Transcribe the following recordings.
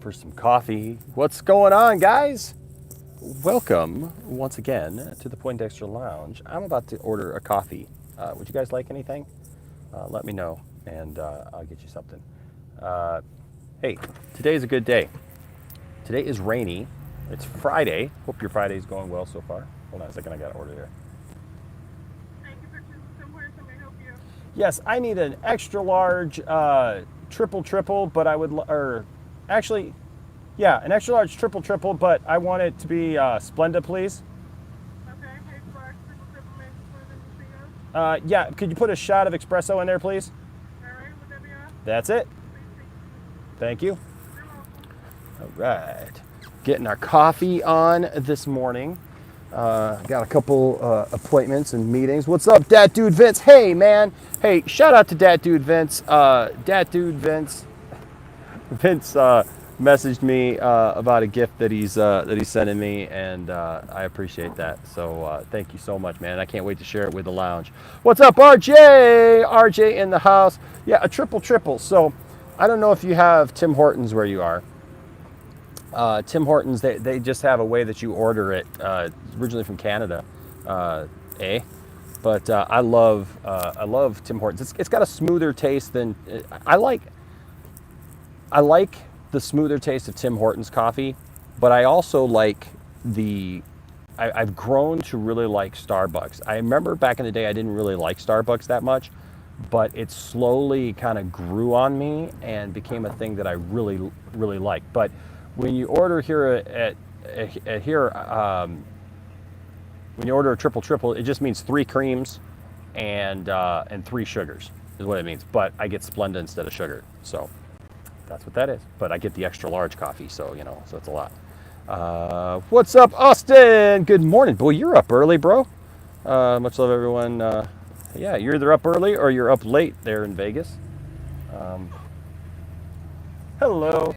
for some coffee. What's going on, guys? Welcome once again to the Poindexter Lounge. I'm about to order a coffee. Would you guys like anything? Let me know, and I'll get you something. Hey, today's a good day. Today is rainy. It's Friday. Hope your Friday's going well so far. Hold on a second, I got to order here. Thank you for choosing somewhere. Can I help you? Yes, I need an extra large triple, but I would, or actually, yeah, an extra large triple, but I want it to be Splenda, please. Okay, hey, Spark, triple makes for the Lucio. Yeah, could you put a shot of espresso in there, please? All right, would that be all? That's it. Thank you. You're welcome. All right, getting our coffee on this morning. Got a couple appointments and meetings. What's up, Dat Dude Vince? Hey, man. Hey, shout out to Dat Dude Vince. Dat Dude Vince. Vince messaged me about a gift that he's sending me, and I appreciate that. So thank you so much, man. I can't wait to share it with the lounge. What's up, RJ? RJ in the house. Yeah, a triple. So I don't know if you have Tim Hortons where you are. Tim Hortons, they just have a way that you order it. Originally from Canada, But I love Tim Hortons. It's got a smoother taste than I like the smoother taste of Tim Hortons coffee, but I also like I've grown to really like Starbucks. I remember back in the day I didn't really like Starbucks that much, but it slowly kind of grew on me and became a thing that I really like. But when you order here when you order a triple, it just means 3 creams and 3 sugars is what it means. But I get Splenda instead of sugar, so that's what that is. But I get the extra large coffee, so so it's a lot. What's up, Austin? Good morning, boy. You're up early, bro. Much love, everyone. Yeah, you're either up early or you're up late there in Vegas. Hello.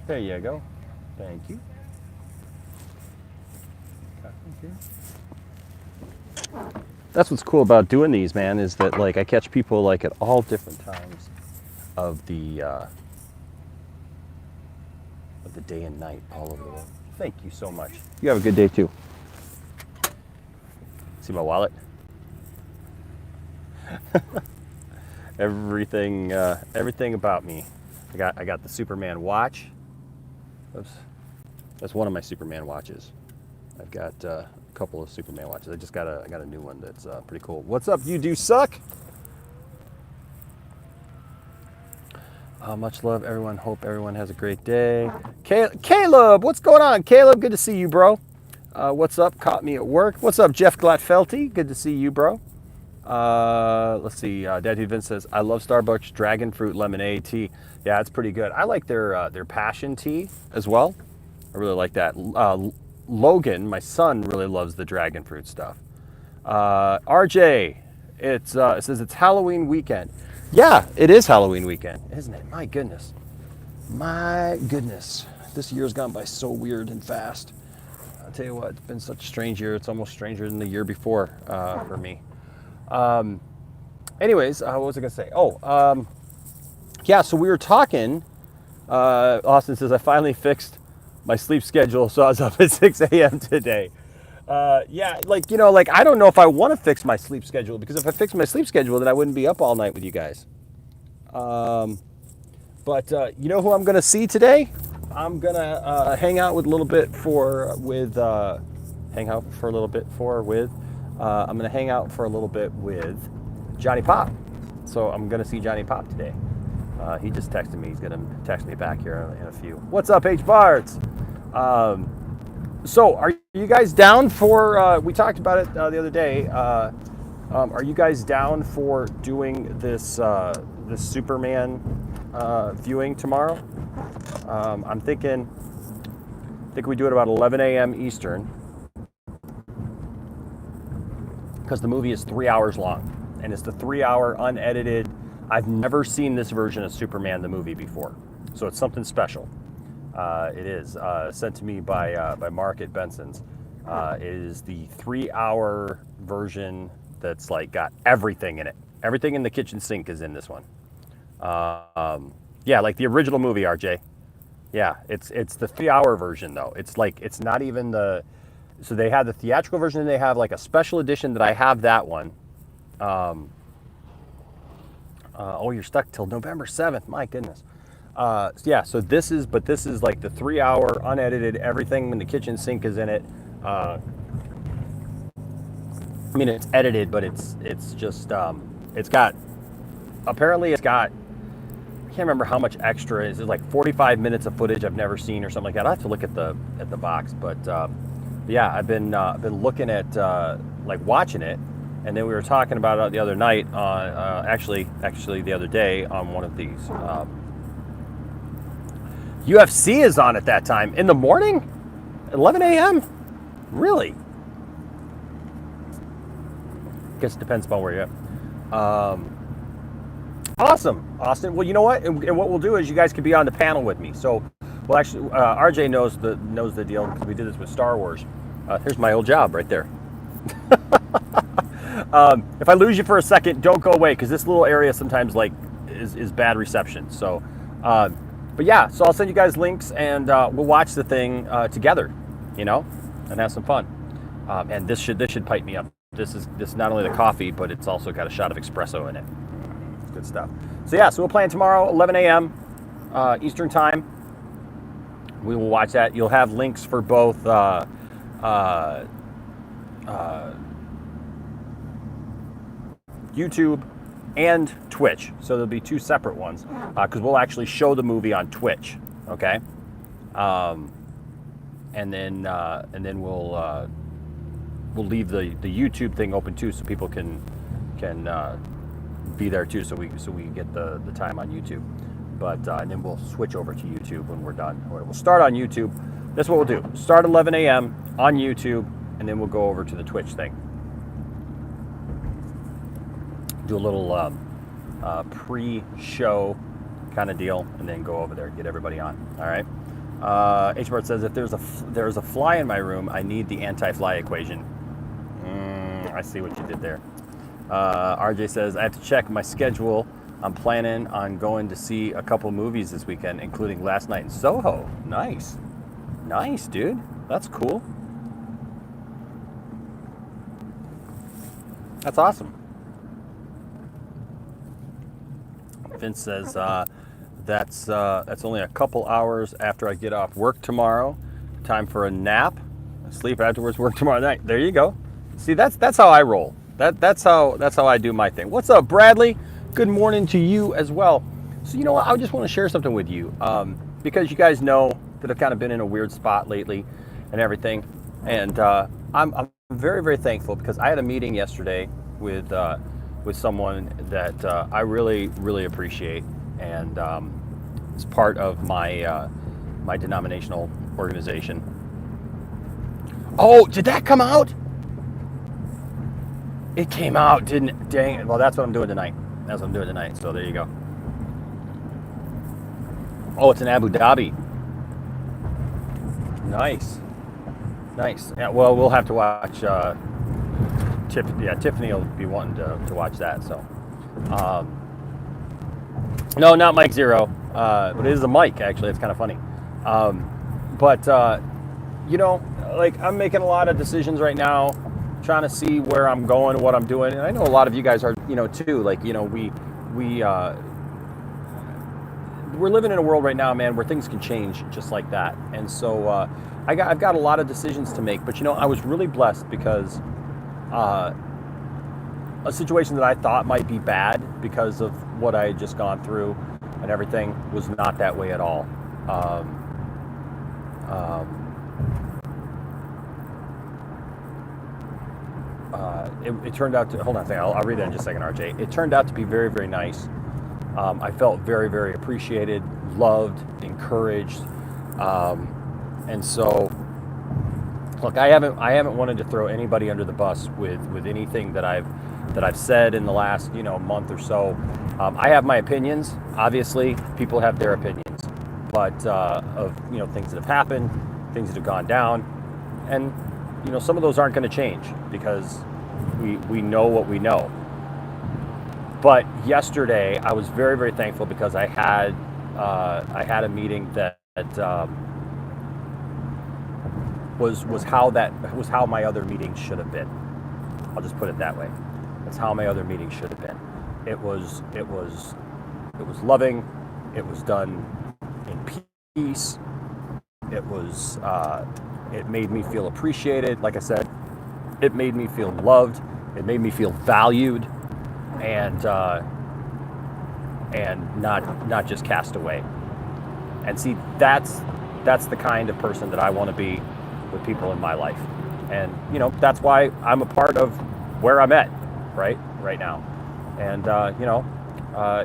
There you go. Thank you. That's what's cool about doing these, man, is that like I catch people like at all different times of the day and night all over the world. Thank you so much. You have a good day too. See my wallet? Everything about me. I got the Superman watch. That's one of my Superman watches. I've got a couple of Superman watches. I got a new one that's pretty cool. What's up? You do suck. Much love, everyone. Hope everyone has a great day. Caleb, what's going on? Caleb, good to see you, bro. What's up? Caught me at work. What's up, Jeff Glatfelty? Good to see you, bro. Let's see. Daddy Vince says, I love Starbucks dragon fruit lemonade tea. Yeah, it's pretty good. I like their passion tea as well. I really like that. Logan, my son, really loves the dragon fruit stuff. RJ, it says it's Halloween weekend. Yeah, it is Halloween weekend, isn't it? My goodness. This year's gone by so weird and fast. I'll tell you what, it's been such a strange year. It's almost stranger than the year before for me. Anyways, what was I gonna say? Yeah, so we were talking. Austin says, I finally fixed my sleep schedule, so I was up at 6 a.m. today. Yeah, I don't know if I want to fix my sleep schedule, because if I fix my sleep schedule, then I wouldn't be up all night with you guys. But you know who I'm going to see today? I'm going to hang out with I'm going to hang out for a little bit with Johnny Pop. So I'm going to see Johnny Pop today. He just texted me. He's going to text me back here in a few. What's up, H Bards? So are you guys down for, we talked about it the other day. Are you guys down for doing this Superman viewing tomorrow? I'm thinking we do it about 11 a.m. Eastern, because the movie is 3 hours long, and it's the 3-hour unedited. I've never seen this version of Superman the movie before, so it's something special. It is sent to me by Mark at Benson's. It is the 3-hour version that's like got everything in it. Everything in the kitchen sink is in this one. Yeah, like the original movie, RJ. Yeah, it's the 3 hour version though. It's like it's not even the. So they have the theatrical version, and they have like a special edition that I have that one. Oh, you're stuck till November 7th. My goodness. Yeah, so this is like the 3 hour unedited, everything when the kitchen sink is in it. I mean, it's edited, but it's just, it's got, apparently it's got, I can't remember how much extra it is. It's like 45 minutes of footage I've never seen or something like that. I have to look at the box, but yeah, I've been looking at, like watching it. And then we were talking about it the other night, actually the other day on one of these. UFC is on at that time in the morning, 11 a.m. Really? Guess it depends upon where you're at. Awesome, Austin. Well, you know what? And what we'll do is you guys could be on the panel with me. So, well, actually, RJ knows the deal because we did this with Star Wars. Here's my old job right there. If I lose you for a second, don't go away because this little area sometimes like is bad reception. So, but yeah, so I'll send you guys links and we'll watch the thing together, you know, and have some fun. And this should pipe me up. This is not only the coffee, but it's also got a shot of espresso in it. It's good stuff. So yeah, so we'll plan tomorrow, 11 a.m. Eastern time. We will watch that. You'll have links for both. YouTube and Twitch, so there'll be two separate ones because we'll actually show the movie on Twitch, okay? And then we'll leave the YouTube thing open too, so people can be there too, so we get the time on YouTube. But and then we'll switch over to YouTube when we're done. We'll start on YouTube. That's what we'll do. Start 11 a.m. on YouTube, and then we'll go over to the Twitch thing. Do a little pre-show kind of deal, and then go over there and get everybody on. All right. H-Mart says, if there's a fly in my room, I need the anti-fly equation. I see what you did there. RJ says, I have to check my schedule. I'm planning on going to see a couple movies this weekend, including last night in Soho. Nice. Nice, dude. That's cool. That's awesome. Vince says, that's only a couple hours after I get off work tomorrow. Time for a nap. Sleep afterwards, work tomorrow night. There you go. See, that's how I roll. That's how I do my thing. What's up, Bradley? Good morning to you as well. So you know what? I just want to share something with you because you guys know that I've kind of been in a weird spot lately and everything. And I'm very, very thankful because I had a meeting yesterday with someone that I really, really appreciate, and it's part of my my denominational organization. Oh, did that come out? It came out, didn't it? Dang it. Well, that's what I'm doing tonight. That's what I'm doing tonight. So there you go. Oh, it's in Abu Dhabi. Nice. Nice. Yeah, well, we'll have to watch. Tiffany will be wanting to watch that. So, no, not Mike Zero, but it is a Mike. Actually, it's kind of funny. But you know, like I'm making a lot of decisions right now, trying to see where I'm going, what I'm doing, and I know a lot of you guys are, you know, too. Like, you know, we're living in a world right now, man, where things can change just like that. And so I've got a lot of decisions to make. But you know, I was really blessed because a situation that I thought might be bad because of what I had just gone through and everything was not that way at all. It turned out to, hold on a second, I'll read that in just a second, RJ. It turned out to be very, very nice. I felt very, very appreciated, loved, encouraged. And so, look, I haven't wanted to throw anybody under the bus with anything that I've said in the last, you know, month or so. I have my opinions. Obviously, people have their opinions, but of, you know, things that have happened, things that have gone down, and you know, some of those aren't going to change because we know what we know. But yesterday, I was very, very thankful because I had a meeting that was how my other meetings should have been. I'll just put it that way. That's how my other meetings should have been. It was loving. It was done in peace. It made me feel appreciated. Like I said, it made me feel loved. It made me feel valued, and not just cast away. And see, that's the kind of person that I want to be with people in my life. And that's why I'm a part of where I'm at right now. And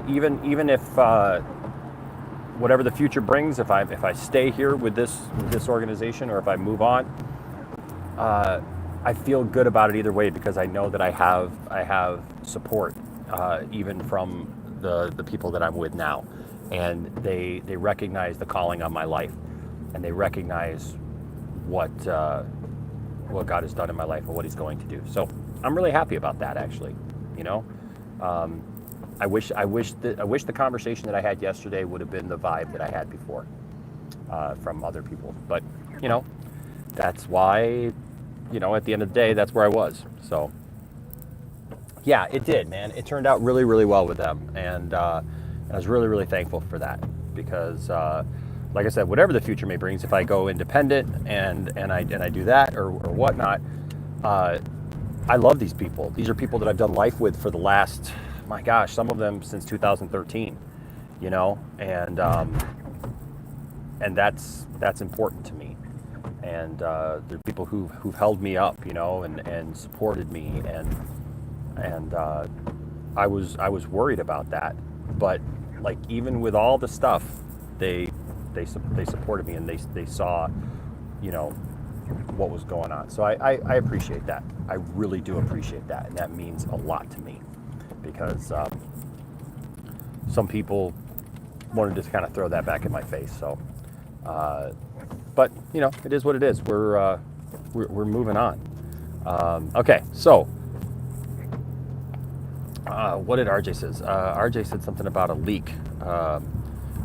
even if whatever the future brings, if I stay here with this organization, or if I move on, I feel good about it either way, because I know that I have support, even from the people that I'm with now, and they recognize the calling on my life, and they recognize what God has done in my life and what He's going to do. So I'm really happy about that, actually. I wish the conversation that I had yesterday would have been the vibe that I had before, from other people. But that's why, at the end of the day, that's where I was. So yeah, it did, man. It turned out really, really well with them, and I was really, really thankful for that, because like I said, whatever the future may bring, if I go independent and I do that or whatnot, I love these people. These are people that I've done life with for the last, my gosh, some of them since 2013, and that's important to me. And they're people who've held me up, and supported me, and I was worried about that, but like, even with all the stuff, they supported me, and they saw, what was going on. So I appreciate that. I really do appreciate that, and that means a lot to me, because some people wanted to kind of throw that back in my face. So, but it is what it is. We're moving on. Okay, so what did RJ says? RJ said something about a leak.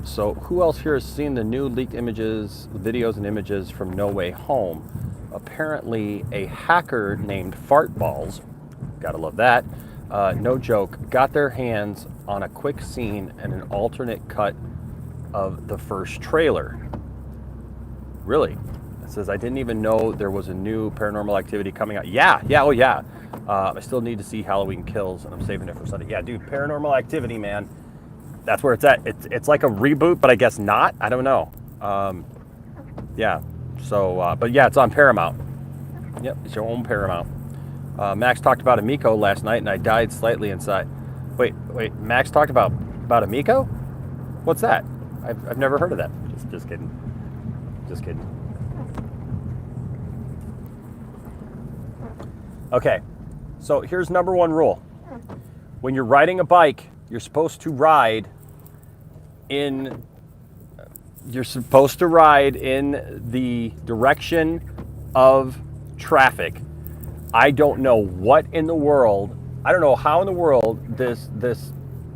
So who else here has seen the new leaked videos and images from No Way Home? Apparently a hacker named Fartballs, gotta love that, no joke, got their hands on a quick scene and an alternate cut of the first trailer. Really? It says, I didn't even know there was a new Paranormal Activity coming out. Yeah, oh yeah. I still need to see Halloween Kills, and I'm saving it for Sunday. Yeah, dude, Paranormal Activity, man. That's where it's at. It's like a reboot, but I guess not. I don't know. Yeah. So, but yeah, it's on Paramount. Yep, it's your own Paramount. Max talked about Amico last night, and I died slightly inside. Wait. Max talked about Amico? What's that? I've never heard of that. Just kidding. Just kidding. Okay. So here's number one rule. When you're riding a bike, you're supposed to ride in the direction of traffic. I don't know what in the world, I don't know how in the world this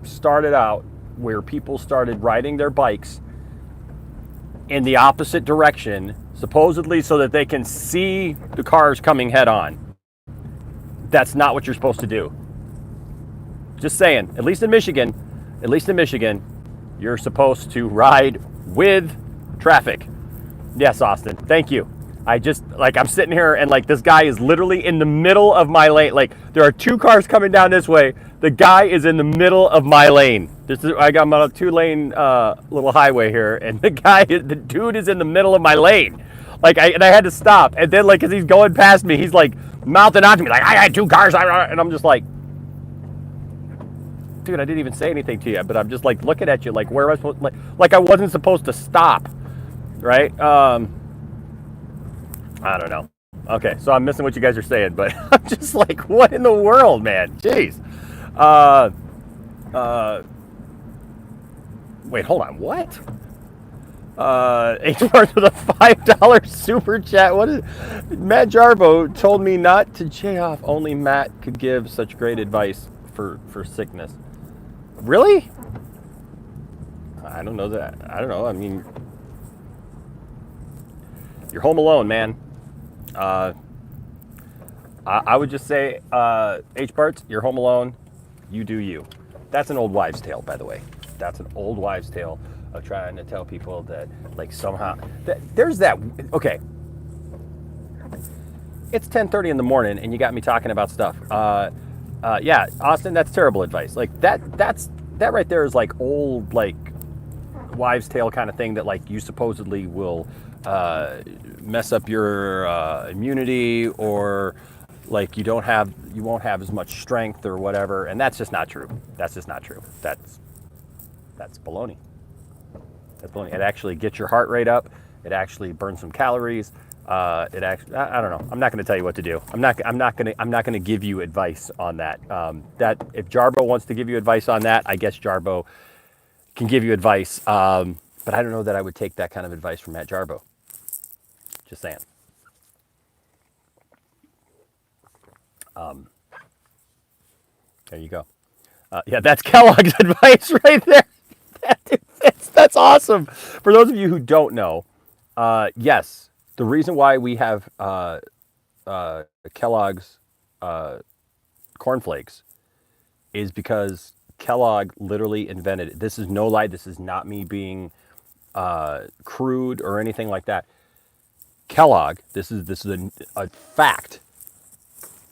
started out, where people started riding their bikes in the opposite direction, supposedly so that they can see the cars coming head on. That's not what you're supposed to do. Just saying, at least in Michigan, you're supposed to ride with traffic. Yes, Austin, thank you. I'm sitting here, and this guy is literally in the middle of my lane. There are two cars coming down this way. The guy is in the middle of my lane. I'm on a 2-lane little highway here, and the dude is in the middle of my lane. I had to stop, and then as he's going past me, he's mouthing on to me I had two cars, and I'm just like, dude, I didn't even say anything to you, but I'm just looking at you where am I supposed to, I wasn't supposed to stop, right? I don't know. Okay, so I'm missing what you guys are saying, but I'm just what in the world, man? Jeez. Wait, hold on, what? H-Mart with a $5 super chat. What is Matt Jarbo told me not to jay off. Only Matt could give such great advice for sickness. Really? I don't know that. I don't know. I mean, You're home alone, man. I would just say, H-Parts, you're home alone. You do you. That's an old wives' tale, by the way. That's an old wives' tale of trying to tell people that, like, somehow there's that. Okay, it's 10:30 in the morning, and you got me talking about stuff. Yeah, Austin, that's terrible advice. Like that right there is like old, like, wives' tale kind of thing that, like, you supposedly will mess up your immunity, or like you won't have as much strength or whatever, and that's just not true. That's just not true. That's baloney. That's baloney. It actually gets your heart rate up. It actually burns some calories. It actually, I don't know. I'm not going to tell you what to do. I'm not going to give you advice on that. That if Jarbo wants to give you advice on that, I guess Jarbo can give you advice. But I don't know that I would take that kind of advice from Matt Jarbo. Just saying. There you go. Yeah, that's Kellogg's advice right there. That's awesome. For those of you who don't know, yes, the reason why we have Kellogg's cornflakes is because Kellogg literally invented it. This is no lie. This is not me being crude or anything like that. Kellogg, this is a fact.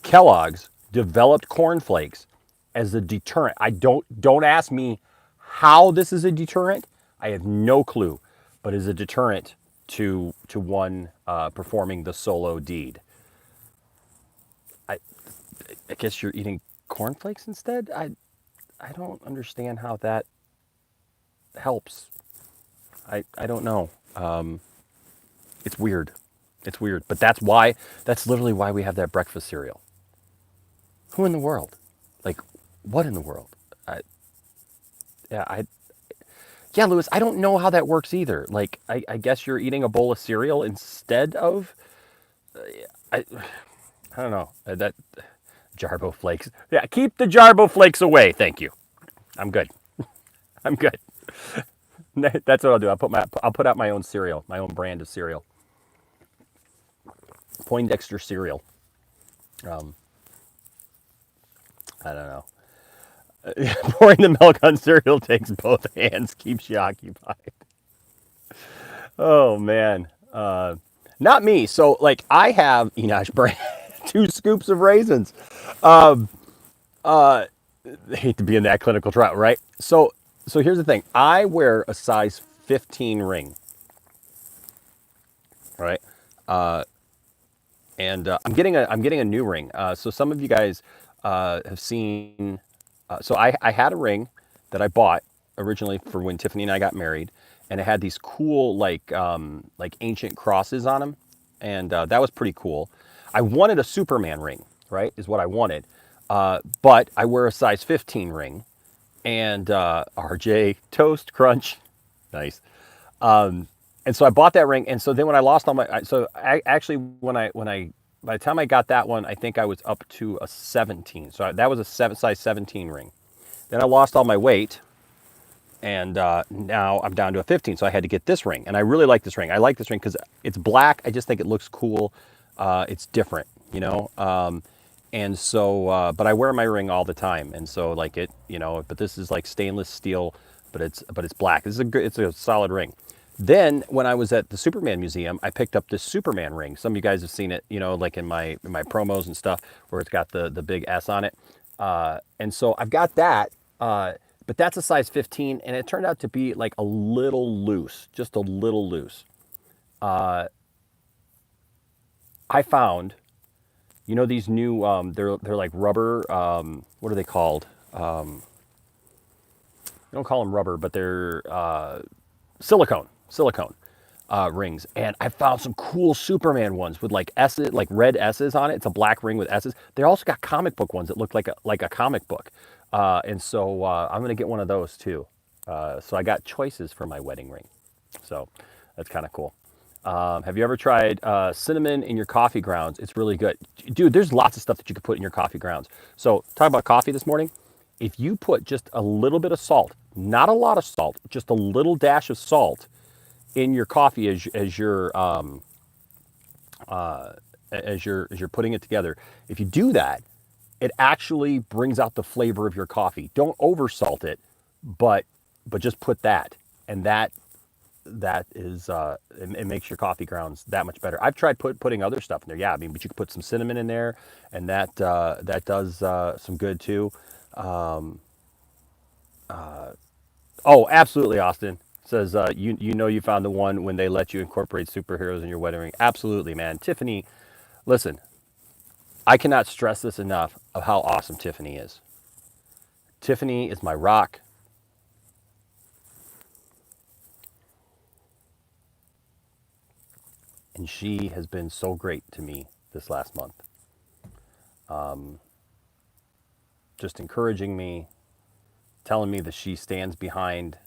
Kellogg's developed cornflakes as a deterrent. Don't ask me how this is a deterrent. I have no clue, but is a deterrent to one performing the solo deed. I guess you're eating cornflakes instead. I don't understand how that helps. I don't know. It's weird. It's weird, but that's literally why we have that breakfast cereal. Who in the world? Like, what in the world? Yeah, Lewis, I don't know how that works either. Like, I guess you're eating a bowl of cereal instead of, I don't know, that Jarbo flakes. Yeah, keep the Jarbo flakes away. Thank you. I'm good. I'm good. That's what I'll do. I'll put out my own cereal, my own brand of cereal. Poindexter cereal. I don't know. Pouring the milk on cereal takes both hands, keeps you occupied. Oh man, not me. So, like, I have Enosh brand 2 scoops of raisins. I hate to be in that clinical trial, right? So here's the thing. I wear a size 15 ring, right? And I'm getting a new ring. So some of you guys have seen. So I had a ring that I bought originally for when Tiffany and I got married, and it had these cool, like ancient crosses on them, and that was pretty cool. I wanted a Superman ring, right? Is what I wanted, but I wear a size 15 ring, and RJ Toast Crunch, nice. And so I bought that ring, and so then when I lost all my, so I actually when I by the time I got that one, I think I was up to a 17. So that was a size 17 ring. Then I lost all my weight, and now I'm down to a 15. So I had to get this ring, and I really like this ring. I like this ring because it's black. I just think it looks cool. It's different, you know. And so, but I wear my ring all the time, and so, like, it, you know. But this is like stainless steel, but it's black. It's a solid ring. Then when I was at the Superman Museum, I picked up this Superman ring. Some of you guys have seen it, you know, like in my promos and stuff, where it's got the big S on it. And so I've got that, but that's a size 15, and it turned out to be like a little loose, just a little loose. I found, you know, these new, they're like rubber, what are they called? I don't call them rubber, but they're silicone rings, and I found some cool Superman ones with like S's, like red S's on it. It's a black ring with S's. They also got comic book ones that look like a comic book, and so I'm gonna get one of those too. So I got choices for my wedding ring, so that's kind of cool. Have you ever tried cinnamon in your coffee grounds? It's really good, dude. There's lots of stuff that you could put in your coffee grounds. So talking about coffee this morning, if you put just a little bit of salt, not a lot of salt, just a little dash of salt in your coffee as you're as you're putting it together. If you do that, it actually brings out the flavor of your coffee. Don't oversalt it, but just put that, and that is it makes your coffee grounds that much better. I've tried putting other stuff in there. Yeah, I mean, but you could put some cinnamon in there, and that does some good too. Oh, absolutely, Austin says you know you found the one when they let you incorporate superheroes in your wedding ring. Absolutely, man. Tiffany, listen, I cannot stress this enough of how awesome Tiffany is. Tiffany is my rock. And she has been so great to me this last month. Just encouraging me, telling me that she stands behind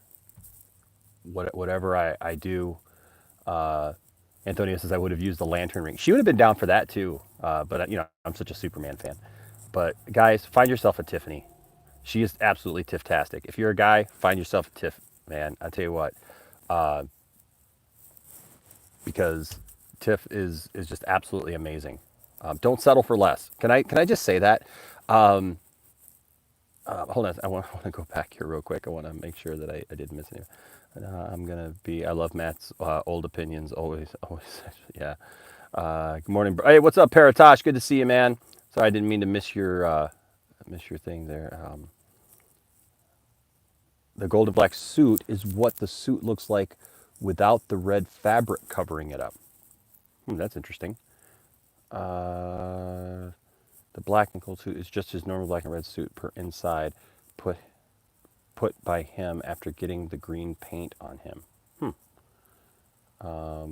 whatever I do. Antonio says I would have used the lantern ring. She would have been down for that too. But I'm such a Superman fan. But guys, find yourself a Tiffany. She is absolutely Tiff-tastic. If you're a guy, find yourself a Tiff, man. I tell you what, because Tiff is just absolutely amazing. Don't settle for less. Can I just say that? Hold on, I want to go back here real quick. I want to make sure that I didn't miss anything. I love Matt's old opinions, always, yeah. Good morning. Hey, what's up, Paratosh? Good to see you, man. Sorry, I didn't mean to miss your thing there. The gold and black suit is what the suit looks like without the red fabric covering it up. That's interesting. The black and gold suit is just his normal black and red suit per inside, put by him after getting the green paint on him.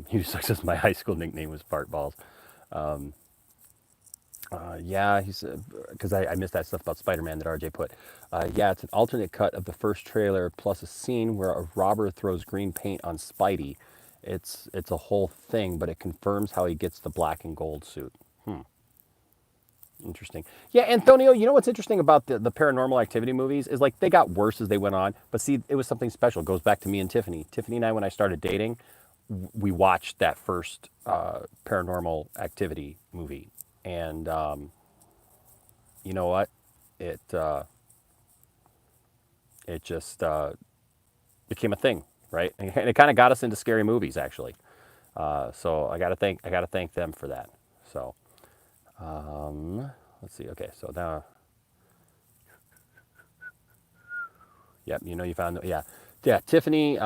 He says my high school nickname was Fart Balls. Yeah, he said, because I missed that stuff about Spider-Man that RJ put. Yeah, it's an alternate cut of the first trailer plus a scene where a robber throws green paint on Spidey. It's a whole thing, but it confirms how he gets the black and gold suit. Interesting. Yeah, Antonio, you know what's interesting about the Paranormal Activity movies is like they got worse as they went on, but see, it was something special. It goes back to me and Tiffany. Tiffany and I, when I started dating, we watched that first Paranormal Activity movie. And you know what? It just became a thing, right? And it kind of got us into scary movies, actually. So I gotta thank them for that. So let's see. Okay, so now, yep. You found yeah. Tiffany.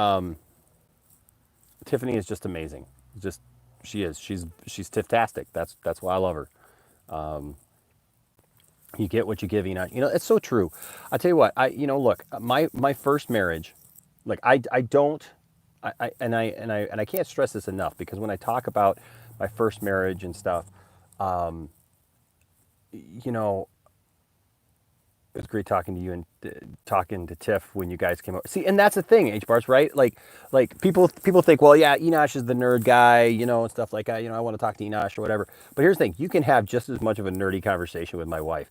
Tiffany is just amazing. She is. She's Tiff-tastic. That's why I love her. You get what you give, it's so true. I tell you what, look, my first marriage, like I can't stress this enough, because when I talk about my first marriage and stuff, it was great talking to you and talking to Tiff when you guys came over. See, and that's the thing, H-Bars, right? Like people think, well, yeah, Enosh is the nerd guy, and stuff like that. I want to talk to Enosh or whatever. But here's the thing: you can have just as much of a nerdy conversation with my wife.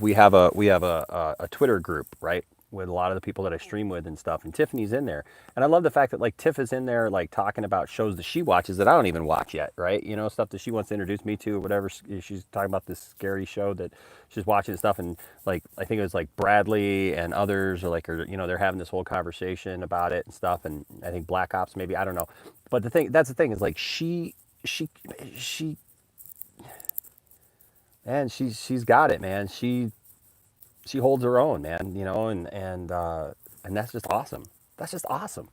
We have a Twitter group, right, with a lot of the people that I stream with and stuff. And Tiffany's in there, and I love the fact that like Tiff is in there, like talking about shows that she watches that I don't even watch yet, right? Stuff that she wants to introduce me to, or whatever. She's talking about this scary show that she's watching and stuff, and like I think it was like Bradley and others are they're having this whole conversation about it and stuff, and I think Black Ops maybe, I don't know. But that's the thing is like she's got it, man. She holds her own, man, and that's just awesome. That's just awesome.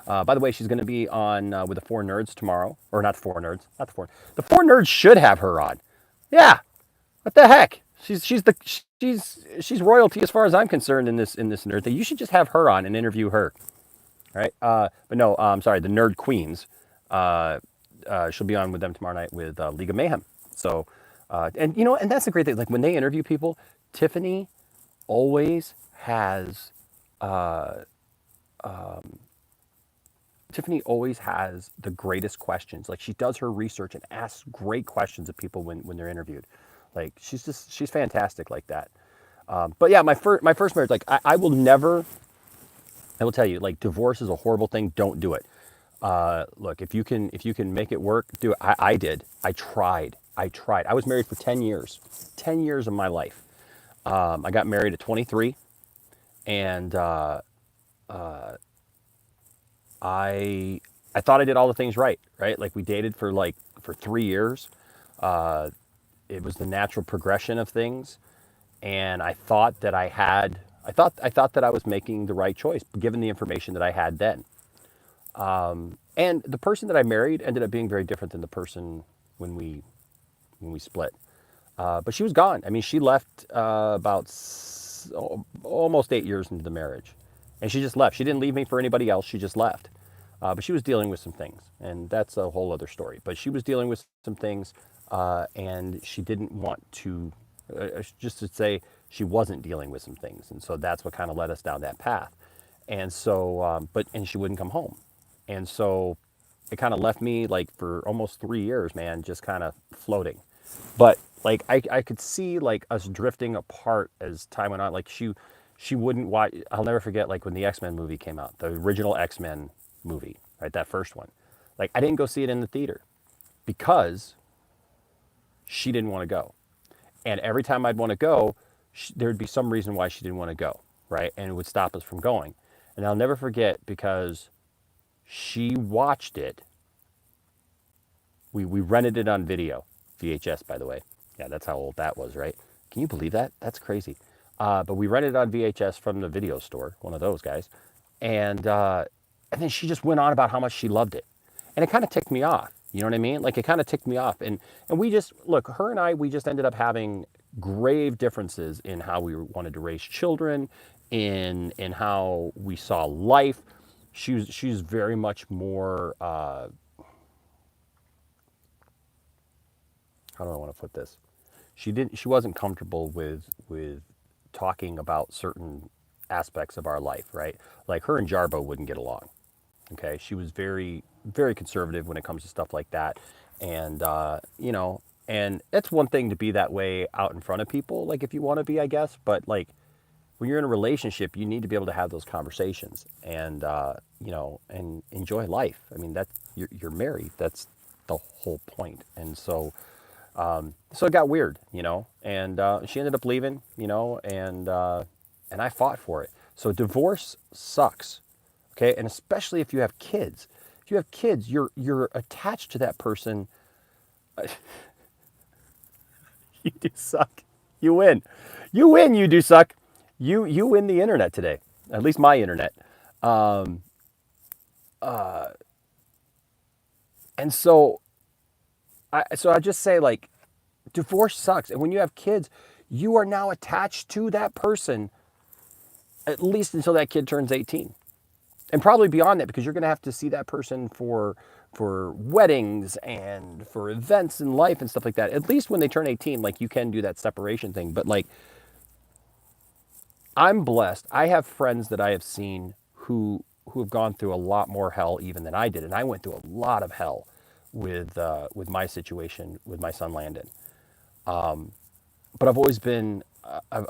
By the way, she's going to be on with the Four Nerds tomorrow, or not the Four Nerds, not the Four. The Four Nerds should have her on. Yeah, what the heck? She's royalty as far as I'm concerned in this nerd thing. You should just have her on and interview her, right? But no, I'm sorry, the Nerd Queens. She'll be on with them tomorrow night with League of Mayhem. So, and that's the great thing. Like when they interview people, Tiffany always has the greatest questions. Like she does her research and asks great questions of people when they're interviewed. Like she's fantastic like that. But yeah, my first marriage, like I will tell you, like divorce is a horrible thing. Don't do it. Look, if you can make it work, do it. I did. I tried. I was married for 10 years. 10 years of my life. I got married at 23, and I thought I did all the things right, right? Like we dated for 3 years. It was the natural progression of things, and I thought that I thought that I was making the right choice given the information that I had then. And the person that I married ended up being very different than the person when we split. But she was gone. I mean, she left almost 8 years into the marriage, and she just left. She didn't leave me for anybody else. She just left. But she was dealing with some things, and that's a whole other story. But she was dealing with some things, and she didn't want to, just to say, she wasn't dealing with some things, and so that's what kind of led us down that path. And so, and she wouldn't come home, and so it kind of left me like for almost 3 years, man, just kind of floating. But like I could see like us drifting apart as time went on. Like she wouldn't watch. I'll never forget like when the X-Men movie came out, the original X-Men movie, right? That first one. Like I didn't go see it in the theater because she didn't want to go. And every time I'd want to go, there'd be some reason why she didn't want to go, right? And it would stop us from going. And I'll never forget because she watched it. We rented it on video, VHS, by the way. Yeah, that's how old that was, right? Can you believe that? That's crazy. But we rented it on VHS from the video store, one of those guys. And then she just went on about how much she loved it. And it kind of ticked me off. You know what I mean? Like it kind of ticked me off. And we just, look, her and I, we just ended up having grave differences in how we wanted to raise children, in how we saw life. She's very much more, how do I want to put this? She wasn't comfortable with talking about certain aspects of our life, right? Like her and Jarbo wouldn't get along. Okay, she was very, very conservative when it comes to stuff like that, and and it's one thing to be that way out in front of people, like if you want to be, I guess, but like when you're in a relationship, you need to be able to have those conversations and and enjoy life. I mean, that's you're married. That's the whole point. And so, so it got weird, and she ended up leaving, and I fought for it. So divorce sucks. Okay, and especially if you have kids. If you have kids, you're attached to that person. You do suck. You win. You win. You do suck. You win the internet today. At least my internet. And so I just say like, divorce sucks. And when you have kids, you are now attached to that person at least until that kid turns 18. And probably beyond that, because you're going to have to see that person for weddings and for events in life and stuff like that. At least when they turn 18, like you can do that separation thing. But like, I'm blessed. I have friends that I have seen who have gone through a lot more hell even than I did, and I went through a lot of hell with my situation with my son Landon. But I've always been I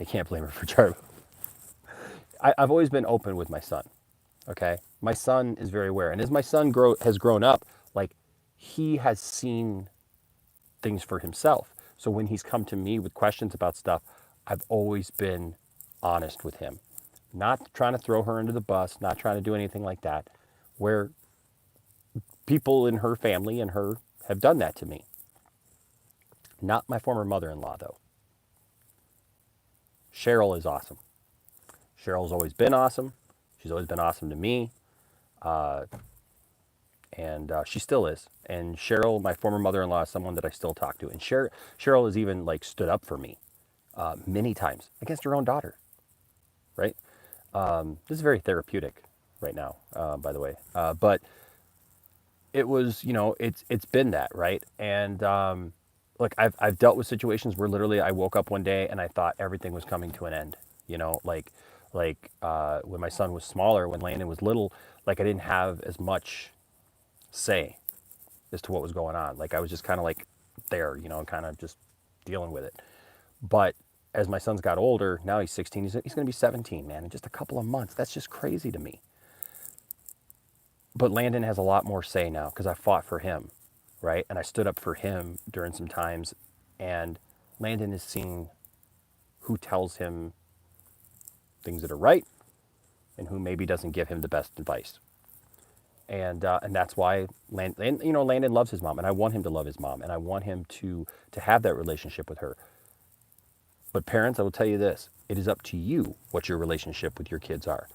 can't blame her for Jarbo. I've always been open with my son. Okay, my son is very aware, and as my son has grown up, like he has seen things for himself. So when he's come to me with questions about stuff, I've always been honest with him, not trying to throw her under the bus, not trying to do anything like that. Where people in her family and her have done that to me. Not my former mother-in-law though. Cheryl is awesome. Cheryl's always been awesome. She's always been awesome to me. And she still is. And Cheryl, my former mother-in-law, is someone that I still talk to. And Cheryl has even like stood up for me many times against her own daughter, right? This is very therapeutic right now, by the way. But it was, it's been that, right? And look, I've dealt with situations where literally I woke up one day and I thought everything was coming to an end. Like when my son was smaller, when Landon was little, like I didn't have as much say as to what was going on. Like I was just kind of like there, kind of just dealing with it. But as my son's got older, now he's 16, he's going to be 17, man, in just a couple of months. That's just crazy to me. But Landon has a lot more say now because I fought for him, right? And I stood up for him during some times. And Landon is seeing who tells him things that are right and who maybe doesn't give him the best advice. And that's why Landon loves his mom, and I want him to love his mom, and I want him to have that relationship with her. But parents, I will tell you this: it is up to you what your relationship with your kids are.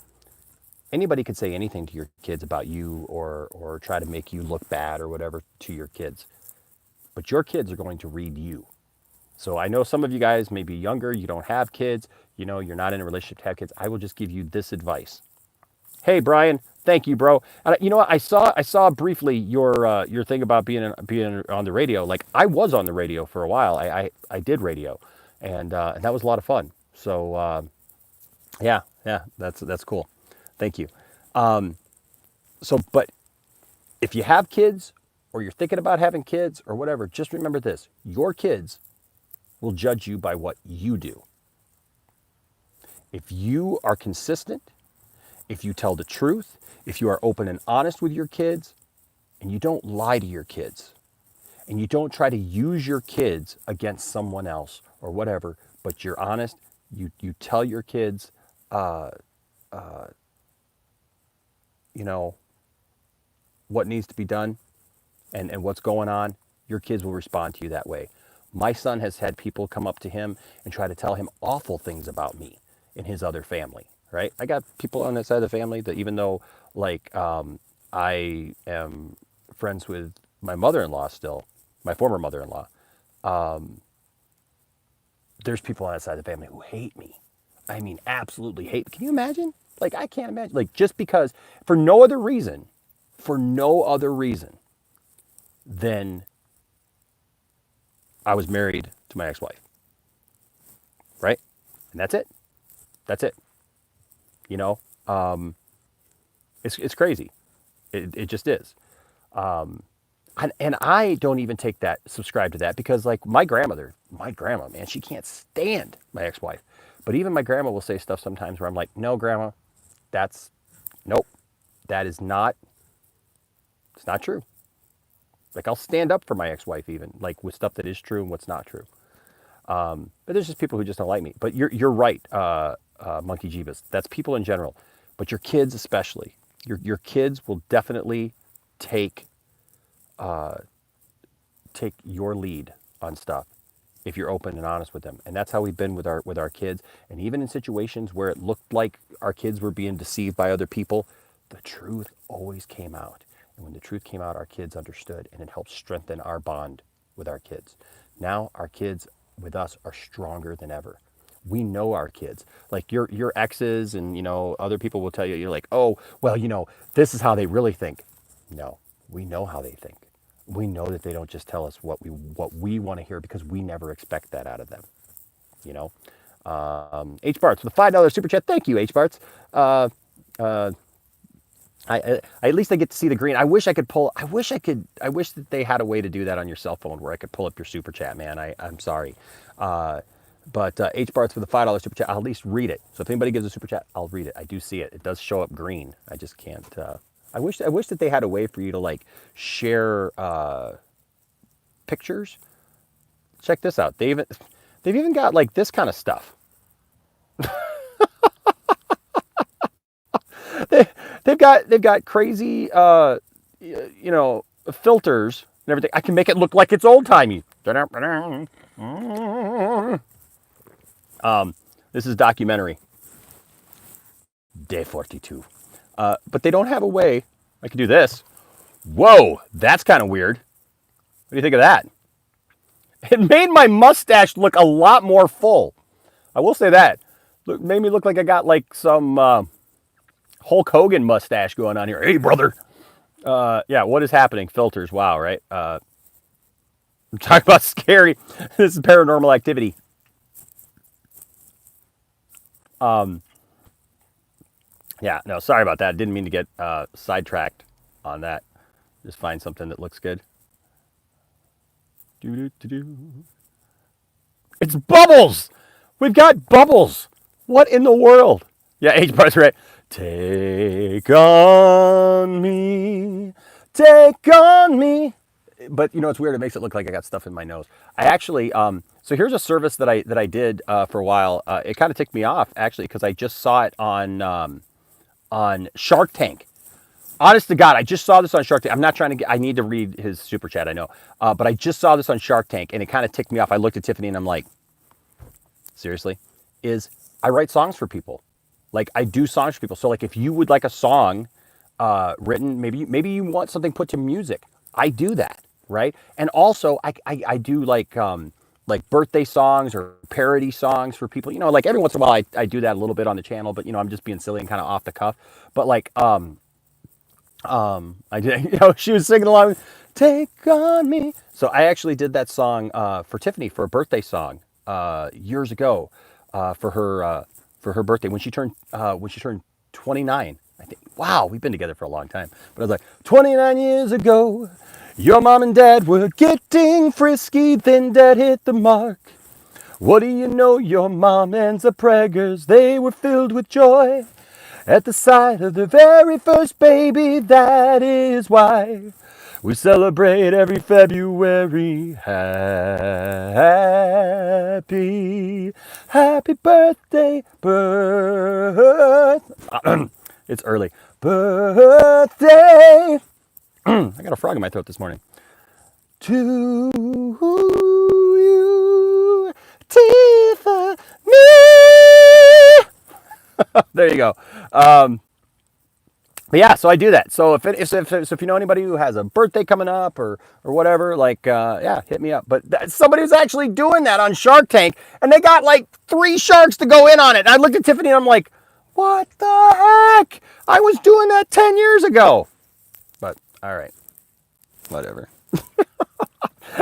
Anybody could say anything to your kids about you, or try to make you look bad or whatever to your kids, but your kids are going to read you. So I know some of you guys may be younger, you don't have kids, you're not in a relationship to have kids. I will just give you this advice. Hey, Brian, thank you, bro. And you know what? I saw briefly your thing about being on the radio. Like, I was on the radio for a while. I did radio, and that was a lot of fun. So yeah, that's cool. Thank you. But if you have kids, or you're thinking about having kids, or whatever, just remember this: your kids will judge you by what you do. If you are consistent, if you tell the truth, if you are open and honest with your kids, and you don't lie to your kids, and you don't try to use your kids against someone else or whatever, but you're honest, you tell your kids, what needs to be done and what's going on, your kids will respond to you that way. My son has had people come up to him and try to tell him awful things about me and his other family, right? I got people on that side of the family that, even though, like, I am friends with my mother-in-law still, my former mother-in-law, there's people on that side of the family who hate me. I mean, absolutely hate. Can you imagine? Like, I can't imagine. Like, just because, for no other reason than I was married to my ex-wife, right? And that's it. That's it. It's crazy. It just is. And I don't even subscribe to that, because, like, my grandma, man, she can't stand my ex-wife. But even my grandma will say stuff sometimes where I'm like, no, grandma, nope, that is not, it's not true. Like, I'll stand up for my ex-wife, even, like, with stuff that is true and what's not true. But there's just people who just don't like me. But you're right, Monkey Jeebus. That's people in general. But your kids especially. Your kids will definitely take your lead on stuff if you're open and honest with them. And that's how we've been with our kids. And even in situations where it looked like our kids were being deceived by other people, the truth always came out. And when the truth came out, our kids understood, and it helped strengthen our bond with our kids. Now our kids with us are stronger than ever. We know our kids. Like, your exes and, other people will tell you, you're like, oh, well, this is how they really think. No, we know how they think. We know that they don't just tell us what we want to hear, because we never expect that out of them. H Barts with a $5 super chat. Thank you, H Barts. I at least I get to see the green. I wish that they had a way to do that on your cell phone, where I could pull up your super chat, man. I'm sorry. But H Barts with a $5 super chat, I'll at least read it. So if anybody gives a super chat, I'll read it. I do see it. It does show up green. I just can't. I wish that they had a way for you to, like, share pictures. Check this out. They've even got, like, this kind of stuff. They've got crazy filters and everything. I can make it look like it's old timey. This is documentary. Day 42. But they don't have a way. I can do this. Whoa, that's kind of weird. What do you think of that? It made my mustache look a lot more full. I will say that. Made me look like I got, like, some Hulk Hogan mustache going on here. Hey, brother. Yeah, what is happening? Filters. Wow, right? I'm talking about scary. This is Paranormal Activity. Yeah, no, sorry about that. Didn't mean to get sidetracked on that. Just find something that looks good. It's bubbles! We've got bubbles! What in the world? Yeah, H-Bar's right. Take on me, take on me. But you know, it's weird. It makes it look like I got stuff in my nose. I actually, so here's a service that I did for a while. It kind of ticked me off actually because I just saw it on Shark Tank. Honest to God, I just saw this on Shark Tank. I'm not trying to get, I need to read his super chat, I know. But I just saw this on Shark Tank and it kind of ticked me off. I looked at Tiffany and I'm like, seriously? I write songs for people. Like I do songs for people. So like if you would like a song written, maybe you want something put to music. I do that, right? And also I do like birthday songs or parody songs for people. You know, like every once in a while I do that a little bit on the channel, but you know, I'm just being silly and kind of off the cuff. But like I did, you know, she was singing along, take on me. So I actually did that song for Tiffany for a birthday song years ago for her birthday when she turned 29. I think, wow, we've been together for a long time. But I was like, 29 years ago, your mom and dad were getting frisky, then dad hit the mark. What do you know, your mom and the preggers, they were filled with joy at the sight of the very first baby. That is why we celebrate every February. Happy birthday, it's early. Birthday. I got a frog in my throat this morning. To you, Tiffany. There you go. But yeah, so I do that. So if you know anybody who has a birthday coming up or whatever, like yeah, hit me up. But somebody was actually doing that on Shark Tank, and they got like 3 sharks to go in on it. And I looked at Tiffany and I'm like, what the heck? I was doing that 10 years ago. But all right, whatever.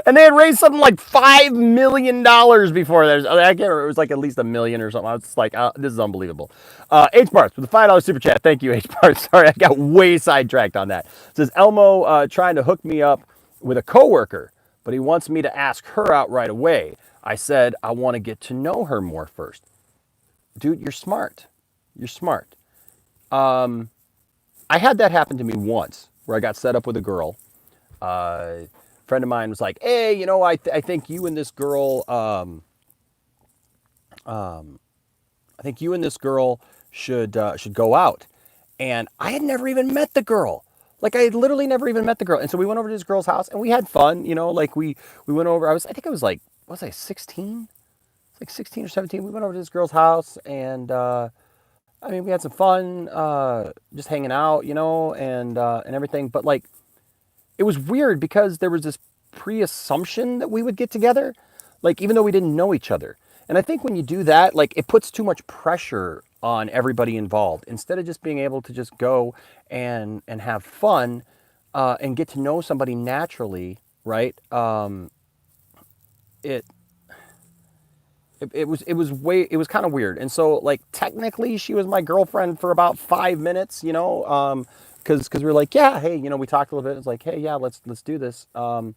And they had raised something like $5 million before. I can't remember. It was like at least $1 million or something. I was just like, this is unbelievable. H Parts with a $5 super chat. Thank you, H Parts. Sorry, I got way sidetracked on that. It says Elmo trying to hook me up with a coworker, but he wants me to ask her out right away. I said I want to get to know her more first. Dude, you're smart. You're smart. I had that happen to me once where I got set up with a girl. Friend of mine was like, hey, you know, I think you and this girl, should go out. And I had never even met the girl. Like I had literally never even met the girl. And so we went over to this girl's house and we had fun, you know, like we went over, I think it was like, what was I, 16? It's like 16 or 17. We went over to this girl's house and, I mean, we had some fun, just hanging out, you know, and everything. But like, it was weird because there was this pre-assumption that we would get together, like even though we didn't know each other. And I think when you do that, like it puts too much pressure on everybody involved instead of just being able to just go and have fun and get to know somebody naturally, right? It was kind of weird. And so like technically she was my girlfriend for about 5 minutes, you know, because we were like, yeah, hey, you know, we talked a little bit. It's like, hey, yeah, let's do this. And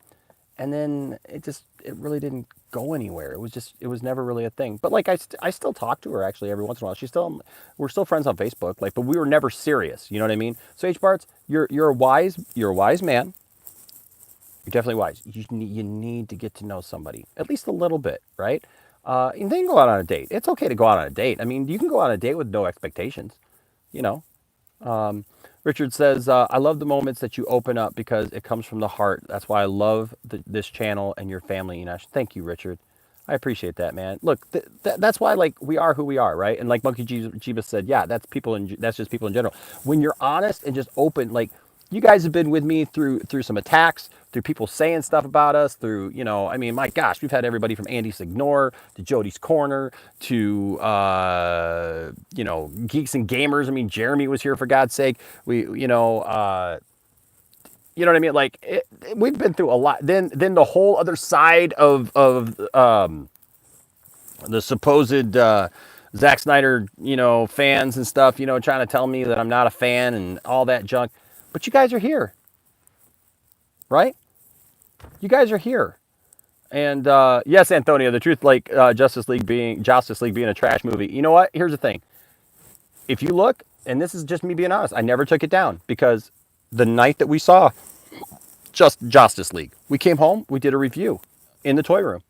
then it really didn't go anywhere. It was never really a thing. But like, I still talk to her actually every once in a while. We're still friends on Facebook. Like, but we were never serious. You know what I mean? So H Barts, you're a wise man. You're definitely wise. You need to get to know somebody at least a little bit, right? And then go out on a date. It's okay to go out on a date. I mean, you can go on a date with no expectations, you know. Richard says, I love the moments that you open up because it comes from the heart. That's why I love this channel and your family, Enosh. Thank you, Richard. I appreciate that, man. Look, that's why, like, we are who we are, right? And like Monkey Jeebus said, yeah, that's just people in general. When you're honest and just open, like, you guys have been with me through some attacks, through people saying stuff about us, through, you know, I mean, my gosh, we've had everybody from Andy Signore to Jody's Corner to, you know, Geeks and Gamers. I mean, Jeremy was here for God's sake. You know what I mean? Like, we've been through a lot. Then the whole other side of the supposed Zack Snyder, you know, fans and stuff, you know, trying to tell me that I'm not a fan and all that junk. But you guys are here, right? You guys are here. And yes, Antonio, the truth, like Justice League being a trash movie. You know what? Here's the thing. If you look, and this is just me being honest, I never took it down because the night that we saw Justice League, we came home, we did a review in the toy room,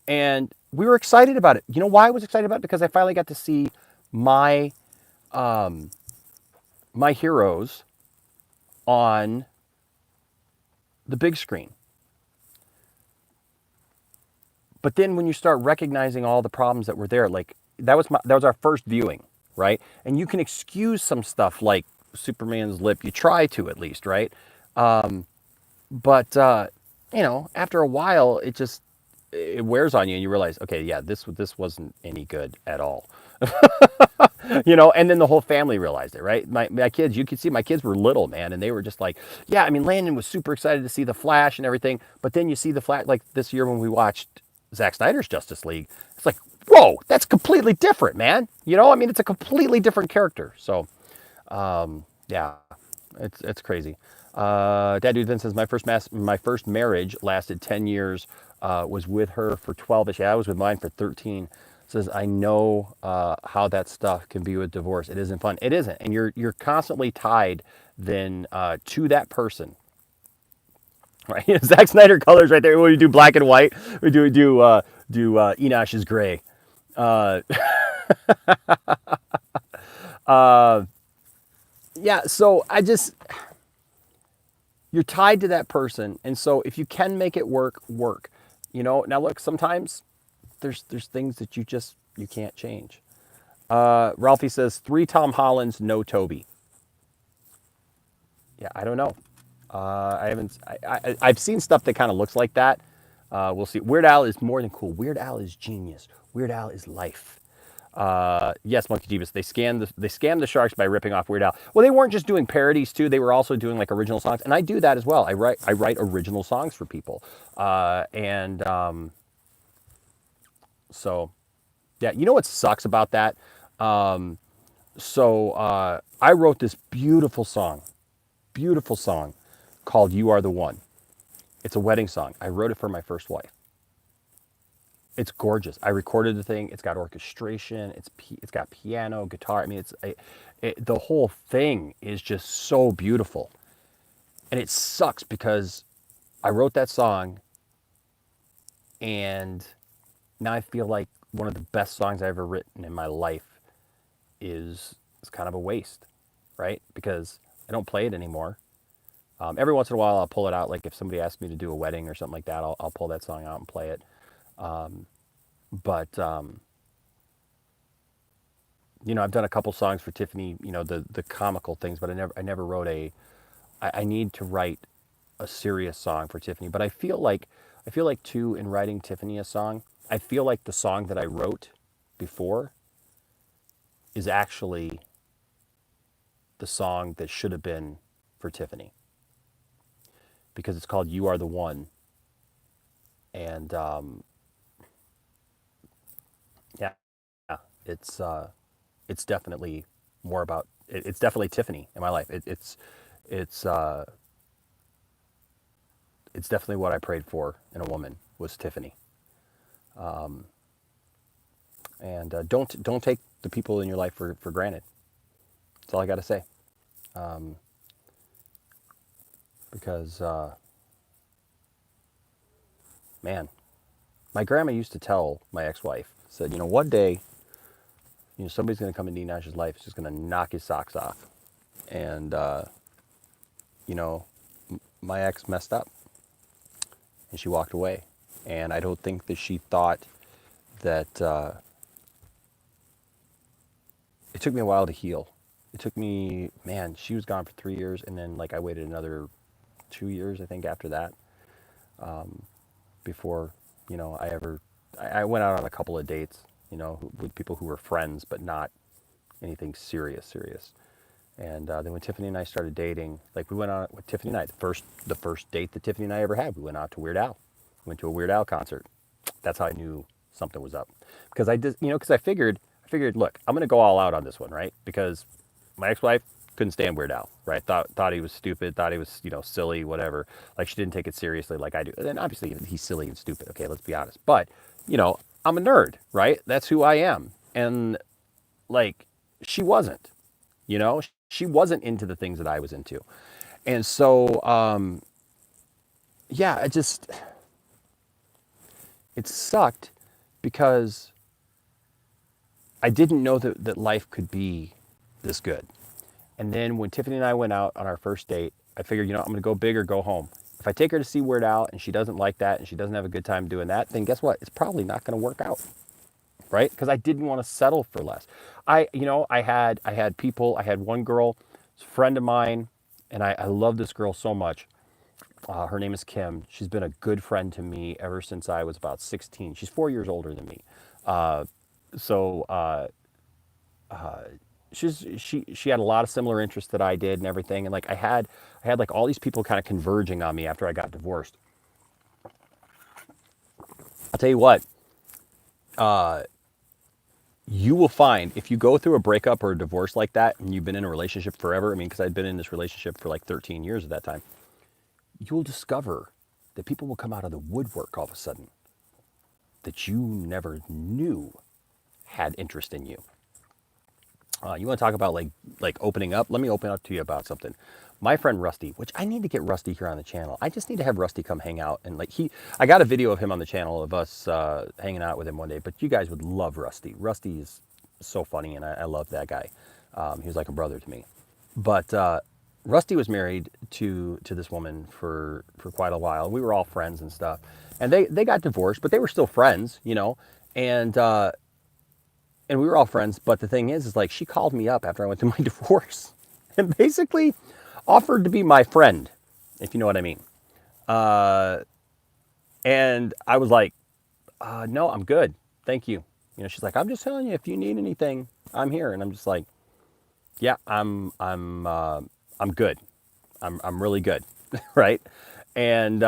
and we were excited about it. You know why I was excited about it? Because I finally got to see my my heroes on the big screen. But then when you start recognizing all the problems that were there, like that was our first viewing, right? And you can excuse some stuff like Superman's lip. You try to at least, right? But you know, after a while, it wears on you, and you realize, okay, yeah, this wasn't any good at all. You know, and then the whole family realized it, right? My kids, you could see my kids were little, man, and they were just like, yeah, I mean, Landon was super excited to see the Flash and everything, but then you see the Flash, like this year when we watched Zack Snyder's Justice League, it's like, whoa, that's completely different, man. You know, I mean, it's a completely different character. So, yeah, it's crazy. Dad Dude Vince says, my first marriage lasted 10 years, was with her for 12ish. Yeah, I was with mine for 13. Says, I know how that stuff can be with divorce. It isn't fun. It isn't. And you're constantly tied then to that person. Right? Zack Snyder colors right there. We do black and white. We do Enosh's gray. Yeah, so you're tied to that person. And so if you can make it work. You know, now look, sometimes there's things that you can't change. Ralphie says 3 Tom Hollands, no Toby. Yeah, I don't know. I've seen stuff that kind of looks like that. We'll see. Weird Al is more than cool. Weird Al is genius. Weird Al is life. Yes, Monkey Jeebus. They scammed the sharks by ripping off Weird Al. Well, they weren't just doing parodies too. They were also doing like original songs, and I do that as well. I write original songs for people, so, yeah, you know what sucks about that? I wrote this beautiful song called You Are the One. It's a wedding song. I wrote it for my first wife. It's gorgeous. I recorded the thing. It's got orchestration. It's got piano, guitar. I mean, the whole thing is just so beautiful. And it sucks because I wrote that song and now I feel like one of the best songs I've ever written in my life is kind of a waste, right? Because I don't play it anymore. Every once in a while, I'll pull it out. Like if somebody asks me to do a wedding or something like that, I'll pull that song out and play it. But you know, I've done a couple songs for Tiffany. You know, the comical things, but I never wrote I need to write a serious song for Tiffany. But I feel like too, in writing Tiffany a song, I feel like the song that I wrote before is actually the song that should have been for Tiffany. Because it's called You Are the One. And yeah, it's definitely more about, it's definitely Tiffany in my life. It's definitely what I prayed for in a woman was Tiffany. And don't take the people in your life for granted. That's all I got to say. Because, man, my grandma used to tell my ex-wife, said, you know, one day, you know, somebody's going to come into Enash's life, it's just going to knock his socks off. And, you know, my ex messed up and she walked away. And I don't think that she thought that, it took me a while to heal. It took me, man, she was gone for 3 years. And then like I waited another 2 years, I think, after that, before, you know, I went out on a couple of dates, you know, with people who were friends, but not anything serious. And then when Tiffany and I started dating, like we went on with Tiffany and I, the first date that Tiffany and I ever had, we went out to Weird Al. We went to a Weird Al concert. That's how I knew something was up. Because I figured, look, I'm going to go all out on this one, right? Because my ex-wife couldn't stand Weird Al, right? Thought he was stupid, thought he was, you know, silly, whatever. Like she didn't take it seriously like I do. And then obviously he's silly and stupid. Okay, let's be honest. But, you know, I'm a nerd, right? That's who I am. And like she wasn't. You know, she wasn't into the things that I was into. And so, yeah, it sucked because I didn't know that life could be this good. And then when Tiffany and I went out on our first date, I figured, I'm going to go big or go home. If I take her to see Weird Al and she doesn't like that and she doesn't have a good time doing that, then guess what? It's probably not going to work out, right? Because I didn't want to settle for less. I had people. I had one girl, a friend of mine, and I love this girl so much. Her name is Kim. She's been a good friend to me ever since I was about 16. She's 4 years older than me. So she had a lot of similar interests that I did and everything. And like I had like all these people kind of converging on me after I got divorced. I'll tell you what, you will find if you go through a breakup or a divorce like that and you've been in a relationship forever, I mean, because I'd been in this relationship for like 13 years at that time, you'll discover that people will come out of the woodwork all of a sudden that you never knew had interest in you. You want to talk about like opening up? Let me open up to you about something. My friend Rusty, which I need to get Rusty here on the channel. I just need to have Rusty come hang out and I got a video of him on the channel of us hanging out with him one day. But you guys would love Rusty. Rusty is so funny, and I love that guy. He was like a brother to me. But Rusty was married to this woman for quite a while. We were all friends and stuff, and they got divorced, but they were still friends, and we were all friends. But the thing is like she called me up after I went through my divorce and basically offered to be my friend, if you know what I mean. And I was like, no, I'm good. Thank you. She's like, I'm just telling you, if you need anything, I'm here. And I'm just like, yeah, I'm good. I'm really good. Right. And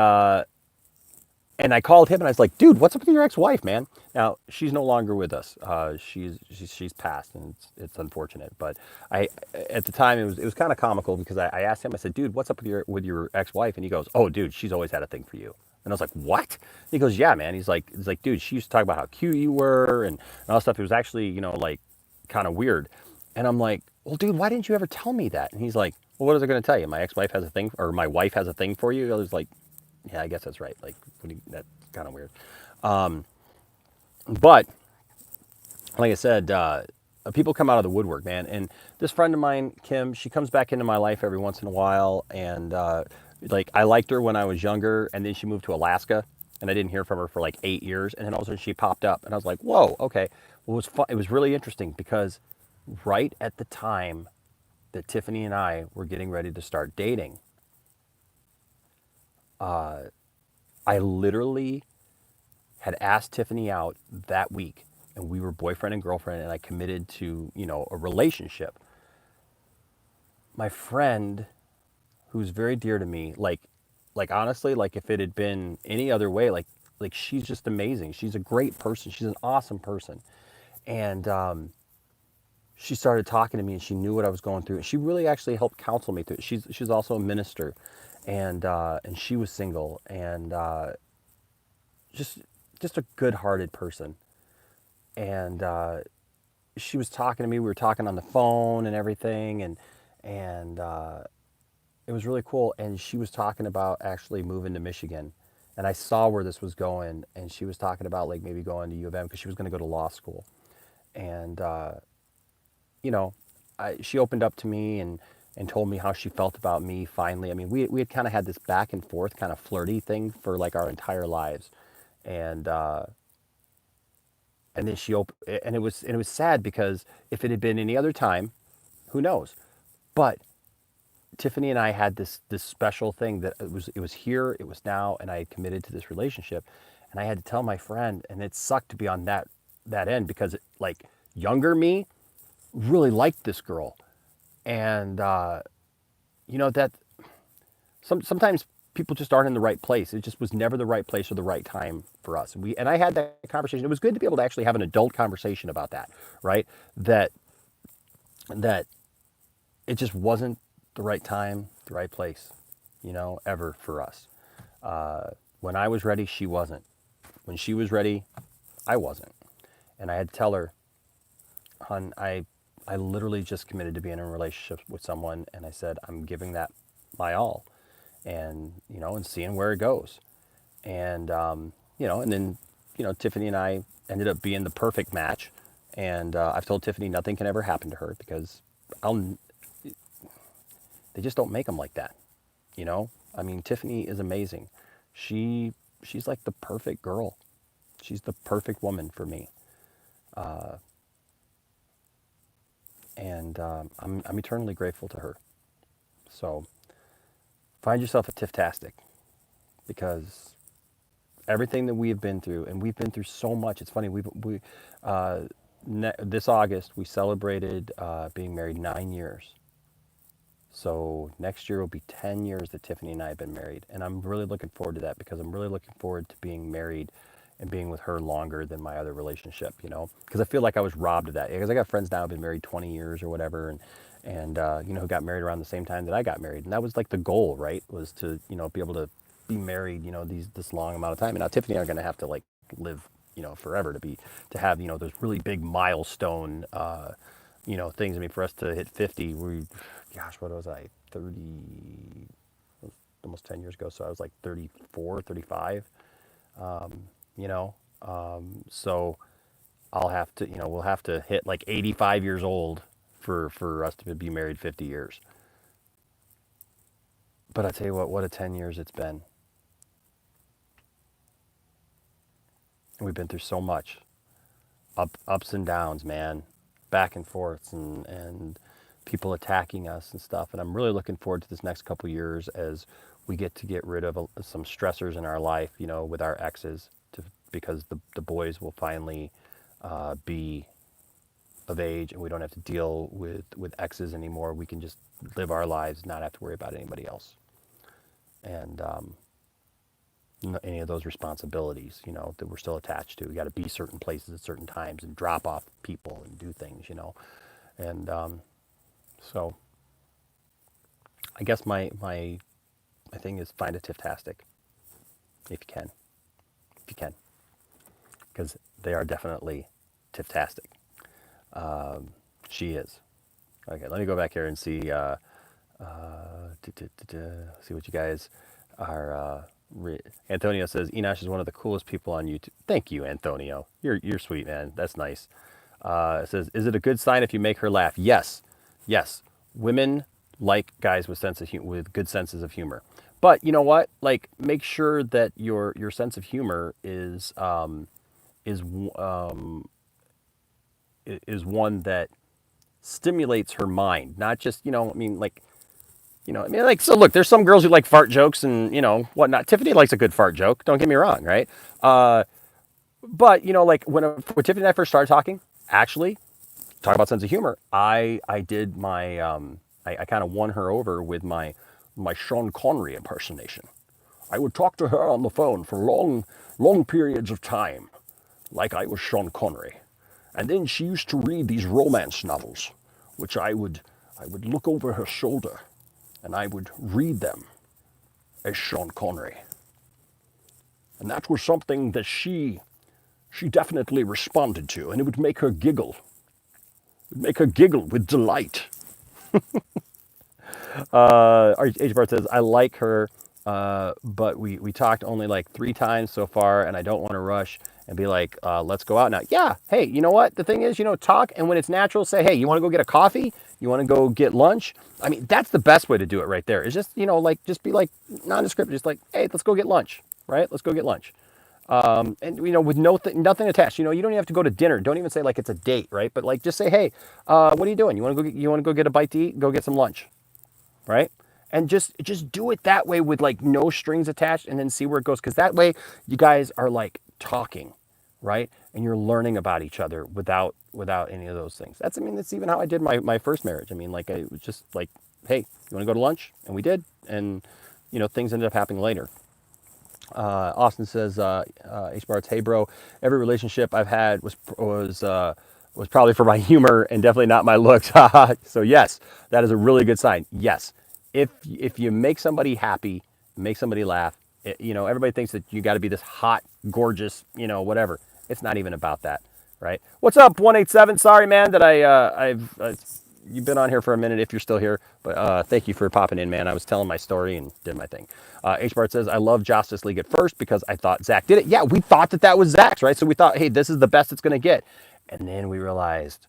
I called him and I was like, dude, what's up with your ex-wife, man? Now, she's no longer with us. She's passed, and it's unfortunate. But at the time, it was kind of comical because I asked him, I said, dude, what's up with your ex-wife? And he goes, oh, dude, she's always had a thing for you. And I was like, what? He goes, yeah, man. He's like, dude, she used to talk about how cute you were and all that stuff. It was actually, like kind of weird. And I'm like, well, dude, why didn't you ever tell me that? And he's like, well, what is I going to tell you? My ex-wife has a thing, or my wife has a thing for you? I was like, yeah, I guess that's right. Like, that's kind of weird. But like I said, people come out of the woodwork, man. And this friend of mine, Kim, she comes back into my life every once in a while. And like I liked her when I was younger, and then she moved to Alaska, and I didn't hear from her for like 8 years. And then all of a sudden she popped up, and I was like, whoa, okay. Well, it was fun. It was really interesting because right at the time that Tiffany and I were getting ready to start dating, I literally had asked Tiffany out that week, and we were boyfriend and girlfriend, and I committed to, a relationship. My friend, who's very dear to me, like honestly, like if it had been any other way, like she's just amazing. She's a great person. She's an awesome person. And she started talking to me, and she knew what I was going through. And she really actually helped counsel me through it. She's also a minister, and she was single, and just a good-hearted person. And she was talking to me. We were talking on the phone and everything, and it was really cool. And she was talking about actually moving to Michigan, and I saw where this was going. And she was talking about like maybe going to U of M because she was going to go to law school. And she opened up to me and told me how she felt about me finally. I mean, we had kind of had this back and forth kind of flirty thing for like our entire lives. And then and it was sad because if it had been any other time, who knows? But Tiffany and I had this special thing that it was here, it was now, and I had committed to this relationship, and I had to tell my friend, and it sucked to be on that end because like younger me really liked this girl, and that sometimes people just aren't in the right place. It just was never the right place or the right time for us. And I had that conversation. It was good to be able to actually have an adult conversation about that, right? That it just wasn't the right time, the right place, ever for us. When I was ready, she wasn't. When she was ready, I wasn't. And I had to tell her, hon, I I literally just committed to being in a relationship with someone, and I said I'm giving that my all, and and seeing where it goes, and and then Tiffany and I ended up being the perfect match, and I've told Tiffany nothing can ever happen to her because I'll they just don't make them like that, I mean, Tiffany is amazing. She's like the perfect girl. She's the perfect woman for me. And I'm eternally grateful to her. So find yourself a Tiff-tastic, because everything that we have been through, and we've been through so much. It's funny, this August we celebrated being married 9 years. So next year will be 10 years that Tiffany and I have been married. And I'm really looking forward to that, because I'm really looking forward to being married and being with her longer than my other relationship, because I feel like I was robbed of that. Because I got friends now who've been married 20 years or whatever, and who got married around the same time that I got married. And that was like the goal, right? Was to, be able to be married, this long amount of time. And now Tiffany and I are going to have to like live, forever to have, those really big milestone, things. I mean, for us to hit 50, gosh, what was I, 30, almost 10 years ago. So I was like 34, 35, so I'll have to, we'll have to hit like 85 years old for us to be married 50 years. But I tell you what a 10 years it's been. And we've been through so much, ups and downs, man, back and forths, and people attacking us and stuff. And I'm really looking forward to this next couple years as we get to get rid of some stressors in our life, with our exes, because the boys will finally be of age, and we don't have to deal with exes anymore. We can just live our lives, not have to worry about anybody else, and any of those responsibilities, that we're still attached to. We got to be certain places at certain times and drop off people and do things, and so I guess my thing is find a Tiff-tastic if you can, because they are definitely Tiff-tastic. She is. Okay, let me go back here and see see what you guys are. Antonio says Enosh is one of the coolest people on YouTube. Thank you, Antonio. You're sweet, man. That's nice. It says, is it a good sign if you make her laugh? Yes. Women like guys with with good senses of humor. But you know what? Like, make sure that your sense of humor is one that stimulates her mind, not just, so look, there's some girls who like fart jokes and, whatnot. Tiffany likes a good fart joke. Don't get me wrong, right? But, like when Tiffany and I first started talking, actually, talk about sense of humor, I did my, I kind of won her over with my Sean Connery impersonation. I would talk to her on the phone for long periods of time, like I was Sean Connery. And then she used to read these romance novels, which I would look over her shoulder, and I would read them as Sean Connery. And that was something that she definitely responded to, and it would make her giggle. It would make her giggle with delight. H. Bart says, I like her, but we talked only like 3 times so far, and I don't want to rush and be like, let's go out now. Yeah, hey, you know what? The thing is, talk, and when it's natural, say, hey, you want to go get a coffee? You want to go get lunch? I mean, that's the best way to do it right there. Is just, just be like nondescript, just like, hey, let's go get lunch, right? Let's go get lunch. And, with nothing attached. You don't even have to go to dinner. Don't even say like it's a date, right? But like, just say, hey, what are you doing? You want to go get a bite to eat? Go get some lunch, right? And just do it that way with like no strings attached, and then see where it goes. Because that way you guys are like talking, right? And you're learning about each other without any of those things. That's even how I did my first marriage. I mean, like, I was just like, hey, you want to go to lunch? And we did. And, things ended up happening later. Austin says, H. Bart's, hey bro, every relationship I've had was probably for my humor and definitely not my looks. So yes, that is a really good sign. Yes. If you make somebody happy, make somebody laugh, everybody thinks that you got to be this hot, gorgeous, whatever. It's not even about that. right? What's up, 187? Sorry, man, that you've been on here for a minute if you're still here, but thank you for popping in, man. I was telling my story and did my thing. H. Bart says, I love Justice League at first because I thought Zach did it. Yeah, we thought that was Zach's, right? So we thought, hey, this is the best it's going to get. And then we realized,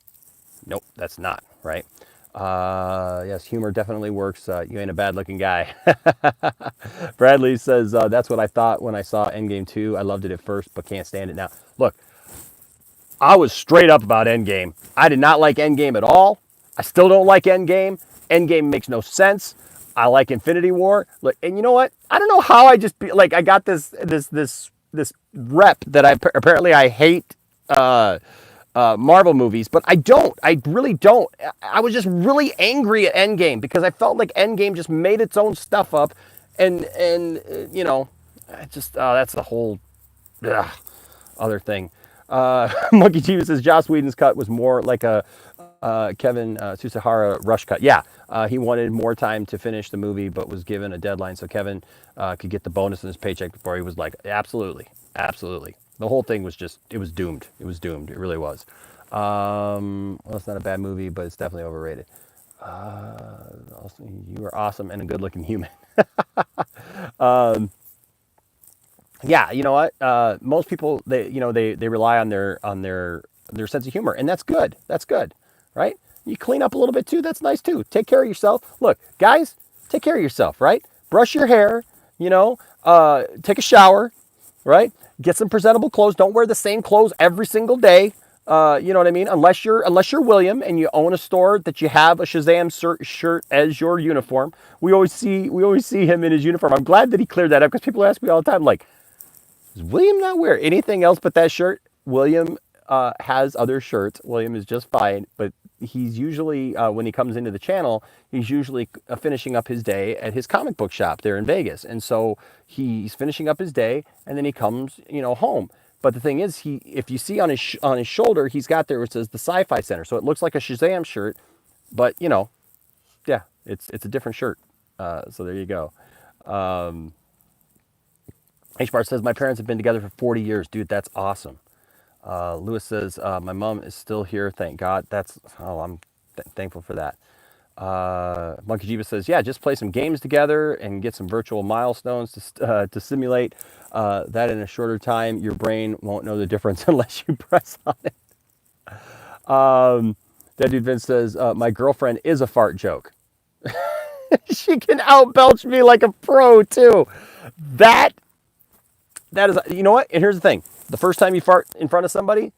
nope, that's not, right? Yes, humor definitely works. You ain't a bad looking guy. Bradley says, that's what I thought when I saw Endgame 2. I loved it at first, but can't stand it now. Look, I was straight up about Endgame. I did not like Endgame at all. I still don't like Endgame. Endgame makes no sense. I like Infinity War. Look, and you know what? I don't know how I got this rep that apparently I hate Marvel movies, but I don't. I really don't. I was just really angry at Endgame because I felt like Endgame just made its own stuff up, and you know, I just that's the whole other thing. Monkey Chief says Joss Whedon's cut was more like a Kevin Tsuchihara rush cut. Yeah, he wanted more time to finish the movie, but was given a deadline so Kevin could get the bonus in his paycheck before he was like, absolutely, absolutely. The whole thing was just, it was doomed. It was doomed. It really was. Well, it's not a bad movie, but it's definitely overrated. Also, you are awesome and a good-looking human. Yeah, you know what? Most people, they rely on their sense of humor, and that's good. That's good, right? You clean up a little bit too. That's nice too. Take care of yourself. Look, guys, take care of yourself, right? Brush your hair. Take a shower, right? Get some presentable clothes. Don't wear the same clothes every single day. You know what I mean? Unless you're William and you own a store that you have a Shazam shirt as your uniform. We always see him in his uniform. I'm glad that he cleared that up because people ask me all the time, like, does William not wear anything else but that shirt? William has other shirts. William is just fine, but he's usually, when he comes into the channel, he's usually finishing up his day at his comic book shop there in Vegas. And so he's finishing up his day and then he comes, home. But the thing is, if you see on his shoulder, he's got there, it says the Sci-Fi Center. So it looks like a Shazam shirt, but yeah, it's a different shirt. So there you go. H-Bar says, my parents have been together for 40 years. Dude, that's awesome. Lewis says, my mom is still here. Thank God. I'm thankful for that. Monkey Jiva says, yeah, just play some games together and get some virtual milestones to simulate that in a shorter time. Your brain won't know the difference unless you press on it. That dude Vince says, my girlfriend is a fart joke. She can outbelch me like a pro too. That is, you know what? And here's the thing. The first time you fart in front of somebody,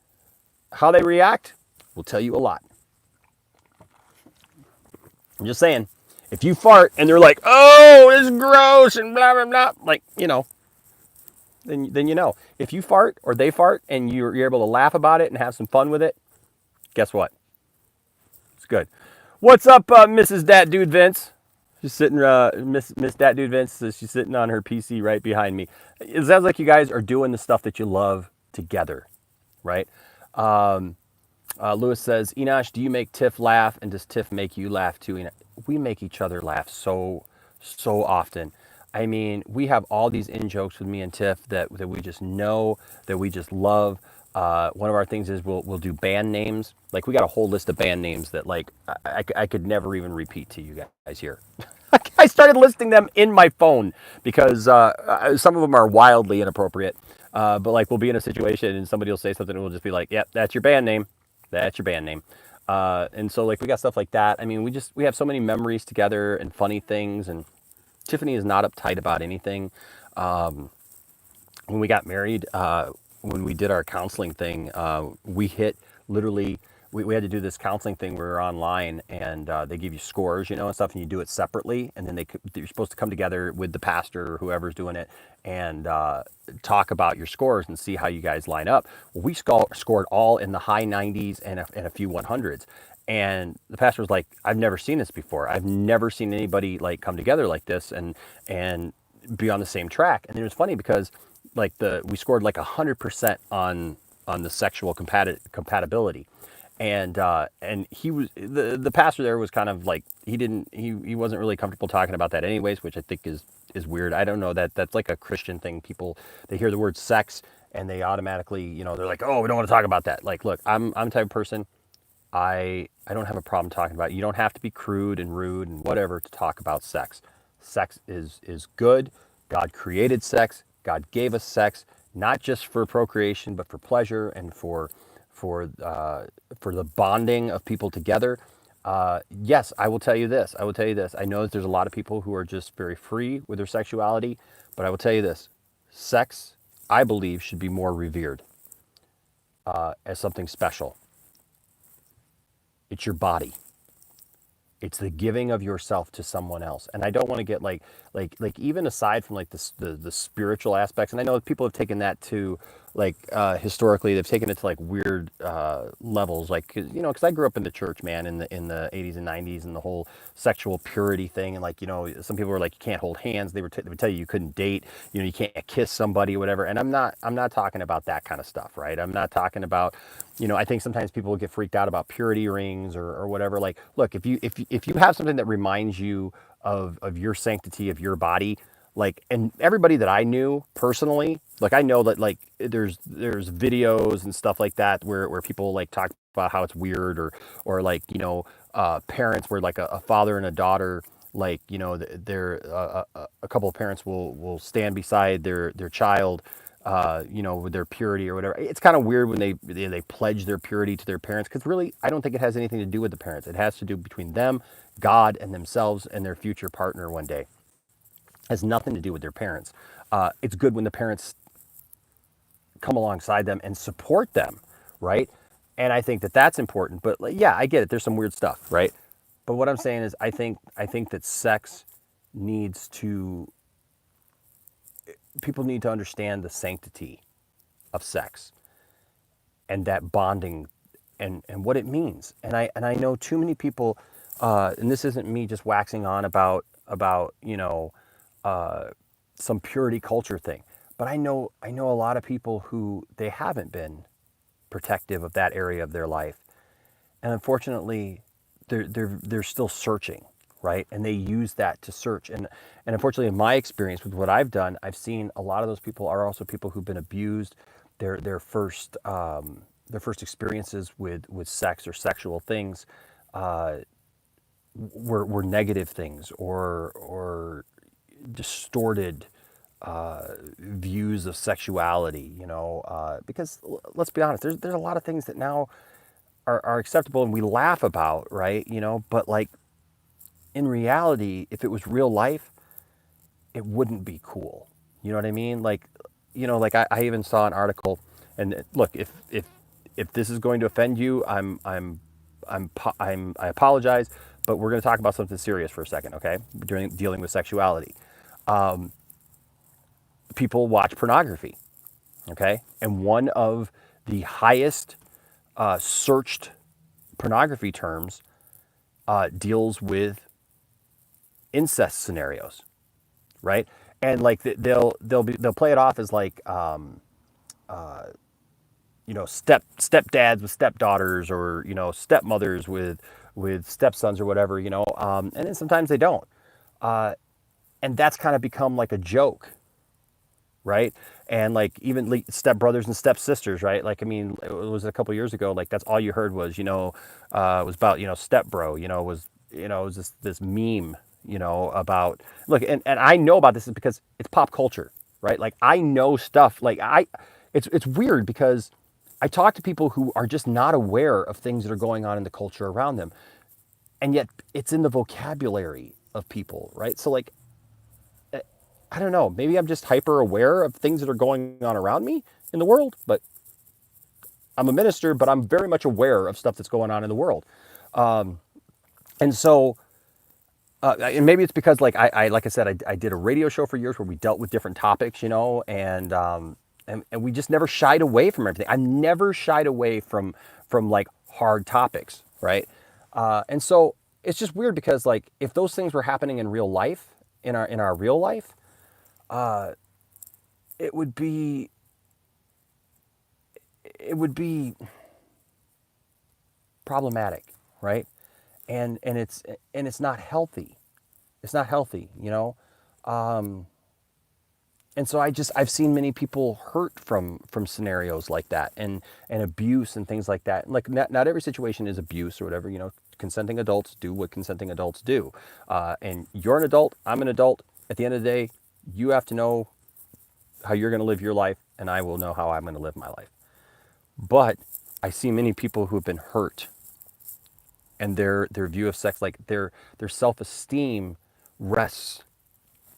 how they react will tell you a lot. I'm just saying, if you fart and they're like, oh, this is gross and blah, blah, blah, like, then you know. If you fart or they fart and you're able to laugh about it and have some fun with it, guess what? It's good. What's up, Mrs. Dat Dude Vince? She's sitting, Miss Dat Dude Vince says she's sitting on her PC right behind me. It sounds like you guys are doing the stuff that you love together, right? Lewis says, Enosh, do you make Tiff laugh, and does Tiff make you laugh too? Enosh? We make each other laugh so often. I mean, we have all these in-jokes with me and Tiff that we just know, that we just love. One of our things is we'll do band names. Like, we got a whole list of band names that, like, I could never even repeat to you guys here. I started listing them in my phone because some of them are wildly inappropriate. But, like, we'll be in a situation and somebody will say something and we'll just be like, yep, that's your band name. That's your band name. And so, like, we got stuff like that. I mean, we have so many memories together and funny things. And Tiffany is not uptight about anything. When we got married, when we did our counseling thing, we hit literally, we had to do this counseling thing where we're online and they give you scores, and stuff, and you do it separately. And then you're supposed to come together with the pastor or whoever's doing it and talk about your scores and see how you guys line up. Well, we scored all in the high 90s and a few 100s. And the pastor was like, I've never seen this before. I've never seen anybody like come together like this and be on the same track. And it was funny because like we scored like 100% on the sexual compatibility. And he was, the pastor there was kind of like, he wasn't really comfortable talking about that anyways, which I think is is weird. I don't know, that's like a Christian thing. People, they hear the word sex and they automatically, they're like, oh, we don't want to talk about that. Like, look, I'm the type of person, I don't have a problem talking about it. You don't have to be crude and rude and whatever to talk about sex. Sex is good. God created sex. God gave us sex, not just for procreation, but for pleasure and for the bonding of people together. Yes, I will tell you this. I will tell you this. I know that there's a lot of people who are just very free with their sexuality, but I will tell you this: sex, I believe, should be more revered as something special. It's your body. It's the giving of yourself to someone else. And I don't want to get like even aside from like the spiritual aspects. And I know people have taken that to like historically they've taken it to like weird levels. Like because I grew up in the church, man, in the 80s and 90s, and the whole sexual purity thing. And like some people were like, you can't hold hands. They would tell you couldn't date. You can't kiss somebody or whatever. And I'm not talking about that kind of stuff, right? I'm not talking about. I think sometimes people get freaked out about purity rings or whatever. Like, look, if you have something that reminds you of your sanctity of your body, like, and everybody that I knew personally, like, I know that like there's videos and stuff like that where people like talk about how it's weird or like parents where like a father and a daughter, like they're a couple of parents will stand beside their child, with their purity or whatever. It's kind of weird when they pledge their purity to their parents, because really, I don't think it has anything to do with the parents. It has to do between them, God, and themselves and their future partner one day. It has nothing to do with their parents. It's good when the parents come alongside them and support them, right? And I think that that's important. But like, yeah, I get it. There's some weird stuff, right? But what I'm saying is, I think that sex needs to people need to understand the sanctity of sex and that bonding and what it means. And I know too many people, and this isn't me just waxing on about some purity culture thing, but I know a lot of people who they haven't been protective of that area of their life, and unfortunately, they're still searching, right? And they use that to search. And unfortunately, in my experience with what I've done, I've seen a lot of those people are also people who've been abused. Their first experiences with sex or sexual things were negative things or distorted views of sexuality. Because let's be honest, there's a lot of things that now are acceptable and we laugh about, right? But like in reality, if it was real life, it wouldn't be cool. You know what I mean? Like, like I even saw an article, and look, if this is going to offend you, I apologize, but we're going to talk about something serious for a second, okay? During dealing with sexuality, people watch pornography, okay? And one of the highest searched pornography terms deals with incest scenarios, right? And like they'll play it off as like stepdads with stepdaughters, or stepmothers with stepsons or whatever, and then sometimes they don't, and that's kind of become like a joke, right? And like even like stepbrothers and stepsisters, right? Like, I mean, it was a couple years ago, like that's all you heard was, it was about, stepbro, it was this meme, about, look, and I know about this is because it's pop culture, right? Like I know stuff, like it's weird because I talk to people who are just not aware of things that are going on in the culture around them. And yet it's in the vocabulary of people, right? So like, I don't know, maybe I'm just hyper aware of things that are going on around me in the world, but I'm a minister, but I'm very much aware of stuff that's going on in the world. And so, and maybe it's because like like I said, I did a radio show for years where we dealt with different topics, and we just never shied away from everything. I never shied away from like hard topics, right? And so it's just weird because like if those things were happening in real life, in our real life, it would be problematic, right? And it's not healthy. It's not healthy, And so I've seen many people hurt from scenarios like that, and abuse and things like that. Like not every situation is abuse or whatever. Consenting adults do what consenting adults do. And you're an adult, I'm an adult. At the end of the day, you have to know how you're going to live your life, and I will know how I'm going to live my life. But I see many people who have been hurt, and their view of sex, like their self-esteem rests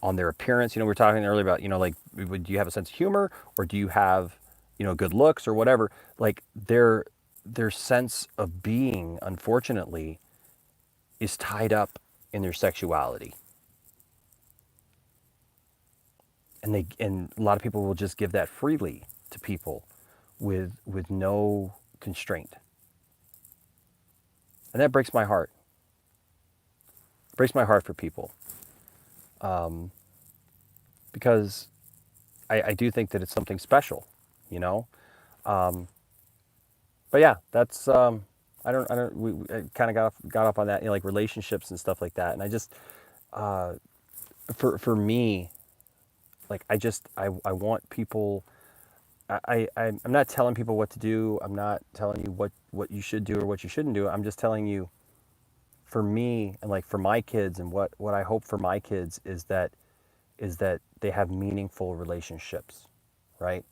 on their appearance. We were talking earlier about, like, do you have a sense of humor, or do you have, good looks or whatever? Like their sense of being, unfortunately, is tied up in their sexuality. And a lot of people will just give that freely to people with no constraint. And that breaks my heart. It breaks my heart for people. Because I do think that it's something special, you know. But yeah, that's we kind of got up on that, like relationships and stuff like that. And I just for me, like I want people. I'm not telling people what to do. I'm not telling you what you should do or what you shouldn't do. I'm just telling you, for me, and like for my kids, and what I hope for my kids is that they have meaningful relationships, right?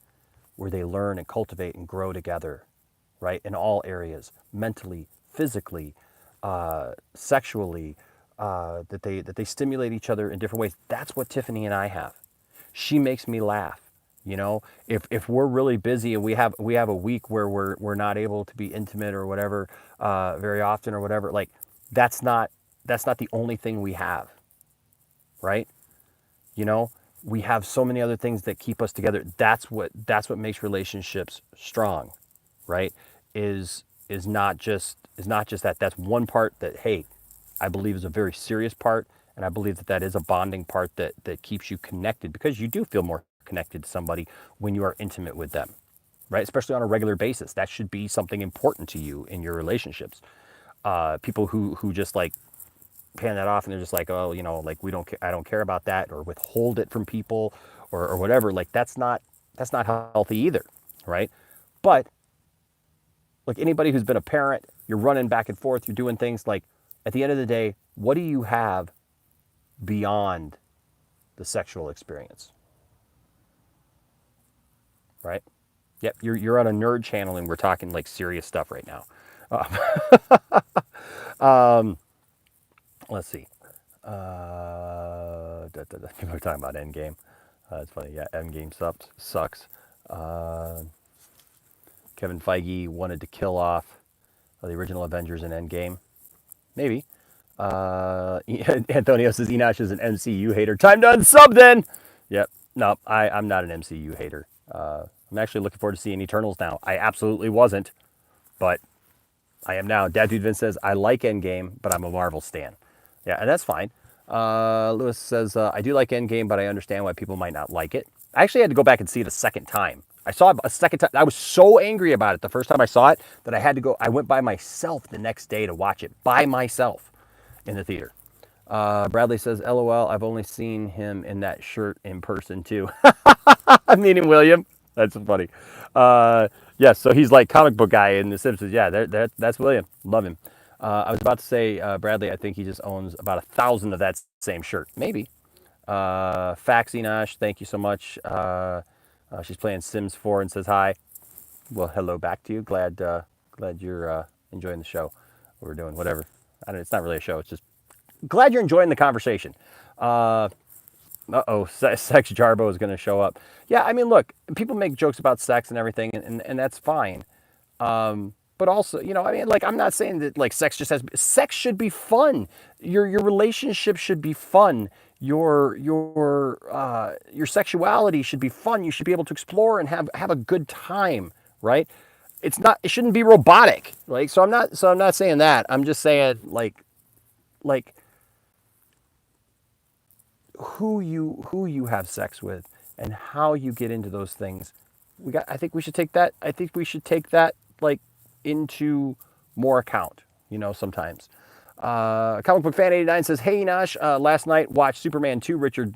Where they learn and cultivate and grow together, right? In all areas, mentally, physically, sexually, that they stimulate each other in different ways. That's what Tiffany and I have. She makes me laugh. If we're really busy and we have a week where we're not able to be intimate or whatever, very often or whatever, like that's not the only thing we have, right? We have so many other things that keep us together. That's what makes relationships strong, right? Is not just that. That's one part that, hey, I believe is a very serious part, and I believe that is a bonding part that keeps you connected, because you do feel more connected to somebody when you are intimate with them, right? Especially on a regular basis. That should be something important to you in your relationships. People who just like hand that off and they're just like, oh, like I don't care about that, or withhold it from people, or whatever. Like that's not healthy either, right? But like anybody who's been a parent, you're running back and forth, you're doing things, like at the end of the day, what do you have beyond the sexual experience, right? Yep, you're on a nerd channel and we're talking like serious stuff right now. Let's see. People are talking about Endgame. It's funny. Yeah, Endgame sucks. Kevin Feige wanted to kill off the original Avengers in Endgame. Maybe. Antonio says Enosh is an MCU hater. Time to unsub then. Yep. No, I'm not an MCU hater. I'm actually looking forward to seeing Eternals now. I absolutely wasn't, but I am now. Dad Dude Vince says, I like Endgame, but I'm a Marvel stan. Yeah, and that's fine. Lewis says, I do like Endgame, but I understand why people might not like it. I actually had to go back and see it a second time. I saw it a second time. I was so angry about it the first time I saw it that I had to go. I went by myself the next day to watch it by myself in the theater. Bradley says, LOL, I've only seen him in that shirt in person too. Meaning William. That's funny. Yeah, so he's like comic book guy in The Simpsons. Yeah, that's William. Love him. I was about to say, Bradley, I think he just owns about 1,000 of that same shirt. Maybe. Faxi Nash, thank you so much. She's playing Sims 4 and says hi. Well, hello back to you. Glad you're enjoying the show. We're doing whatever. It's not really a show. It's just glad you're enjoying the conversation. Sex Jarbo is going to show up. Yeah, I mean, look, people make jokes about sex and everything, and that's fine. But also, I mean, like, I'm not saying that like sex should be fun. Your relationship should be fun. Your sexuality should be fun. You should be able to explore and have a good time, right? It shouldn't be robotic. Like, so I'm not saying that. I'm just saying like who you have sex with and how you get into those things. I think we should take that like into more account, sometimes. Comic Book Fan 89 says, "Hey Nosh, last night watched Superman 2, Richard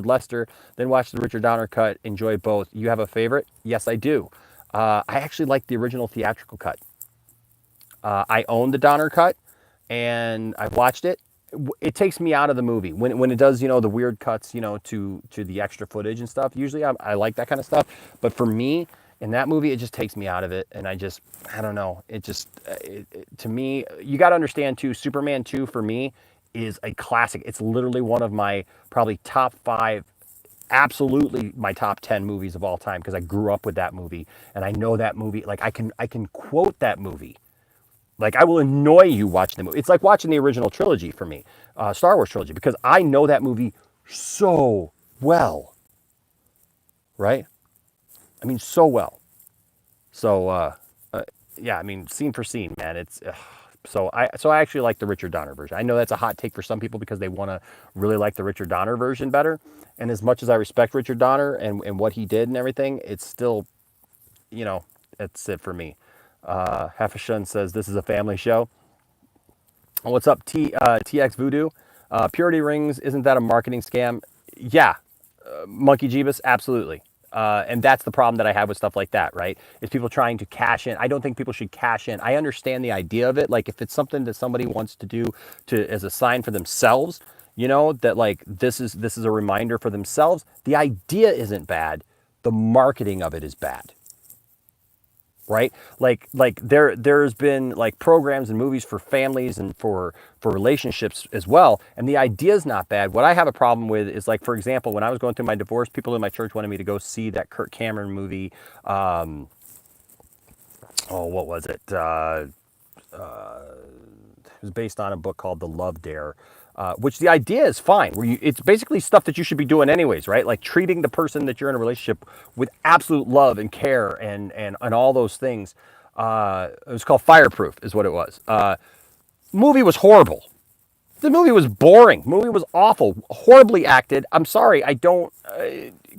Lester, then watched the Richard Donner cut. Enjoy both. You have a favorite?" Yes, I do. I actually like the original theatrical cut. I own the Donner cut, and I've watched it. It takes me out of the movie when it does, the weird cuts, to the extra footage and stuff. Usually, I like that kind of stuff, but for me, in that movie, it just takes me out of it, and I don't know. To me, you got to understand too. Superman 2 for me is a classic. It's literally one of my probably top 5, absolutely my top 10 movies of all time, because I grew up with that movie and I know that movie. Like I can quote that movie. Like, I will annoy you watching the movie. It's like watching the original trilogy for me, Star Wars trilogy, because I know that movie so well, right? I mean, so well. So, yeah, I mean, scene for scene, man. So I actually like the Richard Donner version. I know that's a hot take for some people because they want to really like the Richard Donner version better. And as much as I respect Richard Donner and what he did and everything, it's still, that's it for me. Half a Shun says, "This is a family show." What's up, TX Voodoo? Purity rings, isn't that a marketing scam? Yeah, Monkey Jeebus, absolutely. And that's the problem that I have with stuff like that, right? Is people trying to cash in. I don't think people should cash in. I understand the idea of it. Like, if it's something that somebody wants to do as a sign for themselves, that like this is a reminder for themselves. The idea isn't bad. The marketing of it is bad. Right? Like there's been like programs and movies for families and for relationships as well. And the idea is not bad. What I have a problem with is, like, for example, when I was going through my divorce, people in my church wanted me to go see that Kirk Cameron movie. What was it? It was based on a book called The Love Dare. Which the idea is fine. It's basically stuff that you should be doing anyways, right? Like treating the person that you're in a relationship with absolute love and care and all those things. It was called Fireproof, is what it was. Movie was horrible. The movie was boring. Movie was awful. Horribly acted. I'm sorry. I don't.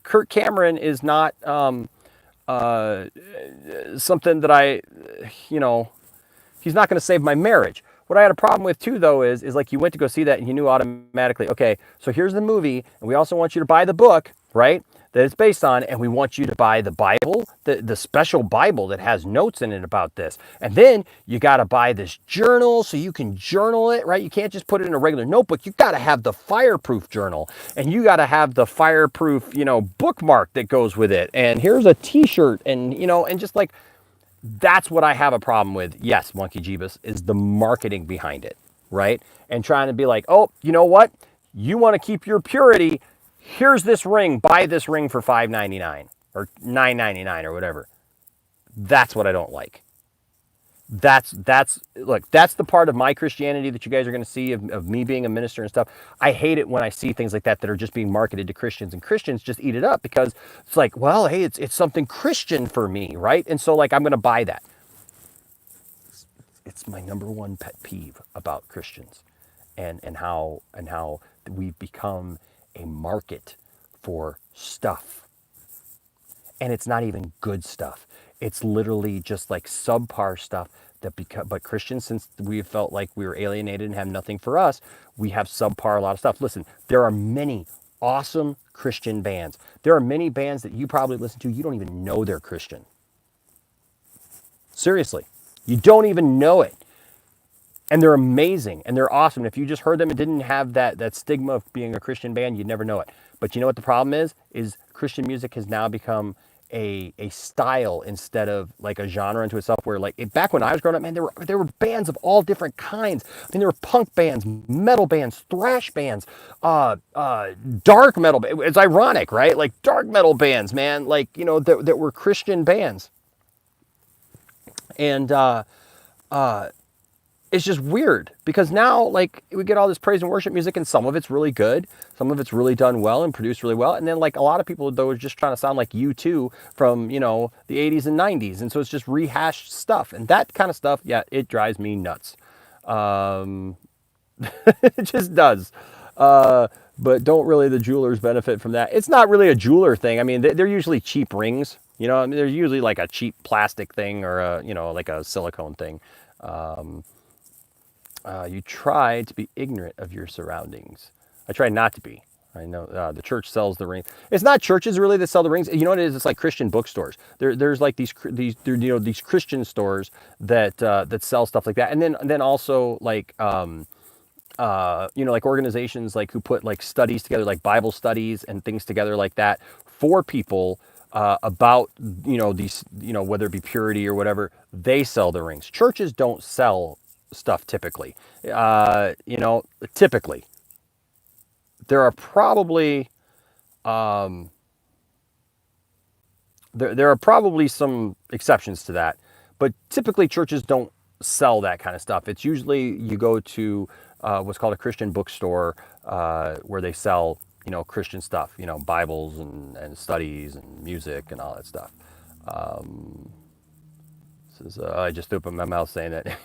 Kirk Cameron is not something that he's not going to save my marriage. What I had a problem with too, though, is like you went to go see that and you knew automatically, okay, so here's the movie, and we also want you to buy the book, right, that it's based on, and we want you to buy the Bible, the special Bible that has notes in it about this. And then you got to buy this journal so you can journal it, right? You can't just put it in a regular notebook. You got to have the fireproof journal, and you got to have the fireproof, bookmark that goes with it. And here's a t-shirt, and, and just like, that's what I have a problem with. Yes, Monkey Jeebus, is the marketing behind it, right? And trying to be like, oh, you know what? You want to keep your purity. Here's this ring. Buy this ring for $5.99 or $9.99 or whatever. That's what I don't like. That's the part of my Christianity that you guys are going to see of me being a minister and stuff. I hate it when I see things like that are just being marketed to Christians, and Christians just eat it up because it's like, well, hey, it's something Christian for me, right? And so, like, I'm going to buy that. It's my number one pet peeve about Christians and how we've become a market for stuff. And it's not even good stuff. It's literally just like subpar stuff but Christians, since we felt like we were alienated and have nothing for us, we have subpar a lot of stuff. Listen, there are many awesome Christian bands. There are many bands that you probably listen to, you don't even know they're Christian. Seriously, you don't even know it. And they're amazing and they're awesome. If you just heard them and didn't have that stigma of being a Christian band, you'd never know it. But you know what the problem is Christian music has now become a style instead of like a genre unto itself, where like back when I was growing up, man, there were bands of all different kinds. I mean, there were punk bands, metal bands, thrash bands, dark metal. It's ironic, right? Like dark metal bands, man, like, that were Christian bands. And it's just weird because now, like, we get all this praise and worship music, and some of it's really good, some of it's really done well and produced really well, and then like a lot of people though are just trying to sound like U2 from the 80s and 90s, and so it's just rehashed stuff, and that kind of stuff, yeah, it drives me nuts. It just does. But don't really the jewelers benefit from that? It's not really a jeweler thing. I mean, they're usually cheap rings. I mean, they're usually like a cheap plastic thing or like a silicone thing. You try to be ignorant of your surroundings. I try not to be. I know the church sells the ring. It's not churches really that sell the rings. You know what it is? It's like Christian bookstores. There's like these Christian stores that sell stuff like that, and then also like like organizations like who put like studies together, like Bible studies and things together like that for people about these whether it be purity or whatever. They sell the rings. Churches don't sell stuff typically. Typically there are probably there are probably some exceptions to that, but typically churches don't sell that kind of stuff. It's usually you go to what's called a Christian bookstore where they sell Christian stuff, Bibles and studies and music and all that stuff. I just opened my mouth saying that.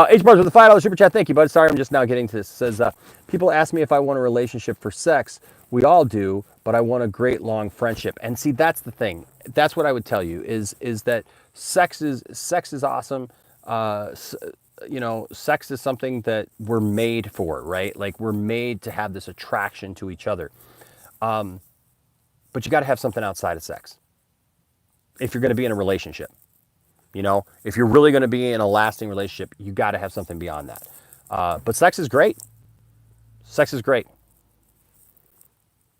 H Bars with a $5 super chat. Thank you, bud. Sorry, I'm just now getting to this. It says, people ask me if I want a relationship for sex. We all do, but I want a great long friendship. And see, that's the thing. That's what I would tell you is that sex is awesome. Sex is something that we're made for, right? Like we're made to have this attraction to each other. But you got to have something outside of sex if you're going to be in a relationship. If you're really going to be in a lasting relationship, you got to have something beyond that. But sex is great. Sex is great.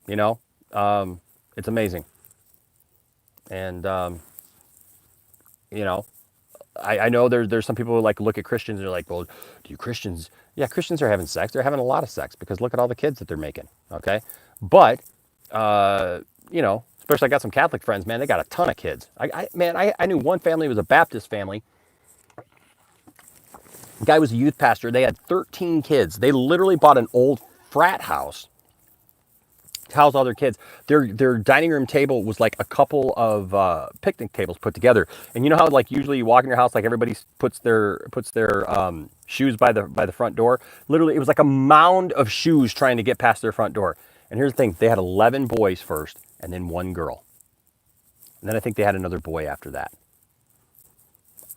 It's amazing. And, I know there's some people who like look at Christians and they're like, well, Christians are having sex. They're having a lot of sex because look at all the kids that they're making. Okay. But, especially I got some Catholic friends, man, they got a ton of kids. I knew one family, it was a Baptist family. The guy was a youth pastor. They had 13 kids. They literally bought an old frat house to house all their kids. Their dining room table was like a couple of picnic tables put together. And you know how like usually you walk in your house, like everybody puts their shoes by the front door. Literally, it was like a mound of shoes trying to get past their front door. And here's the thing: they had 11 boys first, and then one girl. And then I think they had another boy after that.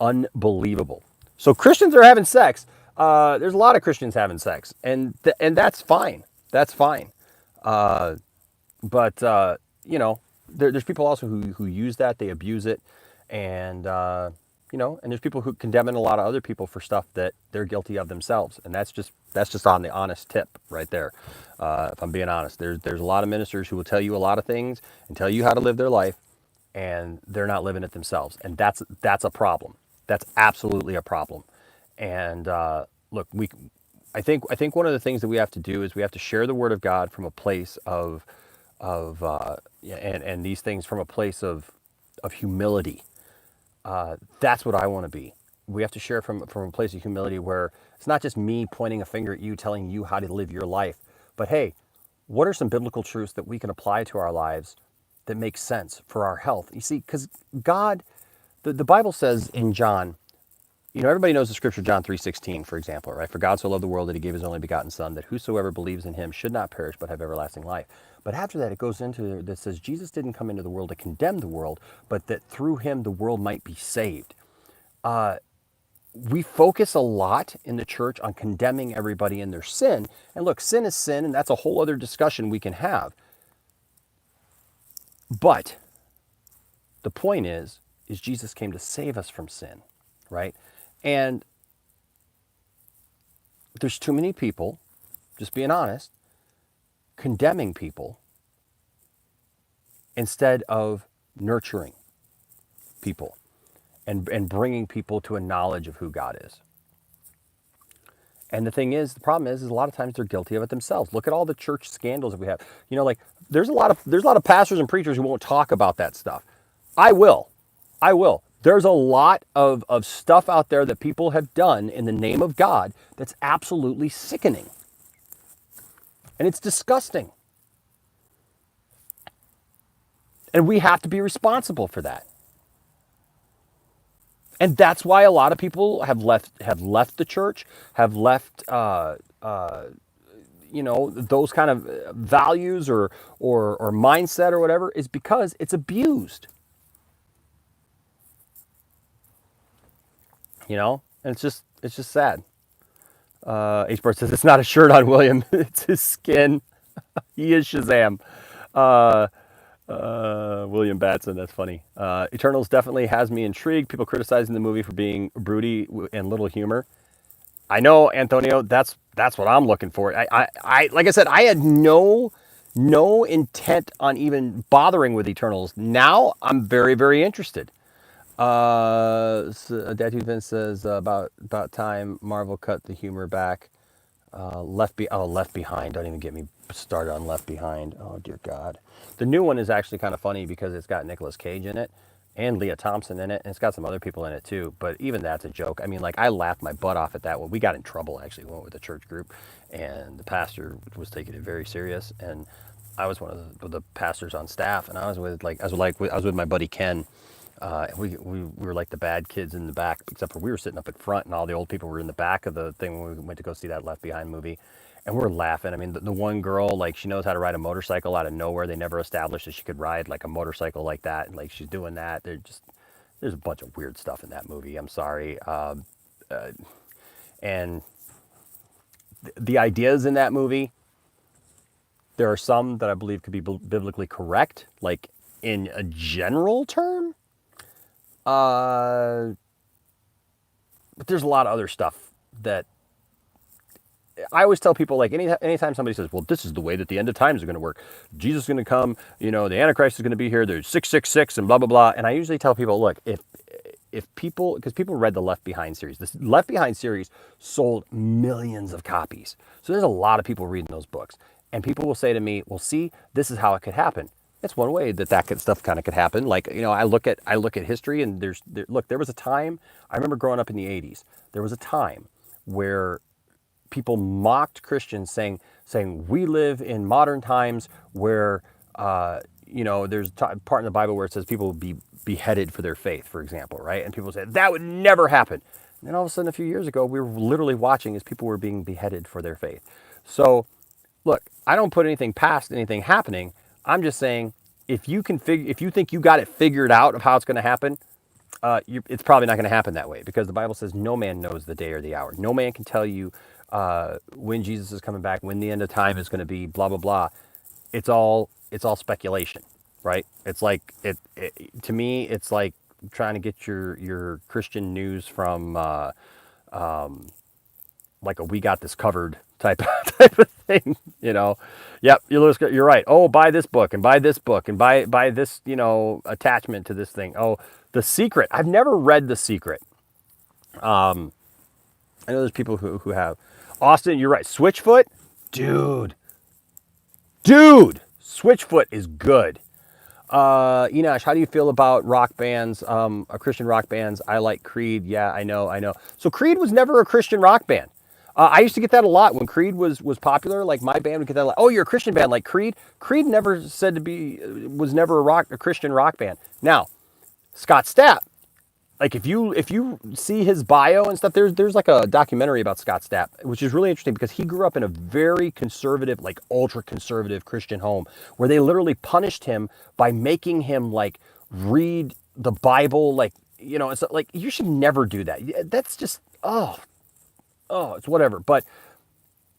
Unbelievable. So Christians are having sex. There's a lot of Christians having sex, and that's fine. That's fine. But there's people also who use that, they abuse it, and and there's people who condemn a lot of other people for stuff that they're guilty of themselves, and that's just on the honest tip right there. If I'm being honest, there's a lot of ministers who will tell you a lot of things and tell you how to live their life, and they're not living it themselves, and that's a problem. That's absolutely a problem. And look, I think one of the things that we have to do is we have to share the word of God from a place of and these things from a place of humility. That's what I want to be. We have to share from a place of humility where it's not just me pointing a finger at you, telling you how to live your life, but hey, what are some biblical truths that we can apply to our lives that make sense for our health? You see, because God, the Bible says in John, everybody knows the scripture, John 3:16, for example, right? For God so loved the world that he gave his only begotten son, that whosoever believes in him should not perish, but have everlasting life. But after that, it goes into that says, Jesus didn't come into the world to condemn the world, but that through him, the world might be saved. We focus a lot in the church on condemning everybody in their sin. And look, sin is sin, and that's a whole other discussion we can have. But the point is Jesus came to save us from sin, right? And there's too many people, just being honest, condemning people instead of nurturing people and bringing people to a knowledge of who God is. And the thing is, the problem is a lot of times they're guilty of it themselves. Look at all the church scandals that we have. Like there's a lot of pastors and preachers who won't talk about that stuff. I will. There's a lot of stuff out there that people have done in the name of God that's absolutely sickening. And it's disgusting. And we have to be responsible for that. And that's why a lot of people have left the church, have left those kind of values or mindset or whatever, is because it's abused. And it's just sad. H-Sport says, it's not a shirt on William, it's his skin. He is Shazam. William Batson, that's funny. Eternals definitely has me intrigued. People criticizing the movie for being broody and little humor. I know, Antonio, that's what I'm looking for. I like I said, I had no intent on even bothering with Eternals. Now I'm very, very interested. Daddy Vince says about time Marvel cut the humor back. Left Behind. Don't even get me started on Left Behind. Oh dear God. The new one is actually kind of funny because it's got Nicolas Cage in it and Leah Thompson in it, and it's got some other people in it too. But even that's a joke. I mean, like I laughed my butt off at that one. We got in trouble actually. We went with a church group, and the pastor was taking it very serious, and I was one of the pastors on staff, and I was with my buddy Ken. We were like the bad kids in the back, except for we were sitting up at front, and all the old people were in the back of the thing when we went to go see that Left Behind movie. And we're laughing. I mean, the one girl, like, she knows how to ride a motorcycle out of nowhere. They never established that she could ride like a motorcycle like that, and like she's doing that. There's a bunch of weird stuff in that movie. I'm sorry. And the ideas in that movie, there are some that I believe could be biblically correct, like in a general term. But there's a lot of other stuff that I always tell people, like, anytime somebody says, well, this is the way that the end of times are going to work. Jesus is going to come, the Antichrist is going to be here. There's 666 and blah, blah, blah. And I usually tell people, look, if people, because people read the Left Behind series. This Left Behind series sold millions of copies. So there's a lot of people reading those books. And people will say to me, well, see, this is how it could happen. It's one way that stuff kind of could happen. Like, I look at history, and there was a time, I remember growing up in the 80s, there was a time where people mocked Christians saying we live in modern times where, there's a part in the Bible where it says people will be beheaded for their faith, for example, right? And people say that would never happen. And then all of a sudden, a few years ago, we were literally watching as people were being beheaded for their faith. So, look, I don't put anything past anything happening. I'm just saying, if you think you got it figured out of how it's going to happen, it's probably not going to happen that way, because the Bible says no man knows the day or the hour. No man can tell you when Jesus is coming back, when the end of time is going to be, blah blah blah. It's all speculation, right? It's like to me, it's like trying to get your Christian news from like a "we got this covered" type of thing, Yep, you're right. Oh, buy this book and buy this book and buy this, attachment to this thing. Oh, The Secret. I've never read The Secret. I know there's people who have. Austin, you're right. Switchfoot, dude, Switchfoot is good. Enosh, how do you feel about rock bands, Christian rock bands? I like Creed. Yeah, I know. So Creed was never a Christian rock band. I used to get that a lot when Creed was popular. Like, my band would get that a lot. Oh, you're a Christian band like Creed? Creed never was never a Christian rock band. Now, Scott Stapp, like, if you see his bio and stuff, there's like a documentary about Scott Stapp, which is really interesting because he grew up in a very conservative, like ultra conservative Christian home, where they literally punished him by making him like read the Bible, like, it's like, you should never do that. That's just it's whatever.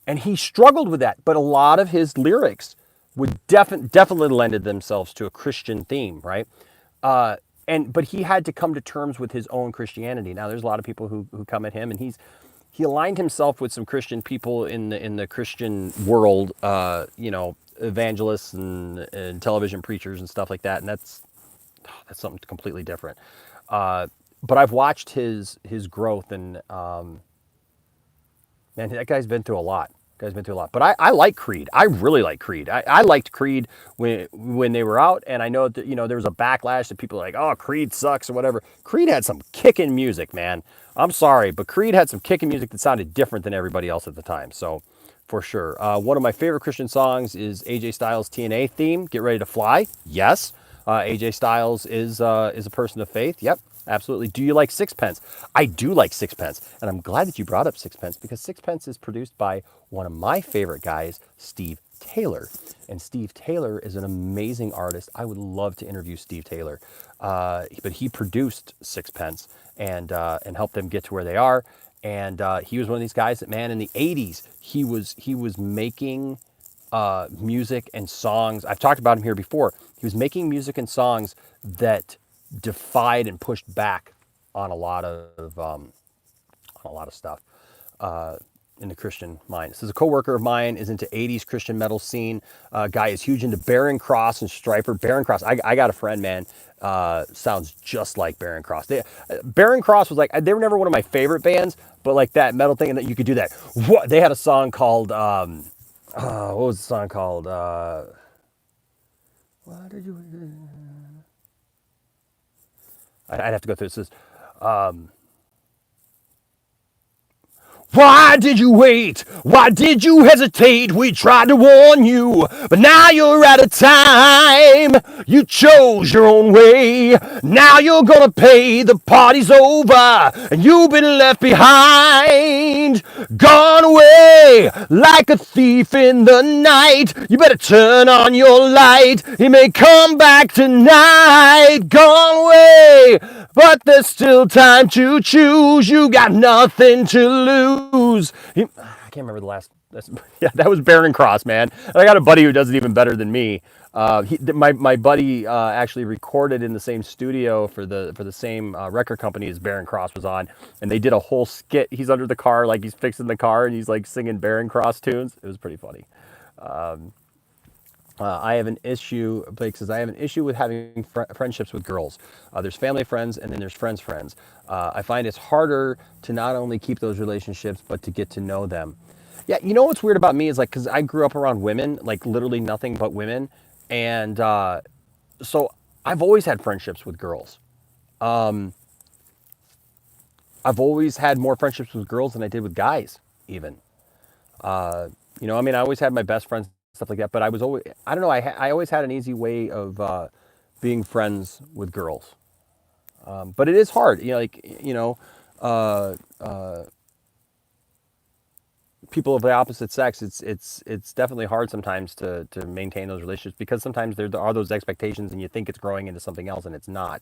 And he struggled with that, but a lot of his lyrics would definitely lended themselves to a Christian theme, right? But he had to come to terms with his own Christianity. Now, there's a lot of people who come at him, and he aligned himself with some Christian people in the Christian world, evangelists and television preachers and stuff like that. And that's something completely different. But I've watched his growth, and man, that guy's been through a lot. But I like Creed. I really like Creed. I liked Creed when they were out, and I know that, there was a backlash that people are like, oh, Creed sucks or whatever. Creed had some kicking music, man. I'm sorry, but Creed had some kicking music that sounded different than everybody else at the time. So, for sure. One of my favorite Christian songs is AJ Styles' TNA theme, Get Ready to Fly. Yes. AJ Styles is a person of faith. Yep. Absolutely. Do you like Sixpence? I do like Sixpence. And I'm glad that you brought up Sixpence, because Sixpence is produced by one of my favorite guys, Steve Taylor. And Steve Taylor is an amazing artist. I would love to interview Steve Taylor. But he produced Sixpence and helped them get to where they are. And he was one of these guys that, man, in the 80s, he was making music and songs. I've talked about him here before. He was making music and songs that defied and pushed back on a lot of stuff in the Christian mind. This is a coworker of mine is into 80s Christian metal scene. Guy is huge into Baron Cross and Striper. Baron Cross, I got a friend, man, sounds just like Baron Cross. Baron Cross was like, they were never one of my favorite bands, but like that metal thing and that you could do that. What they had a song called, what was the song called? What did you? I'd have to go through this. It says, why did you wait? Why did you hesitate? We tried to warn you, but now you're out of time. You chose your own way. Now you're gonna pay. The party's over, and you've been left behind. Gone away like a thief in the night. You better turn on your light. He may come back tonight. Gone away, but there's still time to choose. You got nothing to lose. I can't remember the last. Yeah, that was Baron Cross, man. And I got a buddy who does it even better than me. My buddy actually recorded in the same studio for the same record company as Baron Cross was on, and they did a whole skit. He's under the car, like he's fixing the car, and he's like singing Baron Cross tunes. It was pretty funny. I have an issue, Blake says, I have an issue with having friendships with girls. There's family friends and then there's friends' friends. I find it's harder to not only keep those relationships, but to get to know them. Yeah, you know what's weird about me is like, because I grew up around women, like literally nothing but women. And so I've always had friendships with girls. I've always had more friendships with girls than I did with guys, even. You know, I mean, I always had my best friends, stuff like that, but I was always, I don't know, I always had an easy way of being friends with girls. But it is hard, you know, like, you know, people of the opposite sex, it's definitely hard sometimes to maintain those relationships because sometimes there are those expectations and you think it's growing into something else and it's not.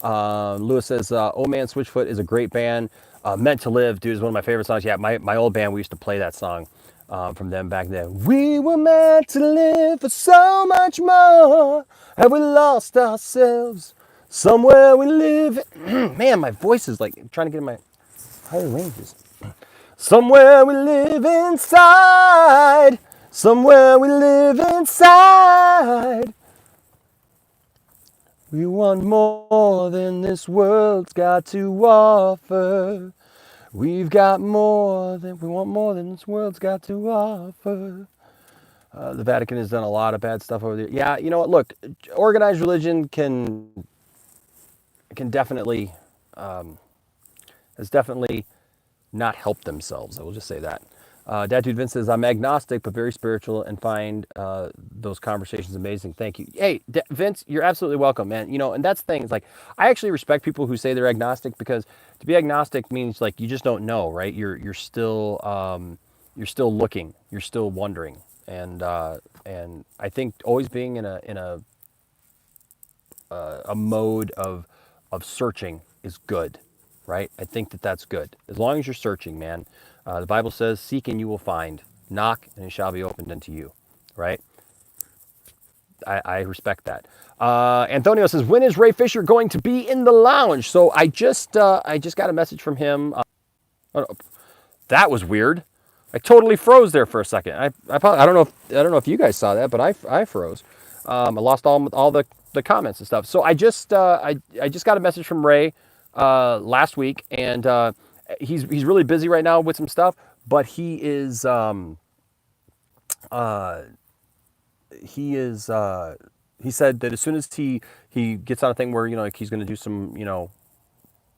Lewis says, Oh Man Switchfoot is a great band. Meant to Live, dude, is one of my favorite songs. Yeah, my old band, we used to play that song from them back then. We were meant to live for so much more, and we lost ourselves somewhere we live. Man, my voice is like, I'm trying to get in my higher ranges. Somewhere we live inside. Somewhere we live inside. We want more than this world's got to offer. We want more than this world's got to offer. The Vatican has done a lot of bad stuff over there. Yeah, you know what? Look, organized religion can definitely has definitely not helped themselves. I will just say that. Dad Dude Vince says, I'm agnostic but very spiritual and find those conversations amazing. Thank you. Hey, Vince, you're absolutely welcome, man. You know, and that's the thing. It's like, I actually respect people who say they're agnostic because to be agnostic means like you just don't know, right? You're still looking, you're still wondering, and I think always being in a mode of searching is good, right? I think that's good as long as you're searching, man. The Bible says, seek and you will find, knock and it shall be opened unto you, right? I respect that. Antonio says, when is Ray Fisher going to be in the lounge? So I just got a message from him. That was weird. I totally froze there for a second. I don't know if you guys saw that, but I froze. I lost all the comments and stuff. So I just got a message from Ray last week, and he's really busy right now with some stuff, but he said that as soon as he gets on a thing where, you know, like he's going to do some, you know,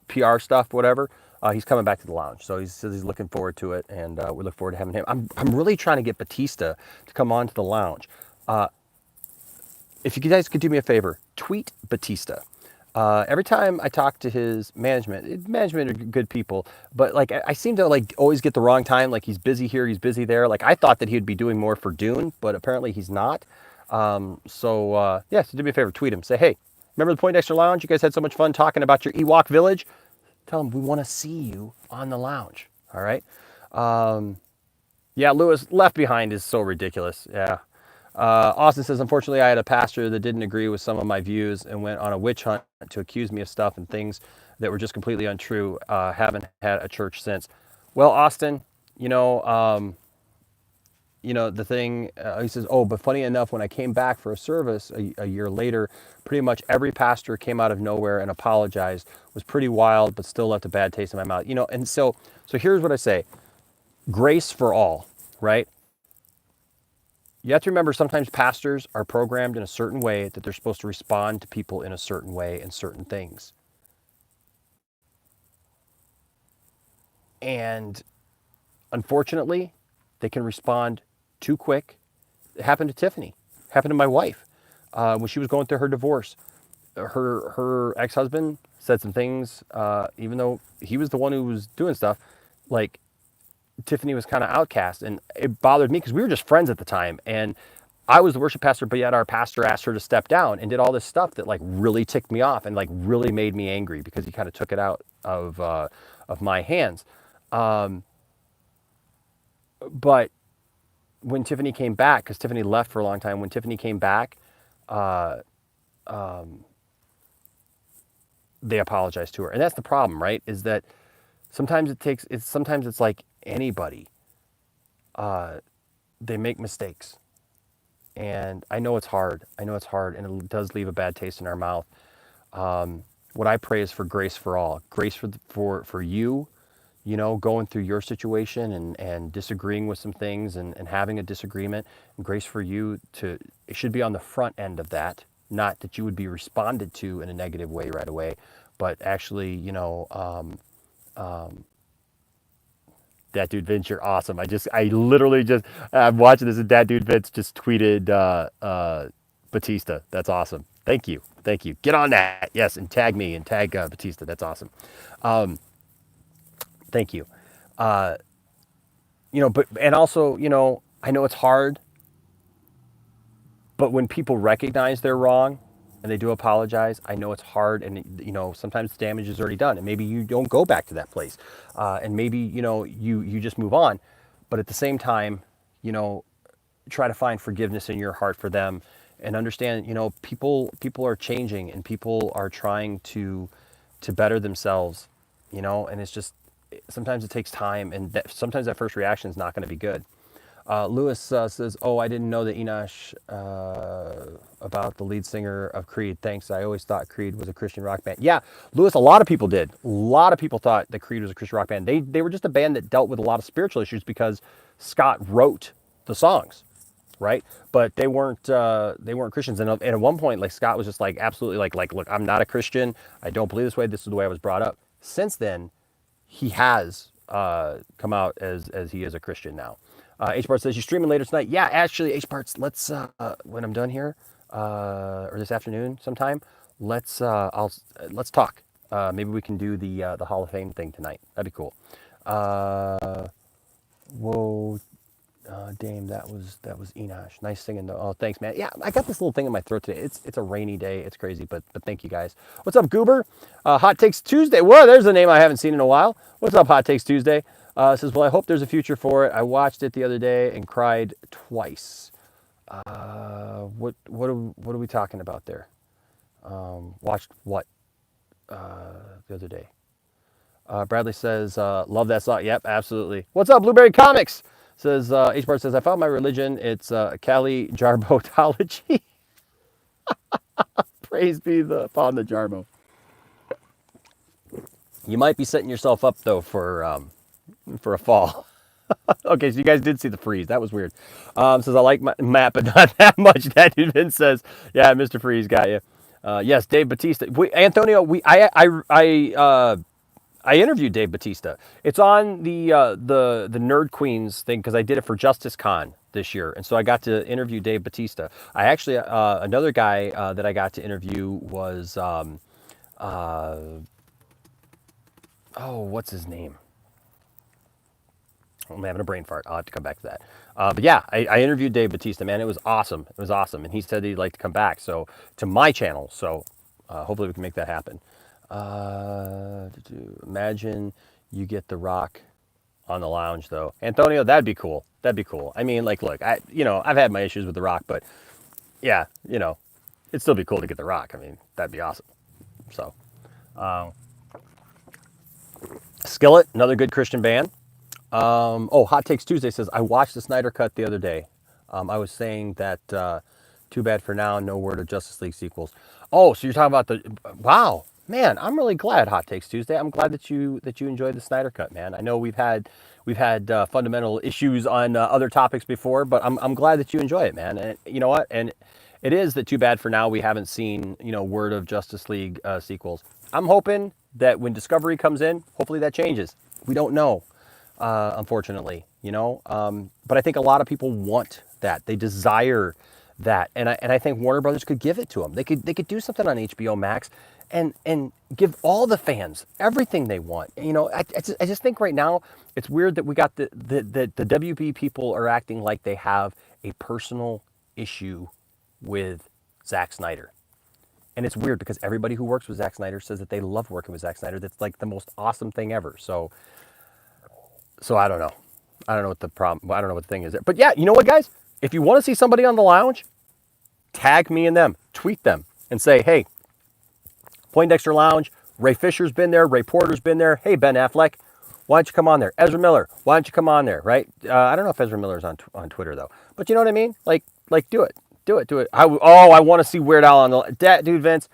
PR stuff, whatever, he's coming back to the lounge. So he says he's looking forward to it, and we look forward to having him. I'm really trying to get Batista to come on to the lounge. If you guys could do me a favor, tweet Batista. Every time I talk to his management are good people, but like I seem to like always get the wrong time. Like he's busy here, he's busy there. Like I thought that he'd be doing more for Dune, but apparently he's not. So do me a favor, tweet him. Say, hey, remember the Poindexter Lounge? You guys had so much fun talking about your Ewok village. Tell him we want to see you on the lounge. All right. Yeah, Lewis, Left Behind is so ridiculous. Yeah. Austin says, unfortunately, I had a pastor that didn't agree with some of my views and went on a witch hunt to accuse me of stuff and things that were just completely untrue. Haven't had a church since. Well, Austin, you know, the thing, he says, oh, but funny enough, when I came back for a service a year later, pretty much every pastor came out of nowhere and apologized. It was pretty wild, but still left a bad taste in my mouth. And so here's what I say. Grace for all, right? You have to remember sometimes pastors are programmed in a certain way that they're supposed to respond to people in a certain way and certain things. And unfortunately, they can respond too quick. It happened to Tiffany. It happened to my wife when she was going through her divorce. Her ex-husband said some things, even though he was the one who was doing stuff, like Tiffany was kind of outcast, and it bothered me because we were just friends at the time, and I was the worship pastor, but yet our pastor asked her to step down and did all this stuff that like really ticked me off and like really made me angry because he kind of took it out of my hands. But when Tiffany came back, because Tiffany left for a long time, when Tiffany came back, they apologized to her, and that's the problem, right? Is that sometimes it's like anybody, they make mistakes. And I know it's hard. And it does leave a bad taste in our mouth. What I pray is for grace for all. Grace for you, going through your situation and disagreeing with some things and having a disagreement. And grace for you it should be on the front end of that, not that you would be responded to in a negative way right away, but actually, that dude Vince, you're awesome. I'm watching this, and that dude Vince just tweeted Batista. That's awesome. Thank you. Get on that. Yes, and tag me and tag Batista. That's awesome. Thank you. But and also, I know it's hard, but when people recognize they're wrong and they do apologize, I know it's hard, and sometimes the damage is already done, and maybe you don't go back to that place, and maybe you just move on, but at the same time, try to find forgiveness in your heart for them, and understand people are changing and people are trying to better themselves, and it's just sometimes it takes time, and sometimes that first reaction is not going to be good. Lewis says, oh, I didn't know that Enosh about the lead singer of Creed. Thanks. I always thought Creed was a Christian rock band. Yeah, Lewis, a lot of people did. A lot of people thought that Creed was a Christian rock band. They were just a band that dealt with a lot of spiritual issues because Scott wrote the songs, right? But they weren't Christians. And at one point, like Scott was just like absolutely like, look, I'm not a Christian. I don't believe this way. This is the way I was brought up. Since then, he has come out as he is a Christian now. H-Bart says, you streaming later tonight? Yeah, actually, H-Barts, let's, when I'm done here, or this afternoon sometime, let's talk. Maybe we can do the Hall of Fame thing tonight. That'd be cool. Whoa, Dame, that was Enosh. Nice singing though. Oh, thanks, man. Yeah, I got this little thing in my throat today. It's a rainy day. It's crazy, but thank you guys. What's up, Goober? Hot Takes Tuesday. Whoa, there's a name I haven't seen in a while. What's up, Hot Takes Tuesday? Says, well, I hope there's a future for it. I watched it the other day and cried twice. What are we talking about there? Watched what the other day? Bradley says, love that song. Yep, absolutely. What's up, Blueberry Comics? Says, H-Bart says, I found my religion. It's Cali Jarbotology. Praise be upon the Jarbo. You might be setting yourself up, though, for a fall. Okay, so you guys did see the freeze. That was weird. Says, I like Matt, but not that much. That even says, yeah, Mr. Freeze got you. Yes, Dave Batista. Antonio, I interviewed Dave Batista. It's on the Nerd Queens thing because I did it for Justice Con this year, and so I got to interview Dave Batista. I actually another guy that I got to interview was what's his name? I'm having a brain fart. I'll have to come back to that. But yeah, I interviewed Dave Batista, man. It was awesome. And he said he'd like to come back to my channel. So hopefully we can make that happen. Imagine you get The Rock on the lounge, though. Antonio, that'd be cool. That'd be cool. I mean, like, look, I've had my issues with The Rock, but yeah, it'd still be cool to get The Rock. I mean, that'd be awesome. So, Skillet, another good Christian band. Hot Takes Tuesday says, I watched the Snyder Cut the other day. I was saying that too bad for now, no word of Justice League sequels. Oh, so you're talking about wow, man, I'm really glad, Hot Takes Tuesday. I'm glad that you enjoyed the Snyder Cut, man. I know we've had fundamental issues on other topics before, but I'm glad that you enjoy it, man. And you know what? And it is that too bad for now we haven't seen word of Justice League sequels. I'm hoping that when Discovery comes in, hopefully that changes. We don't know, unfortunately, but I think a lot of people want that. They desire that, and I think Warner Brothers could give it to them. They could do something on HBO Max and give all the fans everything they want. I just think right now it's weird that we got the WB people are acting like they have a personal issue with Zack Snyder. And it's weird because everybody who works with Zack Snyder says that they love working with Zack Snyder. That's like the most awesome thing ever. So I don't know. I don't know what the problem, I don't know what the thing is there. But yeah, you know what, guys? If you want to see somebody on the lounge, tag me and them, tweet them and say, hey, Poindexter Lounge, Ray Fisher's been there, Ray Porter's been there. Hey, Ben Affleck, why don't you come on there? Ezra Miller, why don't you come on there, right? I don't know if Ezra Miller's on Twitter, though. But you know what I mean? Like do it. Do it. I want to see Weird Al on that, dude, Vince.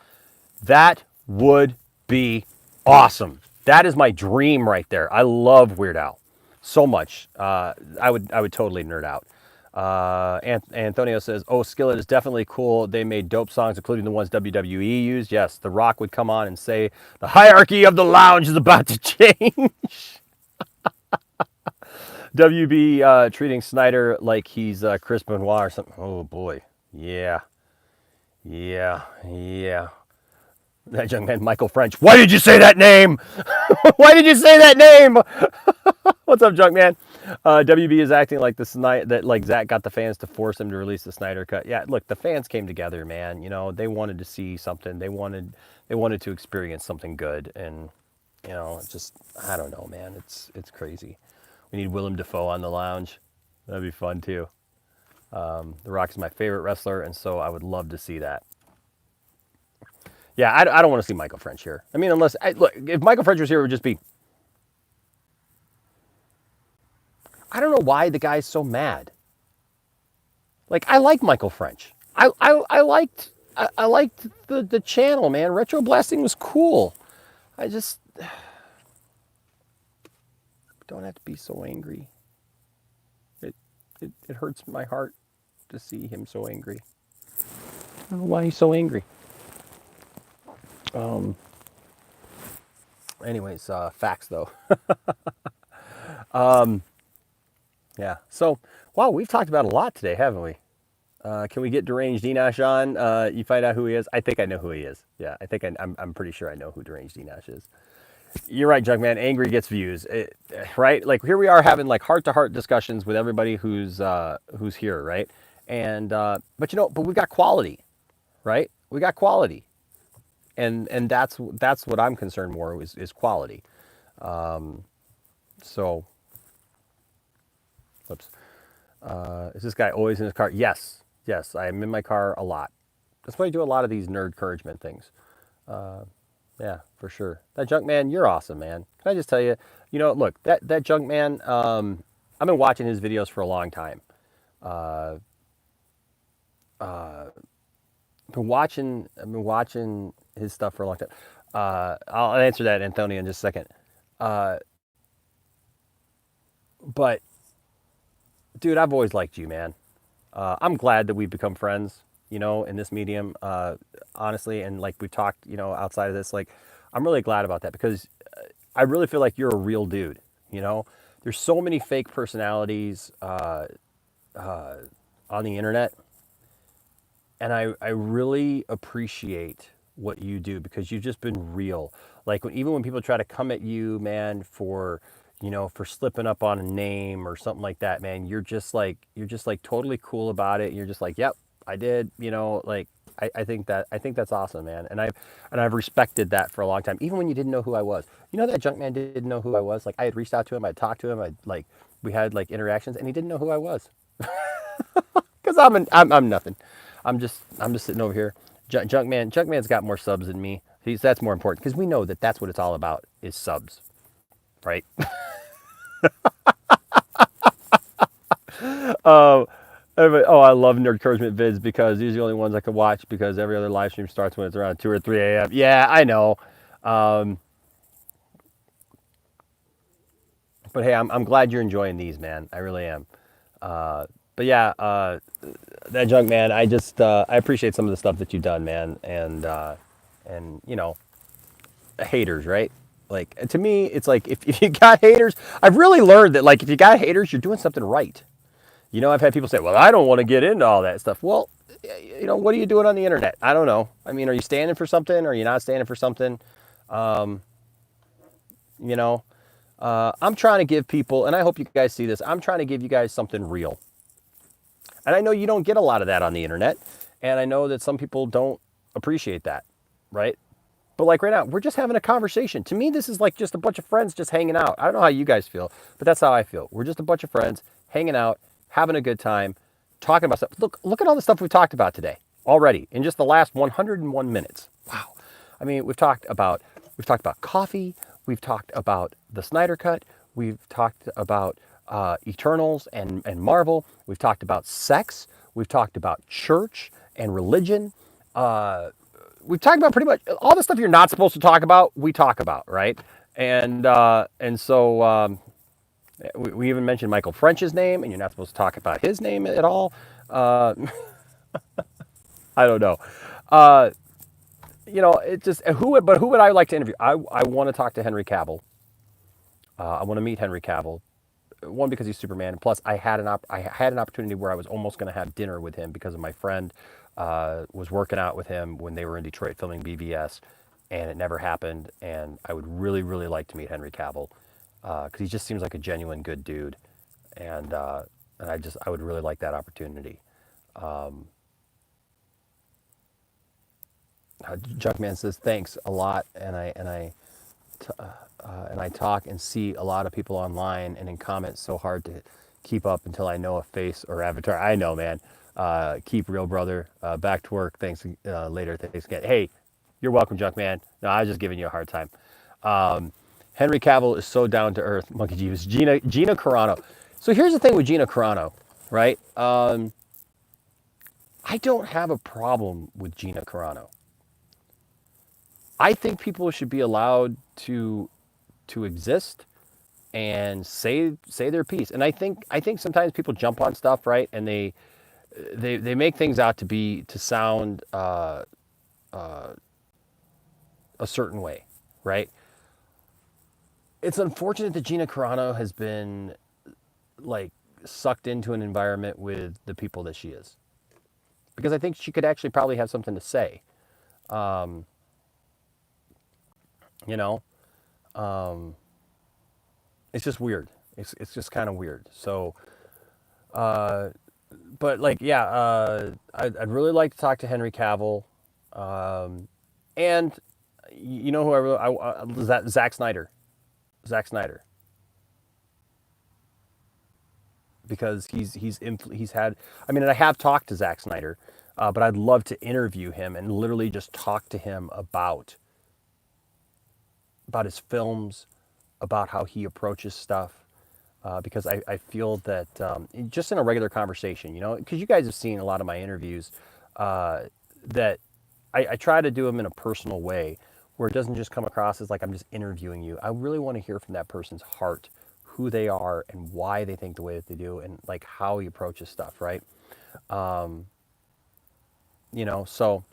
That would be awesome. That is my dream right there. I love Weird Al so much. I would totally nerd out. Antonio says, oh, Skillet is definitely cool. They made dope songs, including the ones WWE used. Yes, The Rock would come on and say, the hierarchy of the lounge is about to change. WB treating Snyder like he's Chris Benoit or something. Oh, boy. Yeah. That young man, Michael French. Why did you say that name? Why did you say that name? What's up, junk man? WB is acting like like Zach got the fans to force him to release the Snyder Cut. Yeah, look, the fans came together, man. They wanted to see something. They wanted to experience something good, and just I don't know, man. It's crazy. We need Willem Dafoe on the lounge. That'd be fun too. The Rock is my favorite wrestler, and so I would love to see that. Yeah, I don't want to see Michael French here. I mean, look, if Michael French was here, it would just be. I don't know why the guy's so mad. Like, I like Michael French. I liked the channel, man. Retro Blasting was cool. I just don't have to be so angry. It hurts my heart to see him so angry. I don't know why he's so angry. Anyways, facts though. Yeah. So, wow, we've talked about a lot today, haven't we? Can we get Deranged Enosh on? You find out who he is? I think I know who he is. Yeah, I think I'm pretty sure I know who Deranged Enosh is. You're right, Junkman. Angry gets views, right? Like here we are having like heart-to-heart discussions with everybody who's here, right? And but we've got quality, right? We got quality, and that's what I'm concerned more is quality. So, whoops. Is this guy always in his car? Yes, I am in my car a lot. That's why I do a lot of these Nerdcouragement things. Yeah, for sure. That junk man, you're awesome, man. Can I just tell you, look, that junk man, I've been watching his videos for a long time. I've been watching his stuff for a long time. I'll answer that, Antonio, in just a second. But, dude, I've always liked you, man. I'm glad that we've become friends, in this medium, honestly. And like we've talked, outside of this, like, I'm really glad about that because I really feel like you're a real dude, There's so many fake personalities on the internet. And I really appreciate what you do because you've just been real. Like even when people try to come at you, man, for slipping up on a name or something like that, man, you're just like totally cool about it. You're just like, yep, I did, like I think that's awesome, man. And I've respected that for a long time, even when you didn't know who I was. You know, that junk man didn't know who I was. Like, I had reached out to him, I'd talked to him, we had like interactions, and he didn't know who I was because I'm nothing. I'm just sitting over here. Junkman's got more subs than me. That's more important because we know that that's what it's all about is subs, right? Oh, I love Nerdcouragement vids because these are the only ones I can watch because every other live stream starts when it's around 2 or 3 a.m. Yeah, I know. Um, but hey, I'm glad you're enjoying these, man. I really am. But yeah, that junk man, I appreciate some of the stuff that you've done, man, and haters, right? Like to me, it's like if you got haters, I've really learned that like if you got haters, you're doing something right. I've had people say, "Well, I don't want to get into all that stuff." Well, what are you doing on the internet? I don't know. I mean, are you standing for something? Or are you not standing for something? Um, you know, I'm trying to give people, and I hope you guys see this. I'm trying to give you guys something real. And I know you don't get a lot of that on the internet. And I know that some people don't appreciate that, right? But like right now, we're just having a conversation. To me, this is like just a bunch of friends just hanging out. I don't know how you guys feel, but that's how I feel. We're just a bunch of friends hanging out, having a good time, talking about stuff. Look at all the stuff we've talked about today already in just the last 101 minutes. Wow. I mean, we've talked about coffee, we've talked about the Snyder Cut, we've talked about Eternals and Marvel, we've talked about sex, we've talked about church and religion. We've talked about pretty much all the stuff you're not supposed to talk about. We talk about, right? And so we even mentioned Michael French's name, and you're not supposed to talk about his name at all. Uh, I don't know. Uh, it just who would I like to interview? I want to talk to Henry Cavill. I want to meet Henry Cavill. One, because he's Superman, and plus I had an opportunity where I was almost going to have dinner with him because of my friend was working out with him when they were in Detroit filming BVS, and it never happened. And I would really, really like to meet Henry Cavill because he just seems like a genuine good dude, and I would really like that opportunity. Junkman says thanks a lot, and I talk and see a lot of people online and in comments so hard to keep up until I know a face or avatar. I know, man. Keep real, brother. Back to work. Thanks later. Thanks again. Hey, you're welcome, Junkman. No, I was just giving you a hard time. Henry Cavill is so down to earth. Monkey Jeeves. Gina Carano. So here's the thing with Gina Carano, right? I don't have a problem with Gina Carano. I think people should be allowed to exist and say their piece. And I think sometimes people jump on stuff, right? And they make things out to sound a certain way, right? It's unfortunate that Gina Carano has been like sucked into an environment with the people that she is, because I think she could actually probably have something to say. Um, you know, um, it's just weird. It's just kind of weird. So, uh, but like, yeah, I'd really like to talk to Henry Cavill, and whoever Zack Snyder, because he's had. I mean, and I have talked to Zack Snyder, but I'd love to interview him and literally just talk to him about his films, about how he approaches stuff. Because I feel that just in a regular conversation, because you guys have seen a lot of my interviews, that I try to do them in a personal way where it doesn't just come across as like I'm just interviewing you. I really want to hear from that person's heart, who they are and why they think the way that they do and like how he approaches stuff, right? Um, so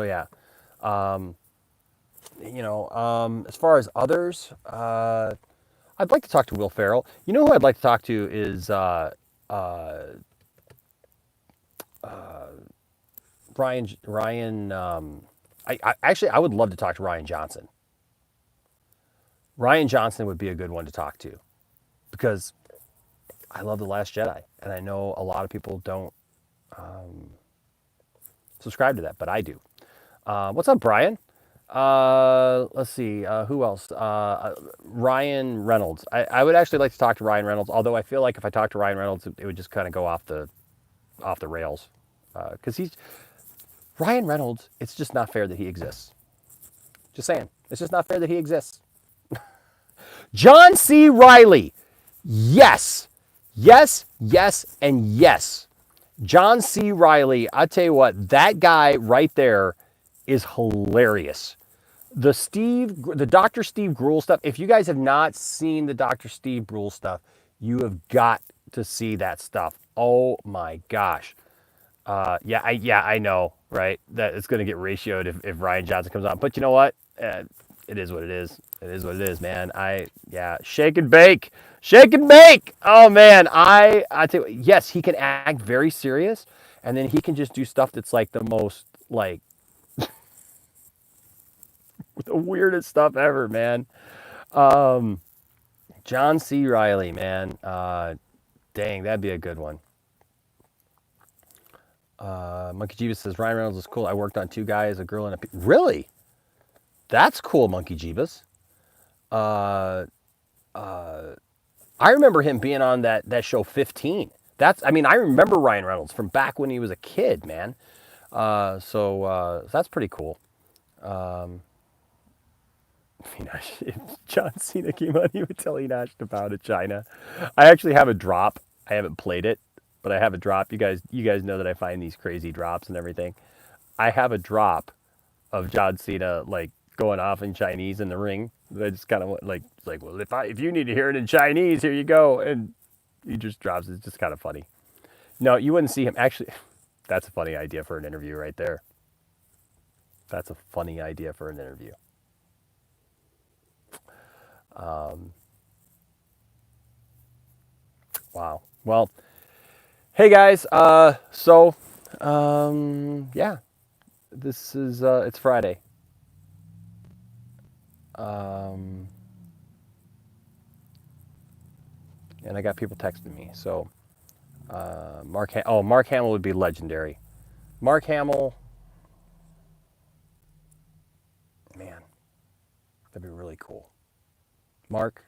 yeah. Um, as far as others, I'd like to talk to Will Ferrell. You know who I'd like to talk to is Ryan. I would love to talk to Ryan Johnson. Ryan Johnson would be a good one to talk to because I love The Last Jedi, and I know a lot of people don't subscribe to that, but I do. What's up, Brian? Let's see. Who else? Ryan Reynolds. I would actually like to talk to Ryan Reynolds, although I feel like if I talk to Ryan Reynolds, it would just kind of go off the rails. Because Ryan Reynolds, it's just not fair that he exists. Just saying. It's just not fair that he exists. John C. Reilly. Yes. Yes, yes, and yes. John C. Reilly, I tell you what, that guy right there is hilarious. The Dr. Steve Brule stuff, if you guys have not seen the Dr. Steve Brule stuff, you have got to see that stuff. Oh my gosh. I know, right? That it's going to get ratioed if Ryan Johnson comes on. But you know what? It is what it is. It is what it is, man. Shake and bake. Shake and bake. Oh man, I tell you, yes, he can act very serious, and then he can just do stuff that's like the most like the weirdest stuff ever, man. John C. Reilly, man. Dang, that'd be a good one. Monkey Jeebus says Ryan Reynolds is cool. I worked on Two Guys, a Girl, and a really. That's cool, Monkey Jeebus. I remember him being on that show 15. I remember Ryan Reynolds from back when he was a kid, man. So that's pretty cool. If John Cena came on, he would tell Enosh to bow to China. I actually have a drop. I haven't played it, but I have a drop. You guys know that I find these crazy drops and everything. I have a drop of John Cena like going off in Chinese in the ring. I just kind of like well, if you need to hear it in Chinese, here you go, and he just drops it. It's just kind of funny. No, you wouldn't see him actually. That's a funny idea for an interview right there. That's a funny idea for an interview. Wow. Well, hey guys. This is it's Friday. And I got people texting me. So Mark Hamill would be legendary. Mark Hamill, man, that'd be really cool. Mark,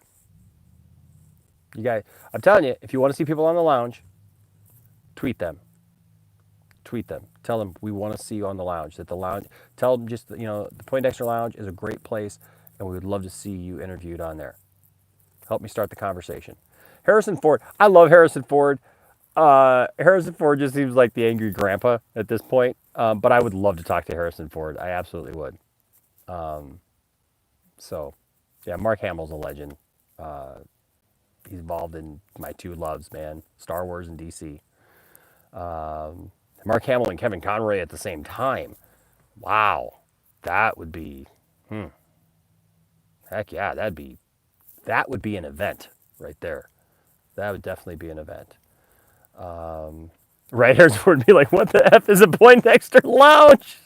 you guys, I'm telling you, if you want to see people on the lounge, tweet them. Tell them we want to see you on the lounge. Tell them just, the Poindexter Lounge is a great place, and we would love to see you interviewed on there. Help me start the conversation. Harrison Ford. I love Harrison Ford. Harrison Ford just seems like the angry grandpa at this point. But I would love to talk to Harrison Ford. I absolutely would. Mark Hamill's a legend. He's involved in my two loves, man. Star Wars and DC. Mark Hamill and Kevin Conroy at the same time. Wow. That would be, heck yeah, that would be an event right there. That would definitely be an event. Right, Harrison Ford would be like, what the F is a Poindexter Lounge?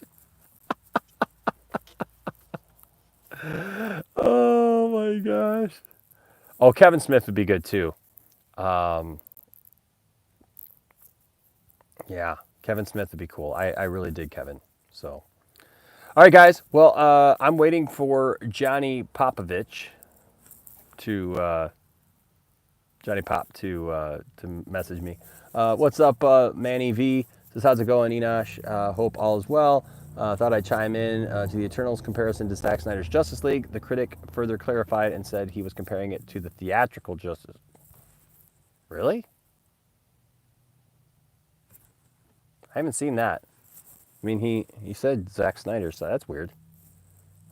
Oh my gosh. Oh, Kevin Smith would be good too. Yeah, Kevin Smith would be cool. I really dig Kevin. So, all right, guys. Well, I'm waiting for Johnny Popovich to message me. What's up, Manny V? Says, how's it going, Enosh? Hope all is well. Thought I'd chime in to the Eternals comparison to Zack Snyder's Justice League. The critic further clarified and said he was comparing it to the theatrical Justice. Really? I haven't seen that. I mean, he said Zack Snyder, so that's weird.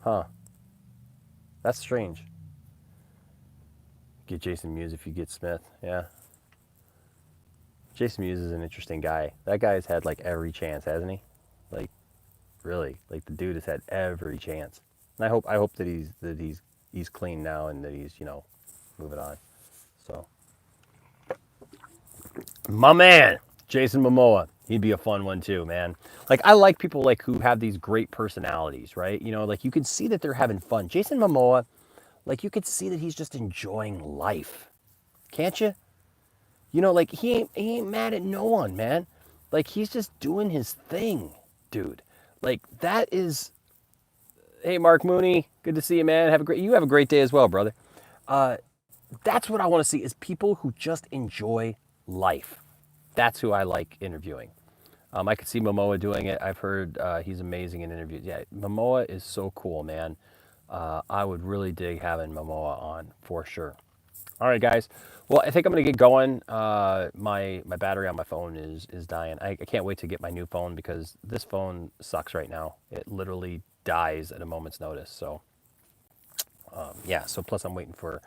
Huh. That's strange. Get Jason Mewes if you get Smith. Yeah. Jason Mewes is an interesting guy. That guy's had like every chance, hasn't he? Like, really, like the dude has had every chance. And I hope that he's clean now and that he's moving on. So, my man, Jason Momoa, he'd be a fun one too, man. Like I like people like who have these great personalities, right? Like you can see that they're having fun. Jason Momoa, like you could see that he's just enjoying life, can't you? Like he ain't mad at no one, man. Like he's just doing his thing. dude, like that is. Hey, Mark Mooney, good to see you, man. You have a great day as well, brother. That's what I want to see is people who just enjoy life. That's who I like interviewing. I could see Momoa doing it. I've heard he's amazing in interviews. Yeah, Momoa is so cool, man. I would really dig having Momoa on for sure. All right, guys. Well, I think I'm gonna get going. My battery on my phone is dying. I can't wait to get my new phone because this phone sucks right now. It literally dies at a moment's notice. So yeah. So plus I'm waiting for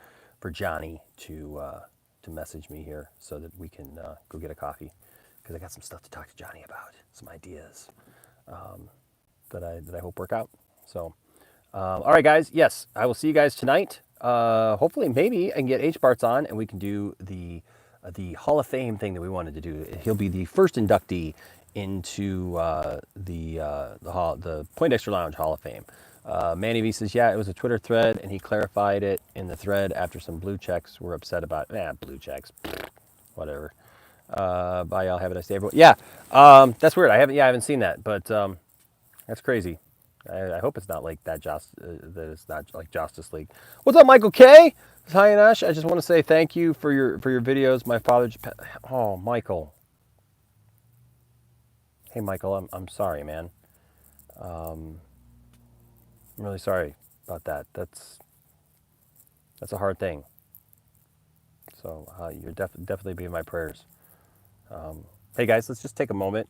Johnny to message me here so that we can go get a coffee because I got some stuff to talk to Johnny about, some ideas that I hope work out. So all right, guys. Yes, I will see you guys tonight. Hopefully, maybe I can get H Barts on and we can do the Hall of Fame thing that we wanted to do. He'll be the first inductee into the Poindexter Lounge Hall of Fame. Manny V says, yeah, it was a Twitter thread, and he clarified it in the thread after some blue checks were upset about, blue checks, whatever. Bye, y'all. Have a nice day, everyone. Yeah, that's weird. I haven't seen that, but that's crazy. I hope it's not like that. That it's not like Justice League. What's up, Michael K? Hi, Nash. I just want to say thank you for your videos. My father just. Oh, Michael. Hey, Michael. I'm sorry, man. I'm really sorry about that. That's a hard thing. So you're definitely be in my prayers. Hey, guys, let's just take a moment.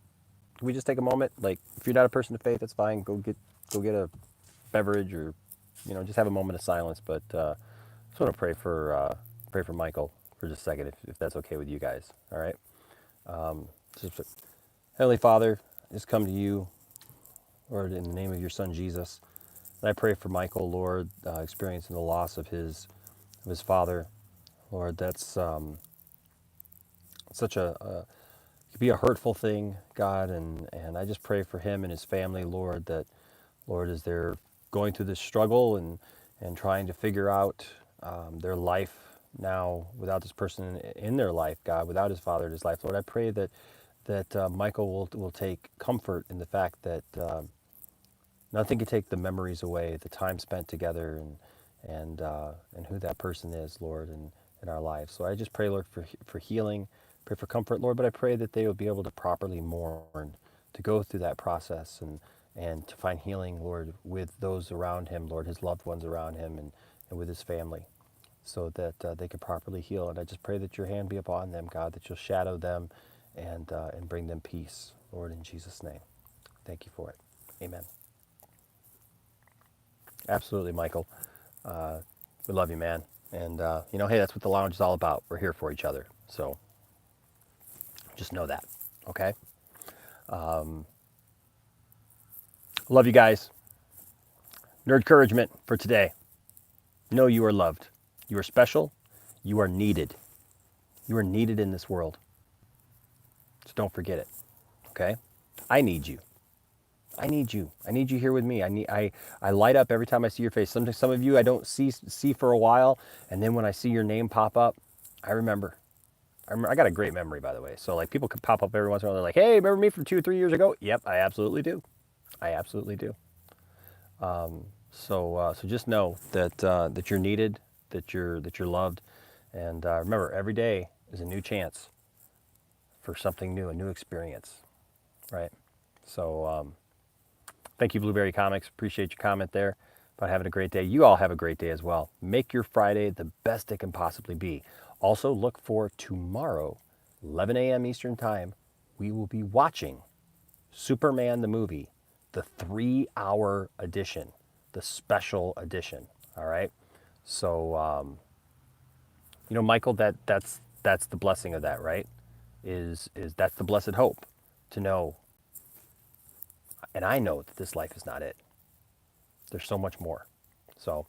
Can we just take a moment? Like, if you're not a person of faith, that's fine. Go get a beverage or, just have a moment of silence. But I just want to pray for Michael for just a second, if that's okay with you guys. All right. Heavenly Father, I just come to you, Lord, in the name of your Son Jesus. And I pray for Michael, Lord, experiencing the loss of his father. Lord, that's such it could be a hurtful thing, God, and I just pray for him and his family, Lord, that, Lord, as they're going through this struggle and trying to figure out their life now without this person in their life, God, without his father in his life, Lord, I pray that Michael will take comfort in the fact that nothing can take the memories away, the time spent together, and who that person is, Lord, in our lives. So I just pray, Lord, for healing, pray for comfort, Lord, but I pray that they will be able to properly mourn, to go through that process and to find healing, Lord, with those around him, Lord, his loved ones around him and with his family, so that they can properly heal. And I just pray that your hand be upon them, God, that you'll shadow them and bring them peace, Lord, in Jesus' name. Thank you for it. Amen. Absolutely, Michael. We love you, man. And, hey, that's what the lounge is all about. We're here for each other. So just know that, okay? Love you guys. Nerdcouragement for today. Know you are loved. You are special. You are needed. You are needed in this world. So don't forget it, okay? I need you. I need you. I need you here with me. I light up every time I see your face. Some of you I don't see for a while, and then when I see your name pop up, I remember. I got a great memory, by the way. So like people can pop up every once in a while. They're like, "Hey, remember me from 2 or 3 years ago?" Yep, I absolutely do. I absolutely do. So just know that you're needed, that you're loved, and remember, every day is a new chance for something new, a new experience, right? So thank you, Blueberry Comics. Appreciate your comment there about having a great day. You all have a great day as well. Make your Friday the best it can possibly be. Also, look for tomorrow, 11 a.m. Eastern Time. We will be watching Superman the movie, the 3-hour edition, the special edition. All right. So, Michael, that's the blessing of that, right? Is that's the blessed hope to know. And I know that this life is not it. There's so much more. So, all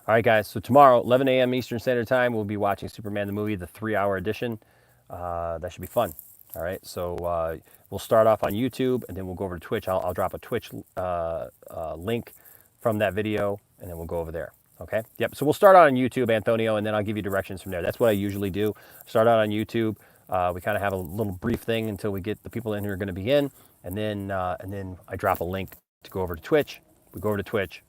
right, guys. So tomorrow, 11 a.m. Eastern Standard Time, we'll be watching Superman the movie, the 3-hour edition. That should be fun. All right. So we'll start off on YouTube, and then we'll go over to Twitch. I'll drop a Twitch link from that video, and then we'll go over there. Okay. Yep. So we'll start out on YouTube, Antonio, and then I'll give you directions from there. That's what I usually do. Start out on YouTube. We kind of have a little brief thing until we get the people in who are going to be in, and then I drop a link to go over to Twitch. We go over to Twitch.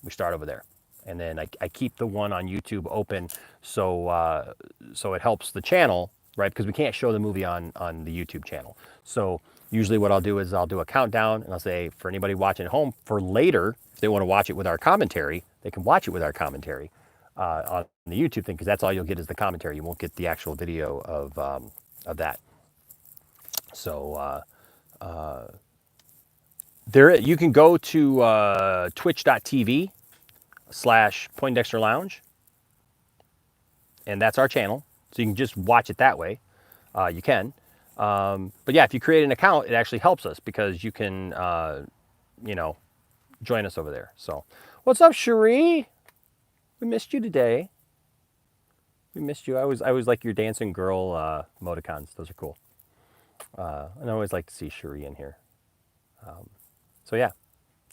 We start over there, and then I keep the one on YouTube open so so it helps the channel, right? Because we can't show the movie on the YouTube channel. So usually what I'll do is I'll do a countdown, and I'll say for anybody watching at home for later, if they want to watch it with our commentary, they can watch it with our commentary on the YouTube thing, because that's all you'll get is the commentary. You won't get the actual video of that. So there, you can go to twitch.tv/Poindexter Lounge, and that's our channel. So you can just watch it that way. You can. But yeah, if you create an account, it actually helps us because you can, you know, join us over there. So what's up, Cherie? We missed you today. We missed you. I always like your dancing girl emoticons. Those are cool. And I always like to see Cherie in here. So yeah,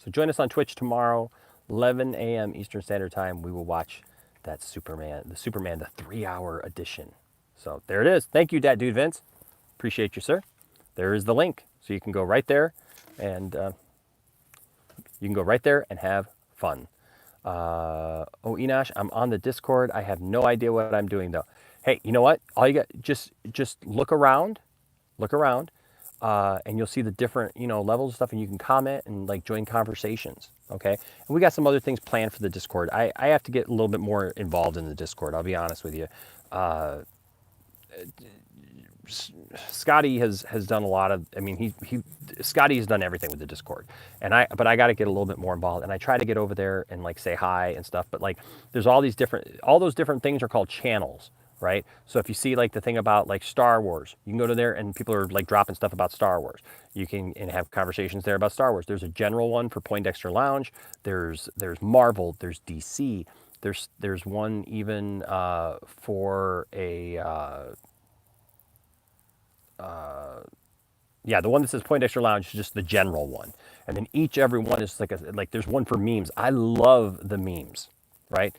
so join us on Twitch tomorrow, 11 a.m. Eastern Standard Time. We will watch that Superman, the 3-hour edition. So there it is. Thank you, Dat Dude Vince. Appreciate you, sir. There is the link, so you can go right there, and have fun. Oh, Enosh, I'm on the Discord. I have no idea what I'm doing though. Hey, you know what? All you got, just look around, and you'll see the different, you know, levels of stuff, and you can comment and like join conversations. Okay. And we got some other things planned for the Discord. I have to get a little bit more involved in the Discord. I'll be honest with you. Scotty has done a lot of, I mean, Scotty has done everything with the Discord, but I got to get a little bit more involved, and I try to get over there and like say hi and stuff, but like there's all those different things are called channels, right? So if you see like the thing about like Star Wars, you can go to there and people are like dropping stuff about Star Wars. You can and have conversations there about Star Wars. There's a general one for Poindexter Lounge. There's Marvel. There's DC. There's one even for a yeah, the one that says Poindexter Lounge is just the general one, and then every one is like there's one for memes. I love the memes, right?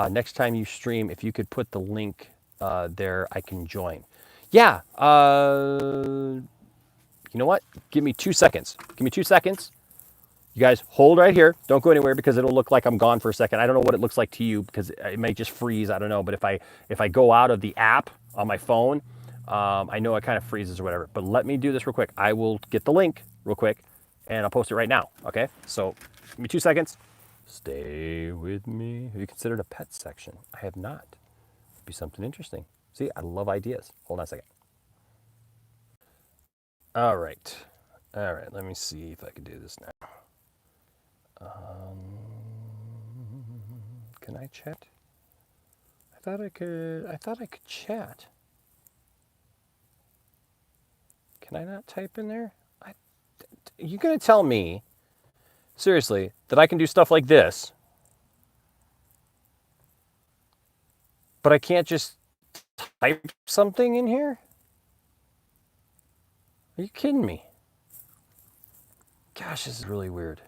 Next time you stream, if you could put the link there, I can join. Yeah. You know what? Give me 2 seconds. Give me 2 seconds. You guys hold right here. Don't go anywhere because it'll look like I'm gone for a second. I don't know what it looks like to you because it may just freeze. I don't know. But if I go out of the app on my phone, I know it kind of freezes or whatever, but let me do this real quick. I will get the link real quick and I'll post it right now. Okay. So give me 2 seconds. Stay with me. Have you considered a pet section? I have not. It'd be something interesting. See, I love ideas. Hold on a second. All right. Let me see if I can do this now. Can I chat? I thought I could chat. Can I not type in there? You're going to tell me, seriously, that I can do stuff like this, but I can't just type something in here? Are you kidding me? Gosh, this is really weird.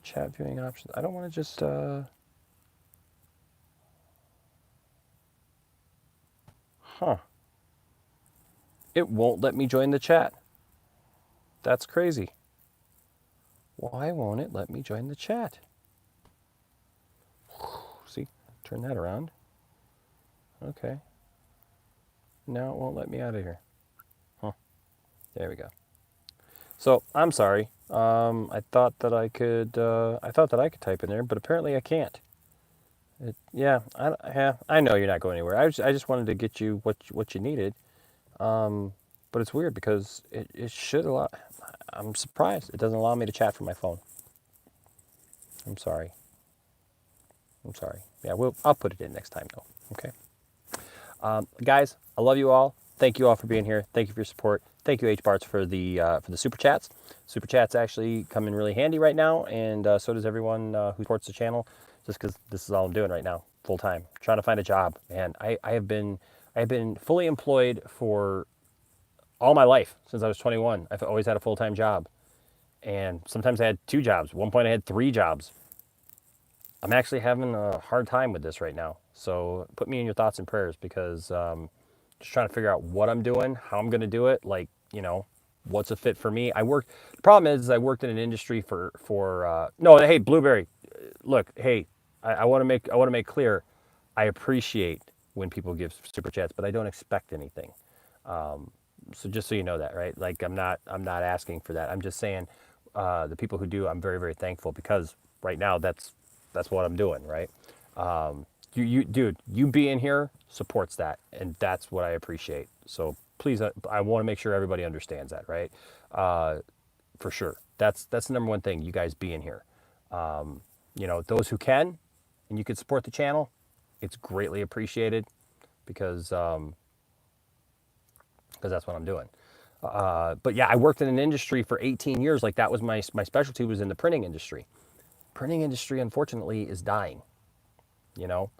Chat viewing options. I don't want to just... Huh. It won't let me join the chat. That's crazy. Why won't it let me join the chat? See, turn that around. Okay. Now it won't let me out of here. Huh. There we go. So I'm sorry. I thought that I could type in there, but apparently I can't. I know you're not going anywhere. I just wanted to get you what you needed. But it's weird because it should allow. I'm surprised it doesn't allow me to chat from my phone. I'm sorry. Yeah, I'll put it in next time though. Okay. Guys, I love you all. Thank you all for being here. Thank you for your support. Thank you, HBarts, for the super chats. Super chats actually come in really handy right now, and so does everyone who supports the channel. Just because this is all I'm doing right now, full time, trying to find a job. Man, I have been fully employed for all my life since I was 21. I've always had a full-time job, and sometimes I had 2 jobs. At one point, I had 3 jobs. I'm actually having a hard time with this right now. So put me in your thoughts and prayers because just trying to figure out what I'm doing, how I'm going to do it, like, what's a fit for me. The problem is I worked in an industry no, hey, Blueberry, look, hey, I want to make clear, I appreciate when people give super chats, but I don't expect anything. So just so you know that, right? Like I'm not asking for that. I'm just saying the people who do, I'm very, very thankful because right now that's what I'm doing, right? Dude, you being here supports that, and that's what I appreciate. So please, I want to make sure everybody understands that, right? For sure. That's the number one thing. You guys being here. Those who can, and you can support the channel, it's greatly appreciated because that's what I'm doing. But yeah, I worked in an industry for 18 years. Like that was my specialty was in the printing industry. Printing industry, unfortunately, is dying. You know,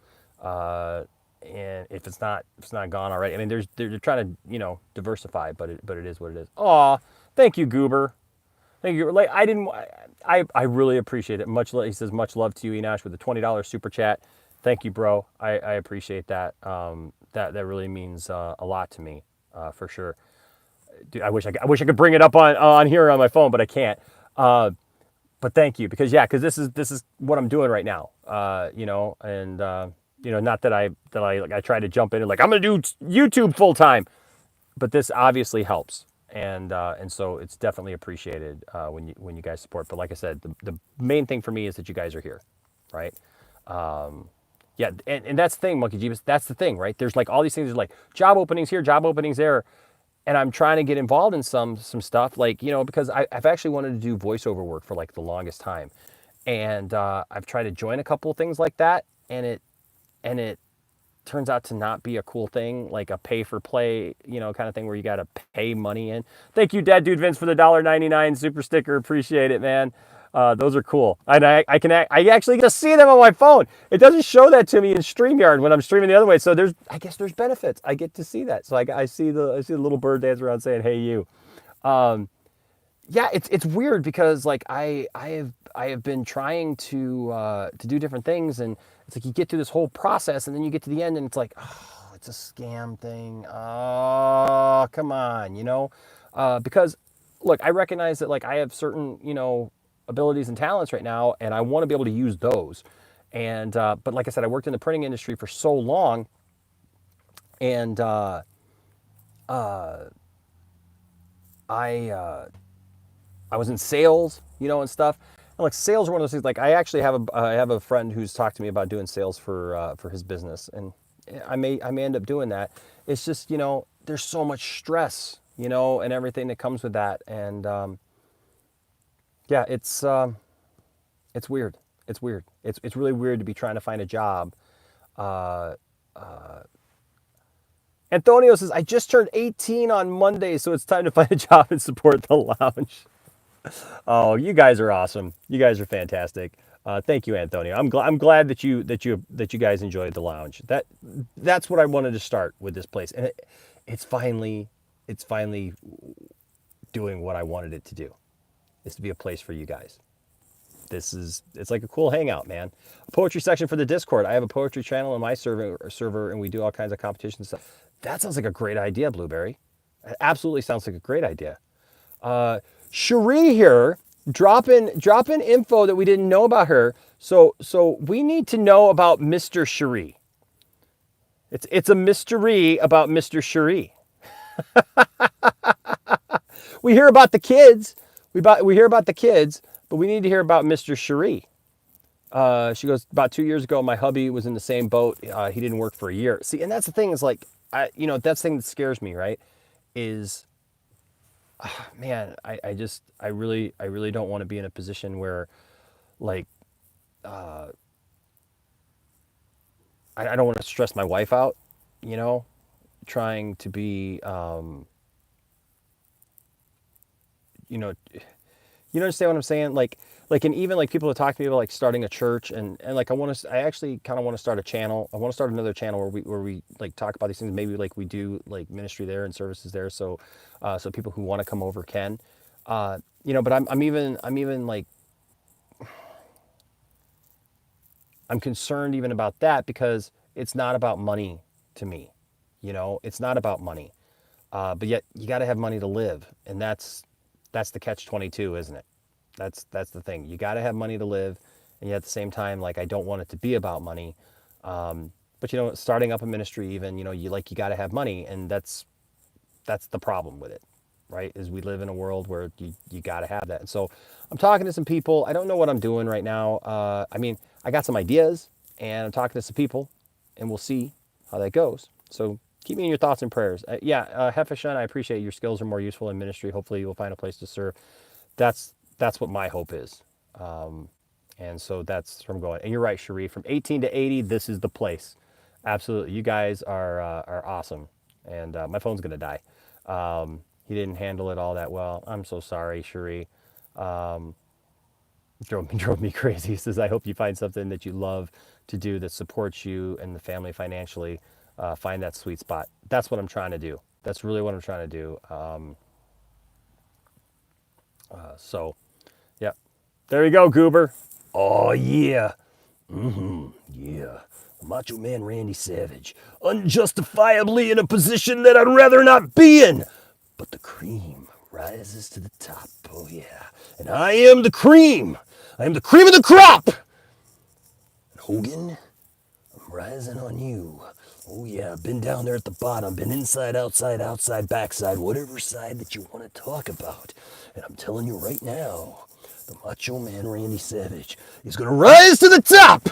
and if it's not gone already. I mean, they're trying to diversify, but it is what it is. Aw, thank you, Goober. Thank you. Like I really appreciate it. He says much love to you, Enosh, with a $20 super chat. Thank you, bro. I appreciate that. That really means a lot to me, for sure. Dude, I wish I could bring it up on here on my phone, but I can't. But thank you because this is what I'm doing right now. And not that I try to jump in and like I'm gonna do YouTube full time, but this obviously helps, and so it's definitely appreciated when you guys support. But like I said, the main thing for me is that you guys are here, right? Yeah, and that's the thing, Monkey Jeebus. That's the thing, right? There's like all these things. There's like job openings here, job openings there, and I'm trying to get involved in some stuff, like because I've actually wanted to do voiceover work for like the longest time, and I've tried to join a couple of things like that, and it turns out to not be a cool thing, like a pay for play, kind of thing where you got to pay money in. Thank you, Dad Dude Vince, for the $1.99 super sticker. Appreciate it, man. Those are cool. And I actually get to see them on my phone. It doesn't show that to me in StreamYard when I'm streaming the other way. So I guess there's benefits. I get to see that. So I see the little bird dance around saying, "Hey, you." Yeah, it's weird because like I have been trying to do different things, and it's like you get through this whole process and then you get to the end and it's like, oh, it's a scam thing. Oh, come on, because look, I recognize that like I have certain abilities and talents right now, and I want to be able to use those. And but like I said, I worked in the printing industry for so long, and I was in sales, and stuff. And like sales are one of those things. Like I actually have a friend who's talked to me about doing sales for his business, and I may end up doing that. It's just there's so much stress, and everything that comes with that, and yeah, it's weird. It's weird. It's really weird to be trying to find a job. Antonio says, I just turned 18 on Monday, so it's time to find a job and support the lounge. Oh, you guys are awesome. You guys are fantastic. Thank you, Antonio. I'm glad that you guys enjoyed the lounge. That's what I wanted to start with this place, and it's finally doing what I wanted it to do. Is to be a place for you guys. It's like a cool hangout, man. A poetry section for the Discord. I have a poetry channel on my server, and we do all kinds of competition stuff. That sounds like a great idea, Blueberry. It absolutely sounds like a great idea. Cherie here, dropping info that we didn't know about her. So we need to know about Mr. Cherie. It's a mystery about Mr. Cherie. We hear about the kids. We hear about the kids, but we need to hear about Mr. Cherie. She goes, about 2 years ago, my hubby was in the same boat. He didn't work for a year. See, and that's the thing is like, that's the thing that scares me, right? Is, man, I really don't want to be in a position where, like, I don't want to stress my wife out, trying to be, you understand what I'm saying? Like, and even like people have talked to me about like starting a church, and like I actually kind of want to start a channel. I want to start another channel where we like talk about these things. Maybe like we do like ministry there and services there, so people who want to come over can, But I'm even like, I'm concerned even about that because it's not about money to me. It's not about money. But yet you got to have money to live, and that's the catch-22, isn't it? That's the thing. You got to have money to live, and yet at the same time, like, I don't want it to be about money. But starting up a ministry, even, you got to have money, and that's the problem with it, right? Is we live in a world where you got to have that. And so I'm talking to some people. I don't know what I'm doing right now. I got some ideas, and I'm talking to some people, and we'll see how that goes. So keep me in your thoughts and prayers. Hefeshan, I appreciate your skills are more useful in ministry. Hopefully you will find a place to serve. That's what my hope is. And so that's where I'm going. And you're right, Cherie. From 18 to 80, this is the place. Absolutely. You guys are awesome. And my phone's going to die. He didn't handle it all that well. I'm so sorry, Cherie. Drove me crazy. He says, I hope you find something that you love to do that supports you and the family financially. Find that sweet spot. That's what I'm trying to do. That's really what I'm trying to do. So, yeah. There you go, Goober. Oh, yeah. Yeah. Macho Man Randy Savage. Unjustifiably in a position that I'd rather not be in. But the cream rises to the top. Oh, yeah. And I am the cream. I am the cream of the crop. And Hogan, I'm rising on you. Oh, yeah. I've been down there at the bottom. Been inside, outside, backside, whatever side that you want to talk about. And I'm telling you right now, the Macho Man Randy Savage is going to rise to the top.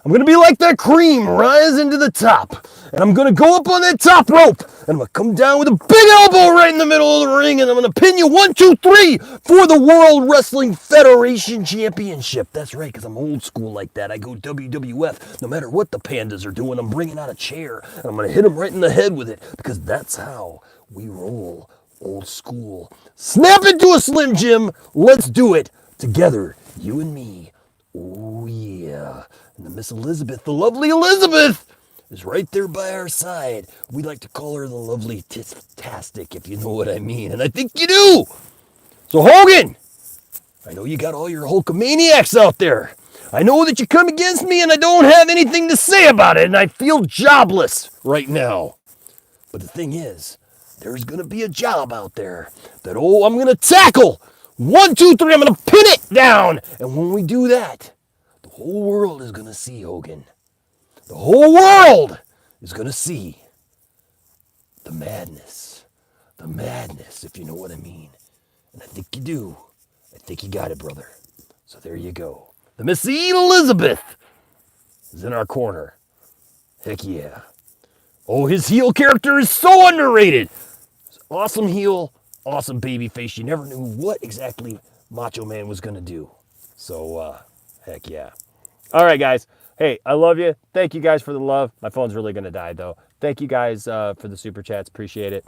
I'm going to be like that cream rising to the top. And I'm going to go up on that top rope. And I'm going to come down with a big elbow right in the middle of the ring. And I'm going to pin you 1, 2, 3 for the World Wrestling Federation Championship. That's right, because I'm old school like that. I go WWF. No matter what the pandas are doing, I'm bringing out a chair. And I'm going to hit them right in the head with it. Because that's how we roll, old school. Snap into a Slim Jim. Let's do it together, you and me. Oh, yeah. And the Miss Elizabeth, the lovely Elizabeth, is right there by our side. We like to call her the lovely Tisk-tastic, if you know what I mean. And I think you do. So, Hogan, I know you got all your Hulkamaniacs out there. I know that you come against me and I don't have anything to say about it. And I feel jobless right now. But the thing is, there's going to be a job out there that, I'm going to tackle. 1, 2, 3, I'm going to pin it down. And when we do that, the whole world is going to see, Hogan. The whole world is going to see the madness. The madness, if you know what I mean. And I think you do. I think you got it, brother. So there you go. The Missy Elizabeth is in our corner. Heck yeah. Oh, his heel character is so underrated. Awesome heel, awesome baby face. You never knew what exactly Macho Man was going to do. So, heck yeah. All right, guys. Hey, I love you. Thank you guys for the love. My phone's really going to die, though. Thank you guys for the super chats. Appreciate it.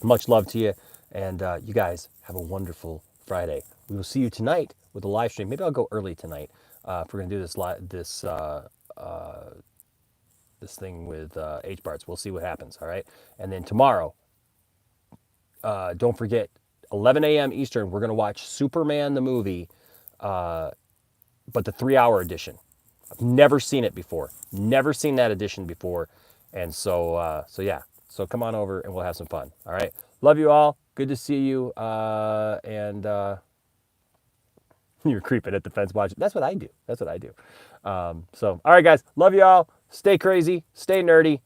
Much love to you. And you guys have a wonderful Friday. We will see you tonight with a live stream. Maybe I'll go early tonight if we're going to do this thing with H-Barts. We'll see what happens, all right? And then tomorrow, don't forget, 11 a.m. Eastern, we're going to watch Superman the movie, but the 3-hour edition. I've never seen it before. Never seen that edition before. And so yeah. So come on over and we'll have some fun. All right. Love you all. Good to see you. And you're creeping at the fence watching. That's what I do. That's what I do. So, all right, guys. Love you all. Stay crazy. Stay nerdy.